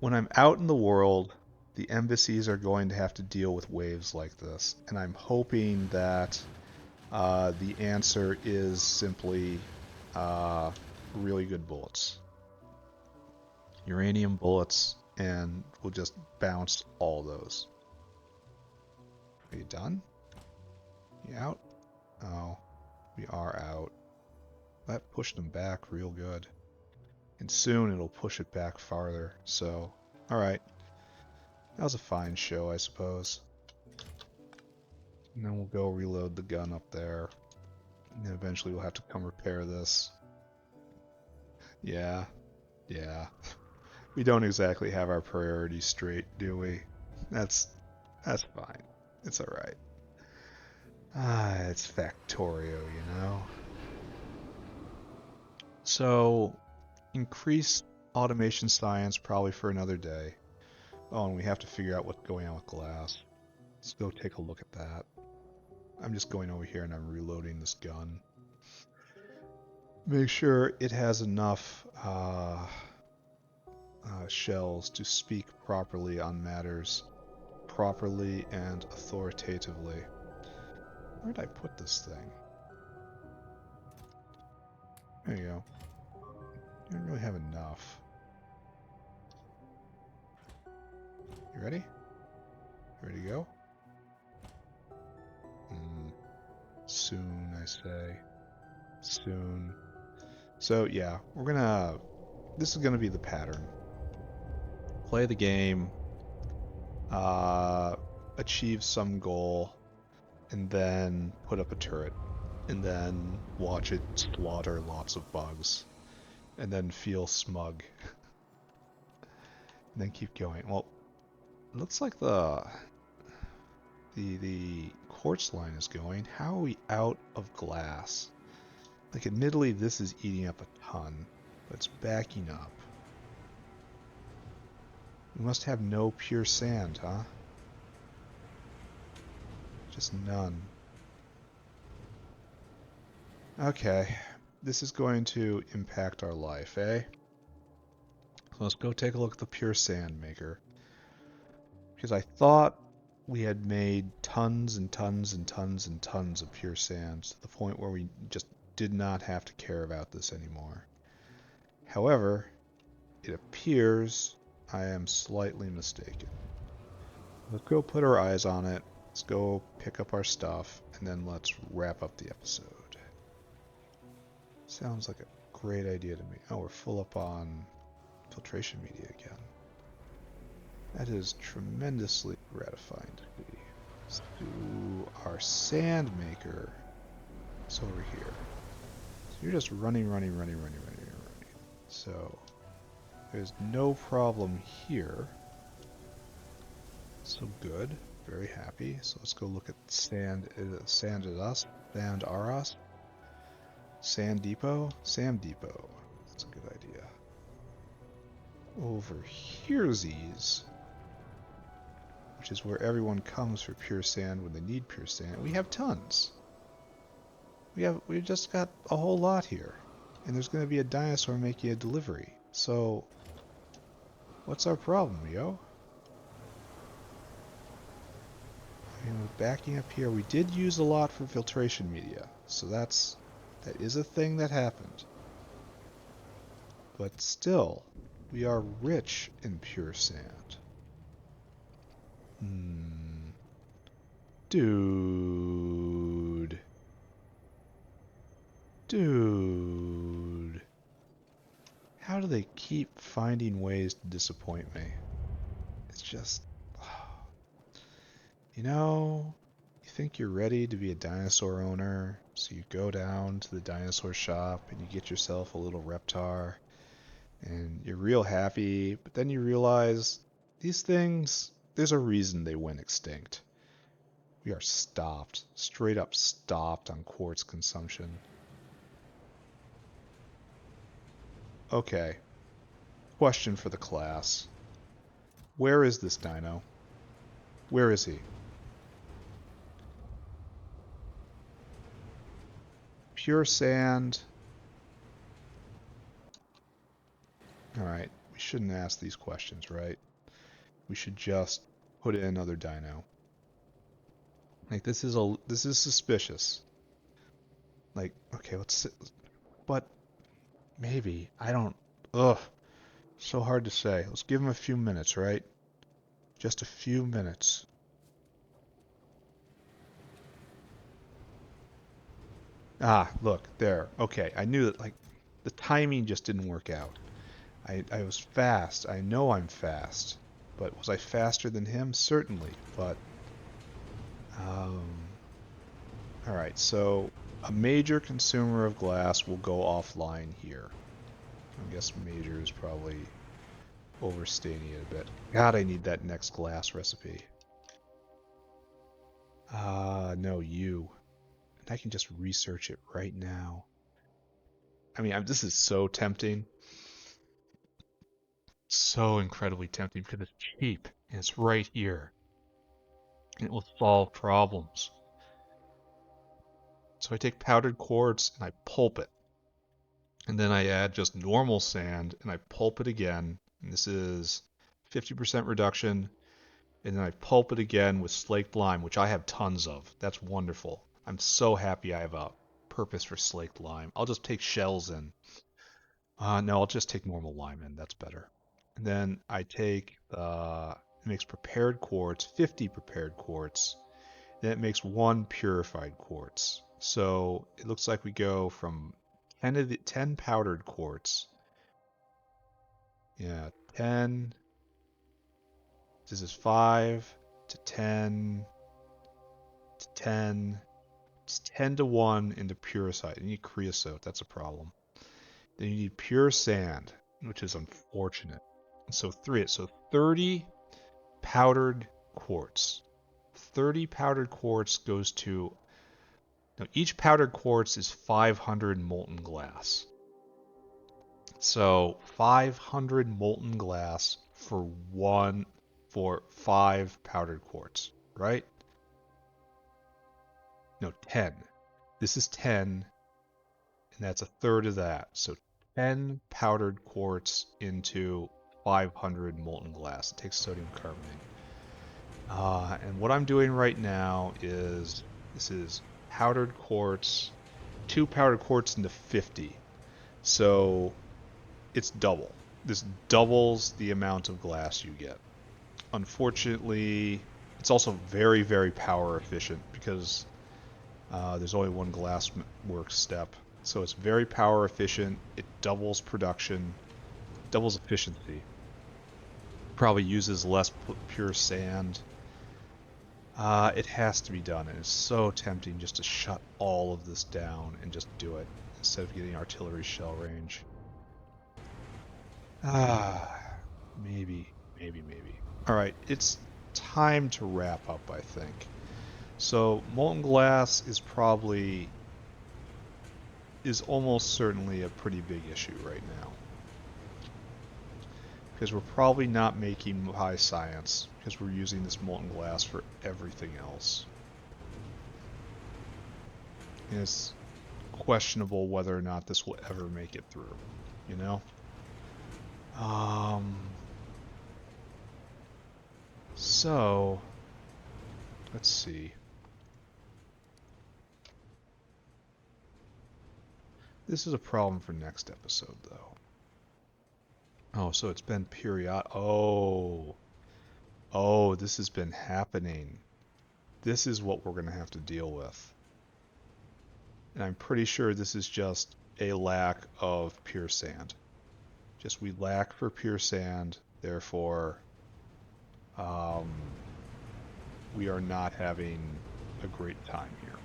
Speaker 1: when I'm out in the world, the embassies are going to have to deal with waves like this. And I'm hoping that the answer is simply really good bullets. Uranium bullets, and we'll just bounce all those. Are you done? You out? Oh, we are out. That pushed them back real good. And soon it'll push it back farther, so... Alright. That was a fine show, I suppose. And then we'll go reload the gun up there. And then eventually we'll have to come repair this. Yeah. Yeah. We don't exactly have our priorities straight, do we? That's fine. It's alright. It's Factorio, you know? So, increase automation science probably for another day. Oh, and we have to figure out what's going on with glass. Let's go take a look at that. I'm just going over here and I'm reloading this gun. Make sure it has enough shells to speak properly on matters. Properly and authoritatively. Where did I put this thing? There you go. I don't really have enough. You ready? Ready to go? Soon, I say. Soon. So, yeah, this is gonna be the pattern. Play the game, achieve some goal, and then put up a turret, and then watch it slaughter lots of bugs, and then feel smug, and then keep going. Well, it looks like the quartz line is going. How are we out of glass? Like, admittedly, this is eating up a ton, but it's backing up. We must have no pure sand, huh? Just none. Okay, this is going to impact our life, eh? So let's go take a look at the pure sand maker. Because I thought we had made tons and tons and tons and tons of pure sand to the point where we just did not have to care about this anymore. However, it appears I am slightly mistaken. Let's go put our eyes on it. Let's go pick up our stuff, and then let's wrap up the episode. Sounds like a great idea to me. Oh, we're full up on filtration media again. That is tremendously gratifying to see. Let's do our sand maker. It's over here. So you're just running. So there's no problem here. So good. Very happy. So let's go look at Sand Aras. Sand Depot. Sand Depot. That's a good idea. Over here's which is where everyone comes for pure sand when they need pure sand. We have tons. We've just got a whole lot here. And there's going to be a dinosaur making a delivery. So what's our problem, yo? I mean, backing up here, we did use a lot for filtration media. So that is a thing that happened. But still, we are rich in pure sand. Dude. How do they keep finding ways to disappoint me? It's just... You know, you think you're ready to be a dinosaur owner, so you go down to the dinosaur shop and you get yourself a little Reptar, and you're real happy, but then you realize these things, there's a reason they went extinct. We are stopped, straight up stopped on quartz consumption. Okay, question for the class. Where is this dino? Where is he? Pure sand. Alright, we shouldn't ask these questions, right? We should just put in another dino. Like, this is suspicious. Like, okay, but maybe, I don't, so hard to say. Let's give him a few minutes, right? Just a few minutes. Ah, look, there. Okay, I knew that, like, the timing just didn't work out. I was fast. I know I'm fast. But was I faster than him? Certainly. But, alright, so a major consumer of glass will go offline here. I guess major is probably overstating it a bit. God, I need that next glass recipe. No, you. And I can just research it right now. I mean, this is so tempting. So incredibly tempting because it's cheap and it's right here. And it will solve problems. So I take powdered quartz and I pulp it. And then I add just normal sand and I pulp it again. And this is 50% reduction. And then I pulp it again with slaked lime, which I have tons of. That's wonderful. I'm so happy I have a purpose for slaked lime. I'll just take shells in. No, I'll just take normal lime in. That's better. And then I take, it makes prepared quartz, 50 prepared quartz. Then it makes 1 purified quartz. So it looks like we go from 10 powdered quartz. Yeah, 10. This is 5 to 10 to 10. It's 10 to 1 into puricide. You need creosote. That's a problem. Then you need pure sand, which is unfortunate. So 30 powdered quartz. 30 powdered quartz goes to... Now, each powdered quartz is 500 molten glass. So 500 molten glass for 5 powdered quartz, right? No, 10. This is 10, and that's a third of that. So 10 powdered quartz into 500 molten glass. It takes sodium carbonate. And what I'm doing right now is this is powdered quartz, two powdered quartz into 50. So it's double. This doubles the amount of glass you get. Unfortunately, it's also very, very power efficient because there's only one glass work step. So it's very power efficient. It doubles production, doubles efficiency. Probably uses less pure sand. It has to be done, and it's so tempting just to shut all of this down and just do it instead of getting artillery shell range. Maybe, maybe. All right, it's time to wrap up, I think. So molten glass is almost certainly a pretty big issue right now because we're probably not making high science because we're using this molten glass for everything else. And it's questionable whether or not this will ever make it through, you know? Um, so, let's see. This is a problem for next episode, though. Oh, so it's been period. Oh, this has been happening. This is what we're going to have to deal with. And I'm pretty sure this is just a lack of pure sand. Just we lack for pure sand, therefore, um, we are not having a great time here.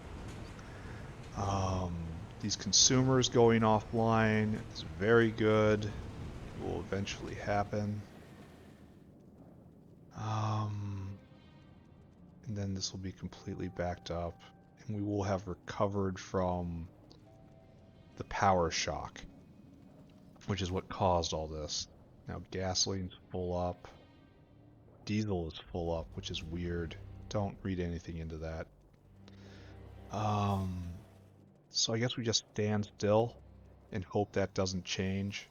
Speaker 1: These consumers going offline is very good. It will eventually happen. And then this will be completely backed up, and we will have recovered from the power shock, which is what caused all this. Now gasoline's full up. Diesel is full up, which is weird. Don't read anything into that. Um, so I guess we just stand still and hope that doesn't change.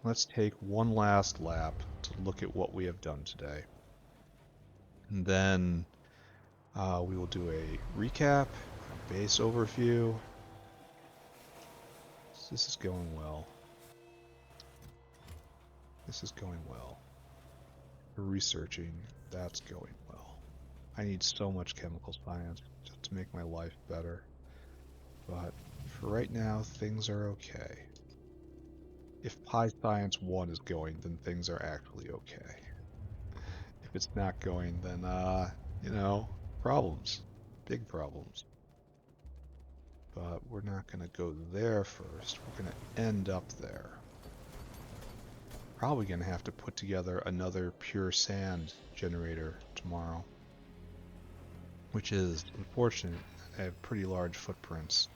Speaker 1: Let's take one last lap to look at what we have done today. And then we will do a recap, a base overview. So this is going well. This is going well. Researching, that's going well. I need so much chemical science just to make my life better. But for right now, things are okay. If Pi Science 1 is going, then things are actually okay. If it's not going, then, problems. Big problems. But we're not going to go there first. We're going to end up there. Probably going to have to put together another pure sand generator tomorrow. Which is unfortunate. I have pretty large footprints.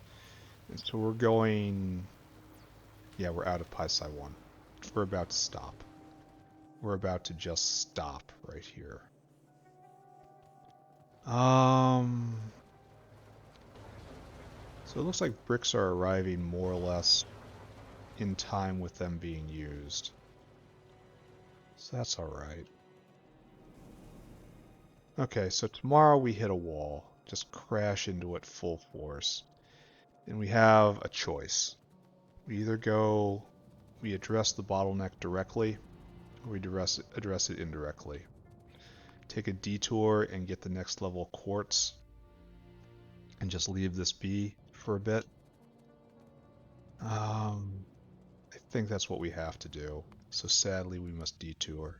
Speaker 1: And so we're going... Yeah, we're out of PySci 1. We're about to stop. We're about to just stop right here. So it looks like bricks are arriving more or less in time with them being used. So that's alright. Okay, so tomorrow we hit a wall. Just crash into it full force. And we have a choice. We either we address the bottleneck directly, or we address it indirectly. Take a detour and get the next level quartz, and just leave this be for a bit. I think that's what we have to do. So sadly, we must detour.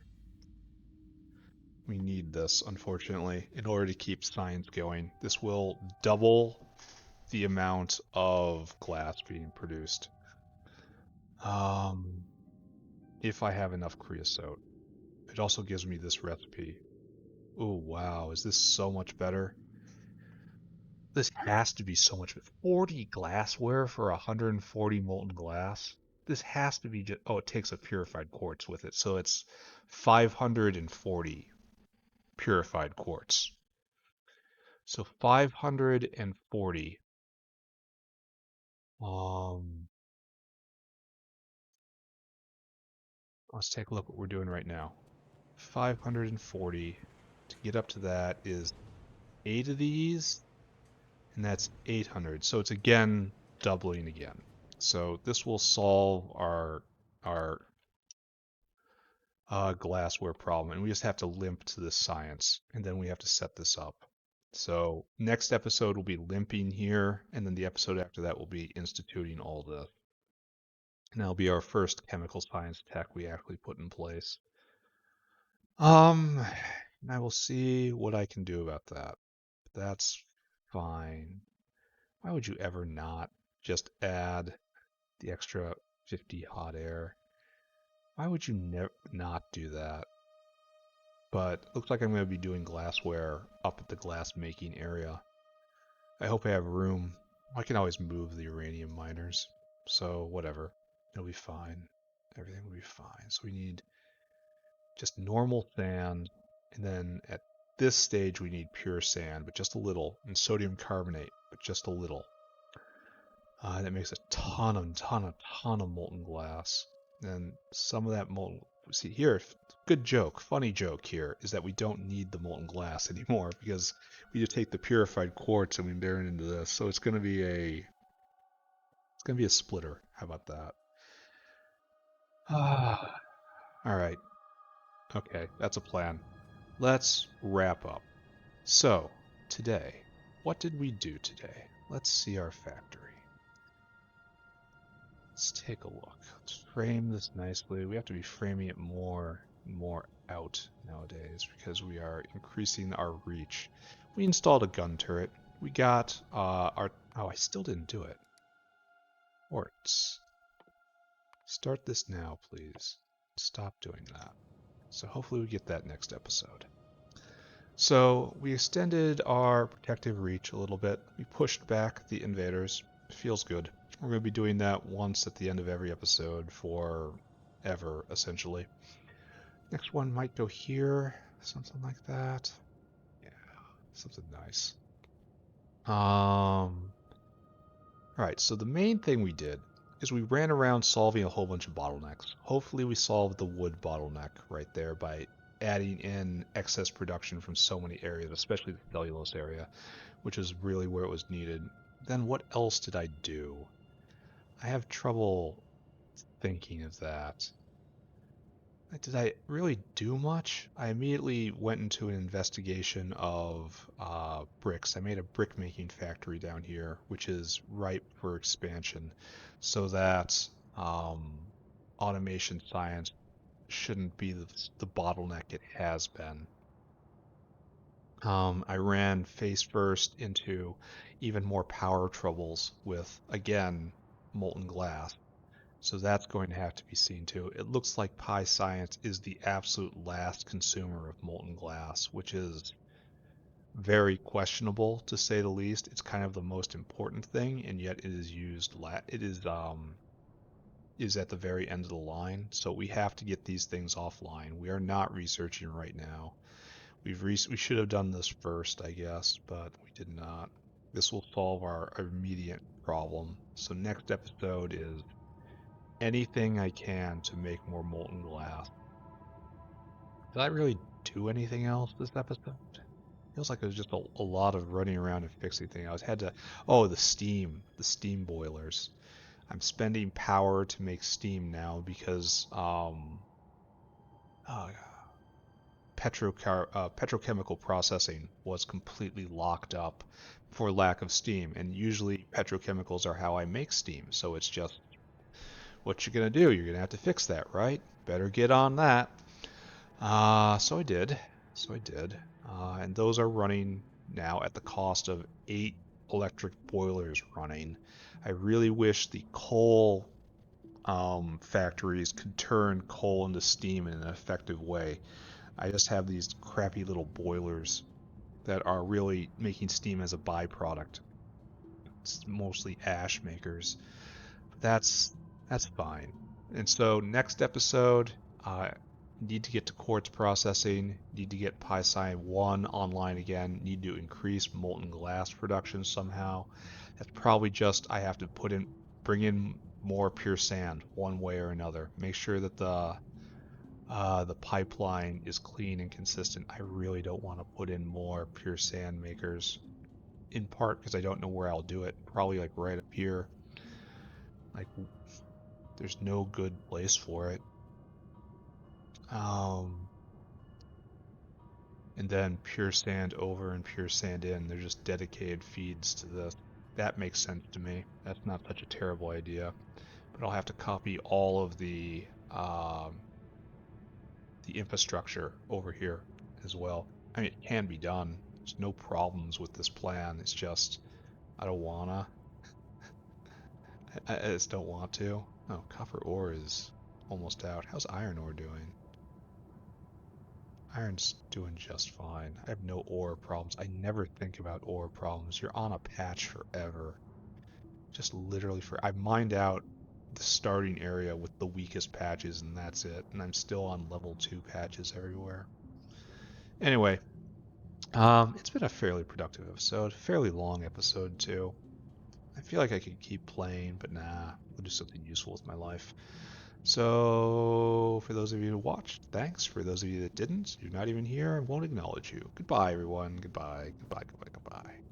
Speaker 1: We need this, unfortunately, in order to keep science going. This will double the amount of glass being produced. If I have enough creosote. It also gives me this recipe. Oh, wow. Is this so much better? This has to be so much better. 40 glassware for 140 molten glass? This has to be just... Oh, it takes a purified quartz with it. So it's 540 purified quartz. So 540. Let's take a look at what we're doing right now. 540. To get up to that is 8 of these, and that's 800. So it's again doubling again. So this will solve our glassware problem, and we just have to limp to this science, and then we have to set this up. So next episode will be limping here, and then the episode after that will be instituting all this. And that'll be our first chemical science tech we actually put in place. And I will see what I can do about that. That's fine. Why would you ever not just add the extra 50 hot air? Why would you not do that? But looks like I'm going to be doing glassware up at the glass making area. I hope I have room. I can always move the uranium miners. So whatever. It'll be fine. Everything will be fine. So we need just normal sand. And then at this stage we need pure sand, but just a little. And sodium carbonate, but just a little. That makes a ton of molten glass. And some of that molten... See here, good joke, funny joke here, is that we don't need the molten glass anymore because we just take the purified quartz and we burn it into this. So it's gonna be a splitter. How about that? Ah, all right. Okay, that's a plan. Let's wrap up. So, today, what did we do today? Let's see our factory. Let's take a look. Let's frame this nicely. We have to be framing it more out nowadays because we are increasing our reach. We installed a gun turret. We got our... Oh, I still didn't do it. Orts. Start this now, please. Stop doing that. So hopefully we get that next episode. So we extended our protective reach a little bit. We pushed back the invaders. It feels good. We're going to be doing that once at the end of every episode for ever, essentially. Next one might go here, something like that. Yeah, something nice. All right, so the main thing we did is we ran around solving a whole bunch of bottlenecks. Hopefully we solved the wood bottleneck right there by adding in excess production from so many areas, especially the cellulose area, which is really where it was needed. Then what else did I do? I have trouble thinking of that. Did I really do much? I immediately went into an investigation of bricks. I made a brick making factory down here, which is ripe for expansion, so that automation science shouldn't be the bottleneck it has been. I ran face first into even more power troubles with, again, molten glass. So that's going to have to be seen too. It looks like Pi Science is the absolute last consumer of molten glass, which is very questionable to say the least. It's kind of the most important thing, and yet it is used. It is at the very end of the line. So we have to get these things offline. We are not researching right now. We should have done this first, I guess, but we did not. This will solve our immediate problem. So next episode is anything I can to make more molten glass. Did I really do anything else this episode? Feels like it was just a lot of running around and fixing things. Oh, the steam boilers. I'm spending power to make steam now because uh, petrochemical processing was completely locked up for lack of steam. And usually petrochemicals are how I make steam. So it's just what you're gonna do. You're gonna have to fix that, right? Better get on that. So I did. And those are running now at the cost of 8 electric boilers running. I really wish the coal factories could turn coal into steam in an effective way. I just have these crappy little boilers that are really making steam as a byproduct. It's mostly ash makers. That's fine. And so next episode, need to get to quartz processing, need to get PySci 1 online again, need to increase molten glass production somehow. That's probably just I have to bring in more pure sand one way or another. Make sure that
Speaker 2: the pipeline is clean and consistent. I really don't want to put in more pure sand makers, in part because I don't know where I'll do it. Probably like right up here. Like there's no good place for it. Um, and then pure sand over and pure sand in. They're just dedicated feeds to this. That makes sense to me. That's not such a terrible idea. But I'll have to copy all of the infrastructure over here as well. I mean, it can be done. There's no problems with this plan. It's just I don't wanna. I just don't want to. Oh, copper ore is almost out. How's iron ore doing? Iron's doing just fine. I have no ore problems. I never think about ore problems. You're on a patch forever. Just literally for I mined out the starting area with the weakest patches and that's it. And I'm still on level 2 patches everywhere. Anyway, it's been a fairly productive episode, fairly long episode too. I feel like I could keep playing, but nah, I'll do something useful with my life. So, for those of you who watched, thanks. For those of you that didn't, you're not even here, I won't acknowledge you. Goodbye, everyone. Goodbye, goodbye, goodbye, goodbye.